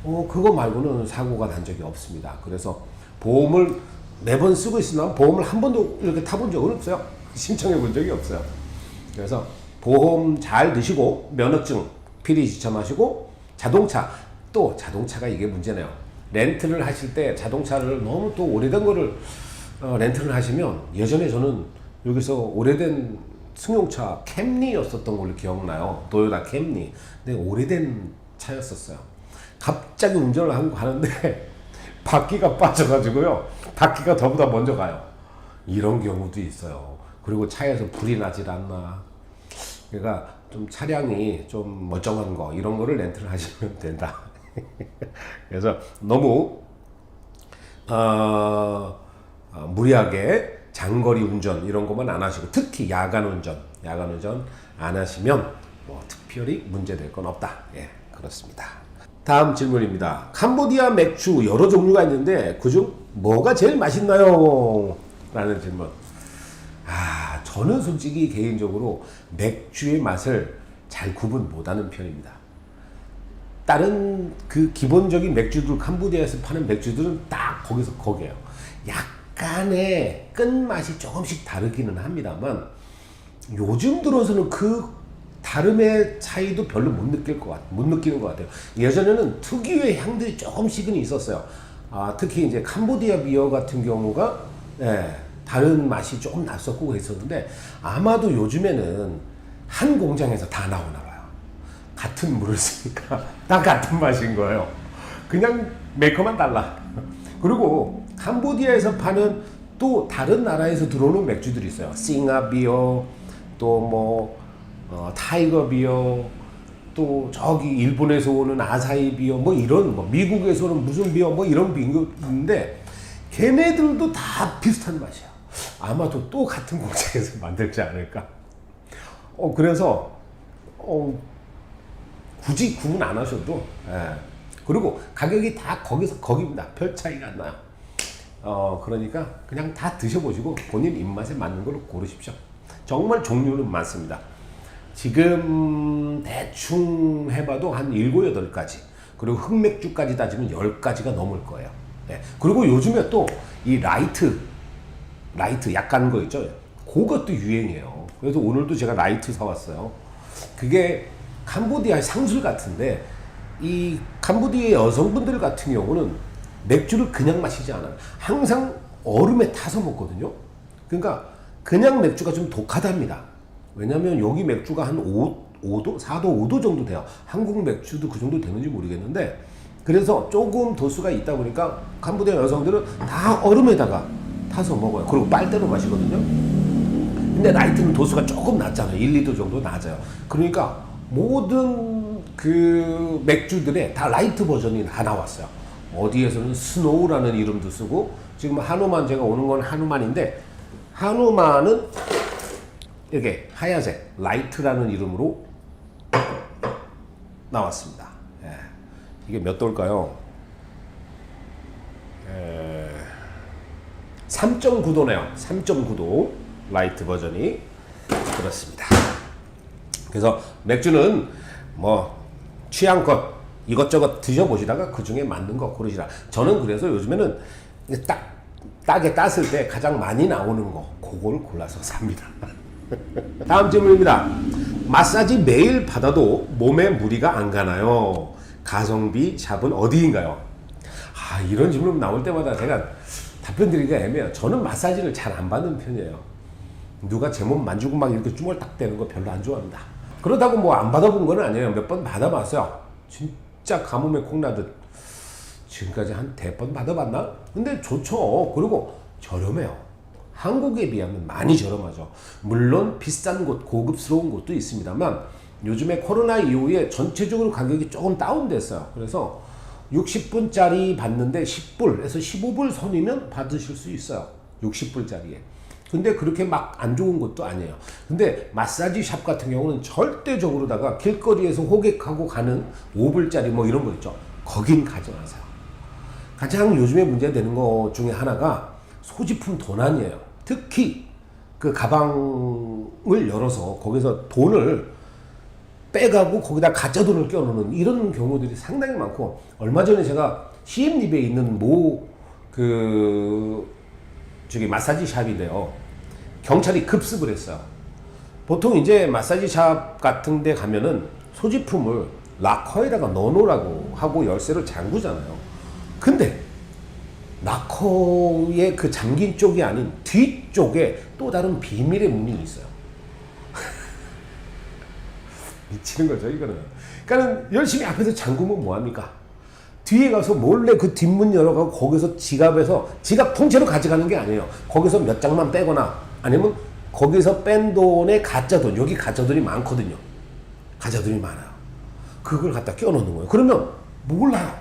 그거 말고는 사고가 난 적이 없습니다. 그래서 보험을 매번 쓰고 있으나 보험을 한 번도 이렇게 타본 적은 없어요. 신청해 본 적이 없어요. 그래서 보험 잘 드시고 면허증 필히 지참하시고, 자동차가 이게 문제네요. 렌트를 하실 때 자동차를 너무 또 오래된 거를 렌트를 하시면, 예전에 저는 여기서 오래된 승용차 캠리였었던 걸로 기억나요. 도요타 캠리. 근데 오래된 차였었어요. 갑자기 운전을 하고 가는데 바퀴가 빠져가지고요. 바퀴가 저보다 먼저 가요. 이런 경우도 있어요. 그리고 차에서 불이 나질 않나. 그러니까 좀 차량이 좀 멀쩡한 거 이런 거를 렌트를 하시면 된다. 그래서 너무 무리하게 장거리 운전 이런 것만 안 하시고 특히 야간 운전 안 하시면 뭐 특별히 문제될 건 없다. 예, 그렇습니다. 다음 질문입니다. 캄보디아 맥주 여러 종류가 있는데 그중 뭐가 제일 맛있나요? 라는 질문. 저는 솔직히 개인적으로 맥주의 맛을 잘 구분 못하는 편입니다. 다른 그 기본적인 맥주들, 캄보디아에서 파는 맥주들은 딱 거기서 거기에요. 약간의 끝맛이 조금씩 다르기는 합니다만 요즘 들어서는 그 다름의 차이도 별로 못 느끼는 것 같아요. 예전에는 특유의 향들이 조금씩은 있었어요. 특히 이제 캄보디아 비어 같은 경우가 다른 맛이 조금 났었고 그랬었는데 아마도 요즘에는 한 공장에서 다 나오나 봐요. 같은 물을 쓰니까 다 같은 맛인 거예요. 그냥 메이커만 달라. 그리고 캄보디아에서 파는 또 다른 나라에서 들어오는 맥주들이 있어요. 싱아 비어, 또 뭐 타이거 비어, 또 저기 일본에서 오는 아사히 비어, 뭐 이런 뭐 미국에서 오는 무슨 비어, 뭐 이런 비어인데 걔네들도 다 비슷한 맛이야. 아마도 또 같은 공장에서 만들지 않을까. 그래서 굳이 구분 안 하셔도 그리고 가격이 다 거기서 거기입니다. 별 차이가 안 나요. 그러니까 그냥 다 드셔보시고 본인 입맛에 맞는 걸 고르십시오. 정말 종류는 많습니다. 지금 대충 해봐도 한 7, 8가지 그리고 흑맥주까지 따지면 10가지가 넘을 거예요. 그리고 요즘에 또 이 라이트 약간 거 있죠. 그것도 유행이에요. 그래서 오늘도 제가 라이트 사왔어요. 그게 캄보디아의 상술 같은데 이 캄보디아 여성분들 같은 경우는 맥주를 그냥 마시지 않아요. 항상 얼음에 타서 먹거든요. 그러니까 그냥 맥주가 좀 독하답니다. 왜냐면 여기 맥주가 한 5도, 4도, 5도 정도 돼요. 한국 맥주도 그 정도 되는지 모르겠는데 그래서 조금 도수가 있다 보니까 캄보디아 여성들은 다 얼음에다가 타서 먹어요. 그리고 빨대로 마시거든요. 근데 라이트는 도수가 조금 낮잖아요. 1, 2도 정도 낮아요. 그러니까 모든 그 맥주들에 다 라이트 버전이 다 나왔어요. 어디에서는 스노우라는 이름도 쓰고 지금 한우만 제가 오는 건 한우만인데 한우만은 이렇게 하얀색 라이트라는 이름으로 나왔습니다. 이게 몇 도일까요? 3.9도네요. 3.9도 라이트 버전이 그렇습니다. 그래서 맥주는 뭐 취향껏 이것저것 드셔보시다가 그 중에 맞는 거 고르시라. 저는 그래서 요즘에는 딱에 땄을 때 가장 많이 나오는 거 그걸 골라서 삽니다. 다음 질문입니다. 마사지 매일 받아도 몸에 무리가 안 가나요? 가성비 샵은 어디인가요? 이런 질문 나올 때마다 제가 답변 드리기가 애매해요. 저는 마사지를 잘 안 받는 편이에요. 누가 제 몸 만지고 막 이렇게 주물딱대는 거 별로 안 좋아합니다. 그렇다고 뭐 안 받아본 건 아니에요. 몇 번 받아봤어요. 진짜 가뭄에 콩나듯 지금까지 한 100번 받아봤나? 근데 좋죠. 그리고 저렴해요. 한국에 비하면 많이 저렴하죠. 물론 비싼 곳, 고급스러운 곳도 있습니다만 요즘에 코로나 이후에 전체적으로 가격이 조금 다운됐어요. 그래서 60분짜리 받는데 10불에서 15불 선이면 받으실 수 있어요. 60불짜리에. 근데 그렇게 막 안 좋은 것도 아니에요. 근데 마사지 샵 같은 경우는 절대적으로다가 길거리에서 호객하고 가는 5불짜리 뭐 이런 거 있죠. 거긴 가지 마세요. 가장 요즘에 문제되는 것 중에 하나가 소지품 도난이에요. 특히 그 가방을 열어서 거기서 돈을 빼가고 거기다 가짜 돈을 껴놓는 이런 경우들이 상당히 많고, 얼마 전에 제가 시엠립에 있는 마사지 샵인데요. 경찰이 급습을 했어요. 보통 이제 마사지 샵 같은 데 가면은 소지품을 락커에다가 넣어놓으라고 하고 열쇠를 잠그잖아요. 근데 락커의 그 잠긴 쪽이 아닌 뒤쪽에 또 다른 비밀의 문이 있어요. 미치는 거죠, 이거는. 그러니까 열심히 앞에서 잠그면 뭐합니까? 뒤에 가서 몰래 그 뒷문 열어가고 거기서 지갑 통째로 가져가는 게 아니에요. 거기서 몇 장만 빼거나 아니면 거기서 뺀 돈에 가짜 돈, 여기 가짜 돈이 많거든요. 가짜 돈이 많아요. 그걸 갖다 끼워놓는 거예요. 그러면 몰라요.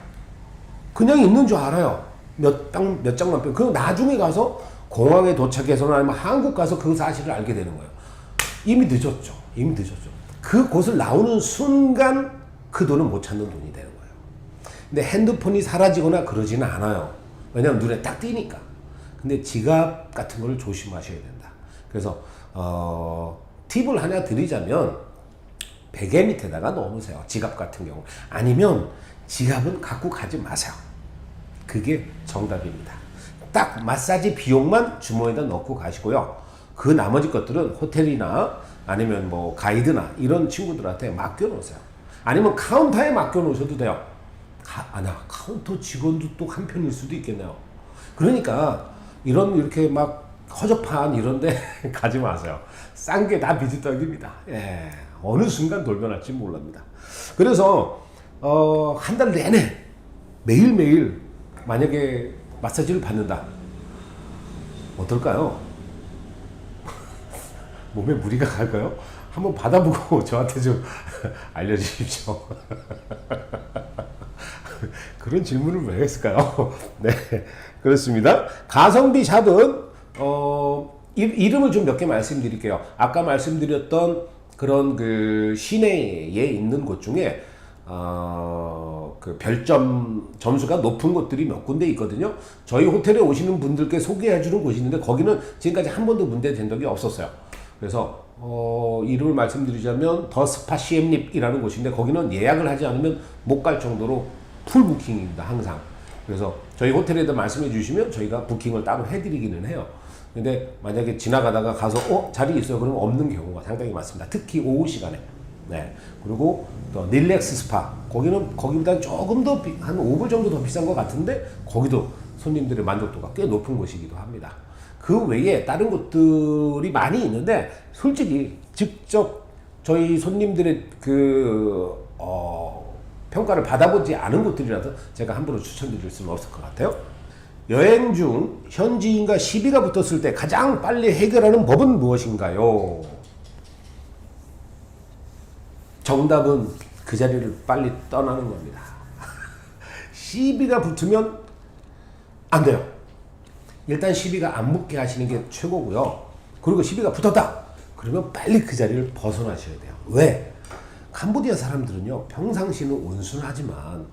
그냥 있는 줄 알아요. 몇 장만 빼고. 그럼 나중에 가서 공항에 도착해서나 아니면 한국 가서 그 사실을 알게 되는 거예요. 이미 늦었죠. 이미 늦었죠. 그곳을 나오는 순간 그 돈은 못 찾는 돈이 되는 거예요. 근데 핸드폰이 사라지거나 그러지는 않아요. 왜냐면 눈에 딱 띄니까. 근데 지갑 같은 걸 조심하셔야 된다. 그래서 팁을 하나 드리자면 베개 밑에다가 넣으세요. 지갑 같은 경우. 아니면 지갑은 갖고 가지 마세요. 그게 정답입니다. 딱 마사지 비용만 주머니에다 넣고 가시고요. 그 나머지 것들은 호텔이나 아니면 뭐 가이드나 이런 친구들한테 맡겨놓으세요. 아니면 카운터에 맡겨놓으셔도 돼요. 카운터 직원도 또 한편일 수도 있겠네요. 그러니까 이렇게 막 허접한 이런데 가지 마세요. 싼 게 다 비지떡입니다. 예, 어느 순간 돌변할지 모릅니다. 그래서 한 달 내내 매일매일 만약에 마사지를 받는다. 어떨까요? 몸에 무리가 갈까요? 한번 받아보고 저한테 좀 알려주십시오. 그런 질문을 왜 했을까요? 네, 그렇습니다. 가성비 샵은 이름을 좀 몇 개 말씀드릴게요. 아까 말씀드렸던 그런 그 시내에 있는 곳 중에 그 별점 점수가 높은 곳들이 몇 군데 있거든요. 저희 호텔에 오시는 분들께 소개해주는 곳이 있는데 거기는 지금까지 한 번도 문제된 적이 없었어요. 그래서 이름을 말씀드리자면 더 스파 시엠립이라는 곳인데 거기는 예약을 하지 않으면 못 갈 정도로 풀 부킹입니다. 항상. 그래서 저희 호텔에다 말씀해 주시면 저희가 부킹을 따로 해드리기는 해요. 근데 만약에 지나가다가 가서 자리 있어요 그러면 없는 경우가 상당히 많습니다. 특히 오후 시간에. 네. 그리고 또 릴렉스 스파 거기는 거기보다 조금 더 한 5불 정도 더 비싼 것 같은데 거기도 손님들의 만족도가 꽤 높은 곳이기도 합니다. 그 외에 다른 곳들이 많이 있는데 솔직히 직접 저희 손님들의 평가를 받아보지 않은 곳들이라서 제가 함부로 추천드릴 수는 없을 것 같아요. 여행 중 현지인과 시비가 붙었을 때 가장 빨리 해결하는 법은 무엇인가요? 정답은 그 자리를 빨리 떠나는 겁니다. 시비가 붙으면 안 돼요. 일단 시비가 안 붙게 하시는 게 최고고요. 그리고 시비가 붙었다. 그러면 빨리 그 자리를 벗어나셔야 돼요. 왜? 캄보디아 사람들은요, 평상시는 온순하지만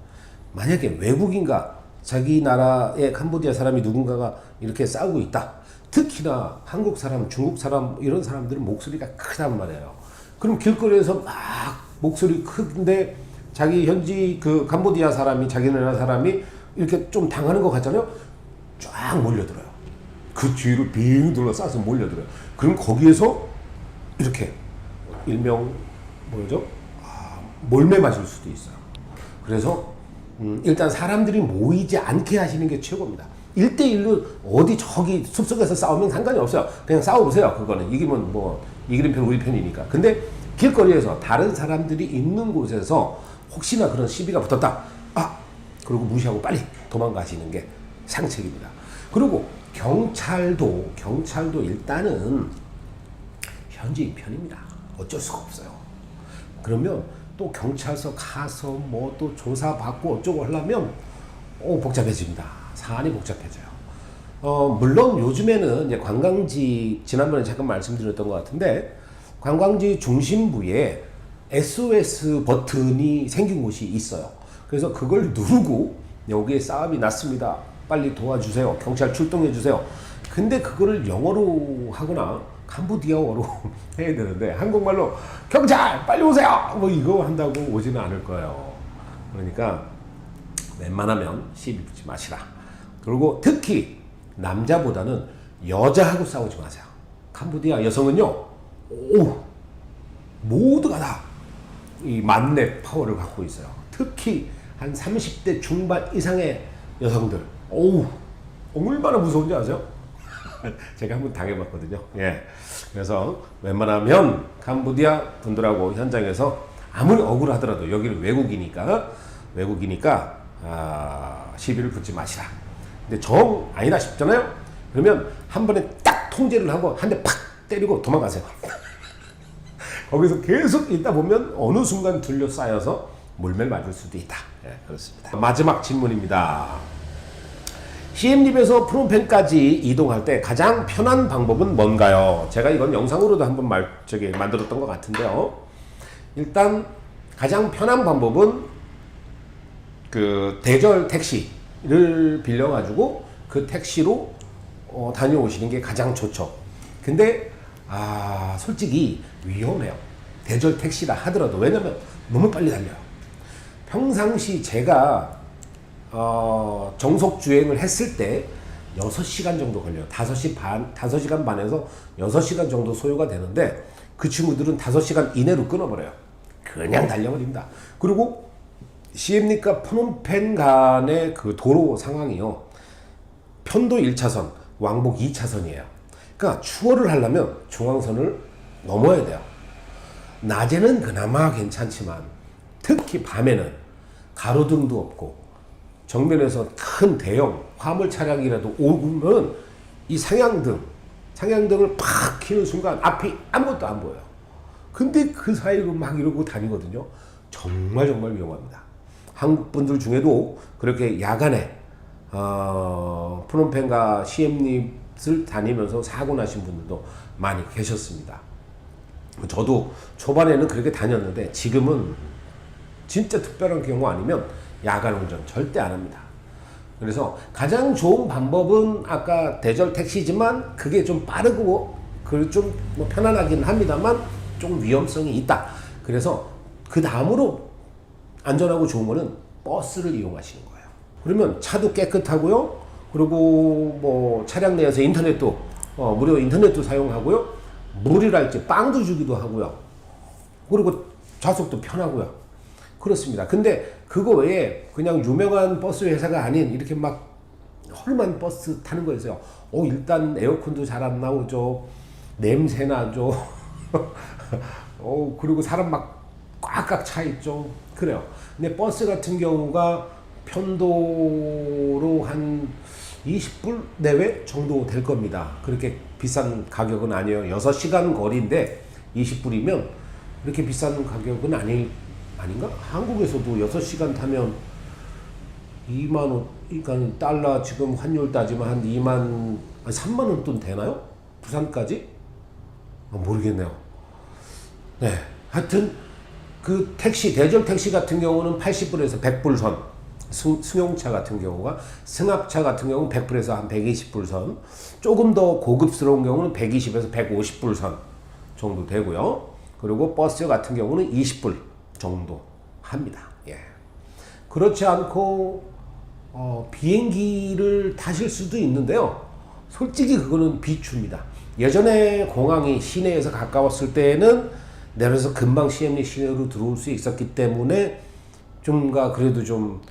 만약에 외국인과 자기 나라의 캄보디아 사람이 누군가가 이렇게 싸우고 있다. 특히나 한국 사람, 중국 사람 이런 사람들은 목소리가 크단 말이에요. 그럼 길거리에서 막 목소리 큰데 자기 현지 그 캄보디아 사람이 자기 나라 사람이 이렇게 좀 당하는 것 같잖아요. 쫙 몰려들어요. 그 뒤로 빙 둘러싸서 몰려들어요. 그럼 거기에서 이렇게 일명 뭐죠? 몰매 맞을 수도 있어요. 그래서 일단 사람들이 모이지 않게 하시는 게 최고입니다. 1대1로 어디 저기 숲속에서 싸우면 상관이 없어요. 그냥 싸워보세요. 그거는 이기면 뭐 이기는 편 우리 편이니까. 근데 길거리에서 다른 사람들이 있는 곳에서 혹시나 그런 시비가 붙었다. 그리고 무시하고 빨리 도망가시는 게 상책입니다. 그리고 경찰도 일단은 현지인 편입니다. 어쩔 수가 없어요. 그러면 또 경찰서 가서 뭐 또 조사받고 어쩌고 하려면 복잡해집니다. 사안이 복잡해져요. 물론 요즘에는 이제 관광지 지난번에 잠깐 말씀드렸던 것 같은데 관광지 중심부에 SOS 버튼이 생긴 곳이 있어요. 그래서 그걸 누르고 여기에 싸움이 났습니다. 빨리 도와주세요. 경찰 출동해 주세요. 근데 그거를 영어로 하거나 캄보디아어로 해야 되는데 한국말로 경찰 빨리 오세요 뭐 이거 한다고 오지는 않을 거예요. 그러니까 웬만하면 시비 붙지 마시라. 그리고 특히 남자보다는 여자하고 싸우지 마세요. 캄보디아 여성은요 모두가 다 이 만렙 파워를 갖고 있어요. 특히 한 30대 중반 이상의 여성들 얼마나 무서운지 아세요? 제가 한번 당해봤거든요. 예. 그래서 웬만하면 캄보디아 분들하고 현장에서 아무리 억울하더라도 여기는 외국이니까 시비를 붙지 마시라. 근데 정 아니다 싶잖아요. 그러면 한 번에 딱 통제를 하고 한 대 팍 때리고 도망가세요. 거기서 계속 있다 보면 어느 순간 둘러싸여서 몰매 맞을 수도 있다. 예, 그렇습니다. 마지막 질문입니다. CM립에서 프롬펜까지 이동할 때 가장 편한 방법은 뭔가요? 제가 이건 영상으로도 한번 만들었던 것 같은데요. 일단 가장 편한 방법은 그 대절 택시를 빌려가지고 그 택시로 다녀오시는 게 가장 좋죠. 근데 솔직히 위험해요. 대절 택시라 하더라도. 왜냐면 너무 빨리 달려요. 평상시 제가 정속 주행을 했을 때 6시간 정도 걸려요. 5시간 반에서 6시간 정도 소요가 되는데 그 친구들은 5시간 이내로 끊어버려요. 그냥 달려버립니다. 그리고 시엠립과 프놈펜 간의 그 도로 상황이요. 편도 1차선, 왕복 2차선이에요. 그러니까 추월을 하려면 중앙선을 넘어야 돼요. 낮에는 그나마 괜찮지만 특히 밤에는 가로등도 없고 정면에서 큰 대형 화물 차량이라도 오면 이 상향등을 팍 켜는 순간 앞이 아무것도 안 보여요. 근데 그 사이로 막 이러고 다니거든요. 정말 위험합니다. 한국 분들 중에도 그렇게 야간에 프놈펜과 시엠립을 다니면서 사고 나신 분들도 많이 계셨습니다. 저도 초반에는 그렇게 다녔는데 지금은 진짜 특별한 경우 아니면 야간 운전 절대 안 합니다. 그래서 가장 좋은 방법은 아까 대절 택시지만 그게 좀 빠르고 좀 편안하긴 합니다만 좀 위험성이 있다. 그래서 그 다음으로 안전하고 좋은 거는 버스를 이용하시는 거예요. 그러면 차도 깨끗하고요. 그리고 뭐 차량 내에서 인터넷도 무료 인터넷도 사용하고요. 물이랄지 빵도 주기도 하고요. 그리고 좌석도 편하고요. 그렇습니다. 근데 그거 외에 그냥 유명한 버스 회사가 아닌 이렇게 막 헐만 버스 타는 거 있어요. 일단 에어컨도 잘 안 나오죠. 냄새 나죠. 그리고 사람 막 꽉꽉 차 있죠. 그래요. 근데 버스 같은 경우가 편도로 한 20불 내외 정도 될 겁니다. 그렇게 비싼 가격은 아니에요. 6시간 거리인데 20불이면 그렇게 비싼 가격은 아닌가? 한국에서도 6시간 타면 2만원, 그러니까 달러 지금 환율 따지면 한 3만원 돈 되나요? 부산까지? 모르겠네요. 네. 하여튼 그 대절 택시 같은 경우는 80불에서 100불 선, 승용차 같은 경우가, 승합차 같은 경우는 100불에서 한 120불 선, 조금 더 고급스러운 경우는 120에서 150불 선 정도 되고요. 그리고 버스 같은 경우는 20불 정도 합니다. 예. 그렇지 않고 비행기를 타실 수도 있는데요. 솔직히 그거는 비추입니다. 예전에 공항이 시내에서 가까웠을 때는 내려서 금방 시엠립 시내로 들어올 수 있었기 때문에 그래도 좀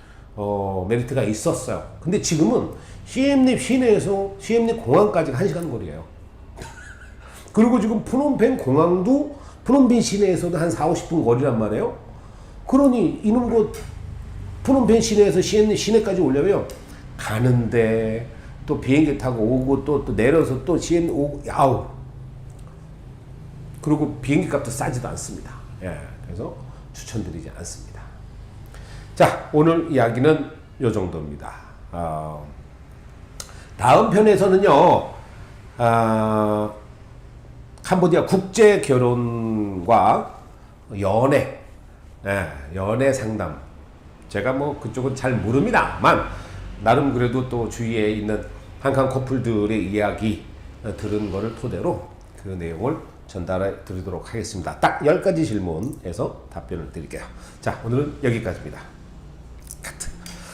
메리트가 있었어요. 근데 지금은 시엠립 시내에서 시엠립 공항까지가 1시간 거리예요. 그리고 지금 프놈펜 공항도 프놈펜 시내에서도 한 40-50분 거리란 말이에요. 그러니 이놈 프놈펜 시내에서 시엠립 시내까지 오려면 가는데 또 비행기 타고 오고 또 내려서 또 시엠립 오고 그리고 비행기 값도 싸지도 않습니다. 예, 그래서 추천드리지 않습니다. 자, 오늘 이야기는 요 정도입니다. 다음 편에서는요, 캄보디아 국제 결혼과 연애, 연애 상담. 제가 뭐 그쪽은 잘 모릅니다만, 나름 그래도 또 주위에 있는 한강 커플들의 이야기 들은 거를 토대로 그 내용을 전달해 드리도록 하겠습니다. 딱 10가지 질문에서 답변을 드릴게요. 자, 오늘은 여기까지입니다.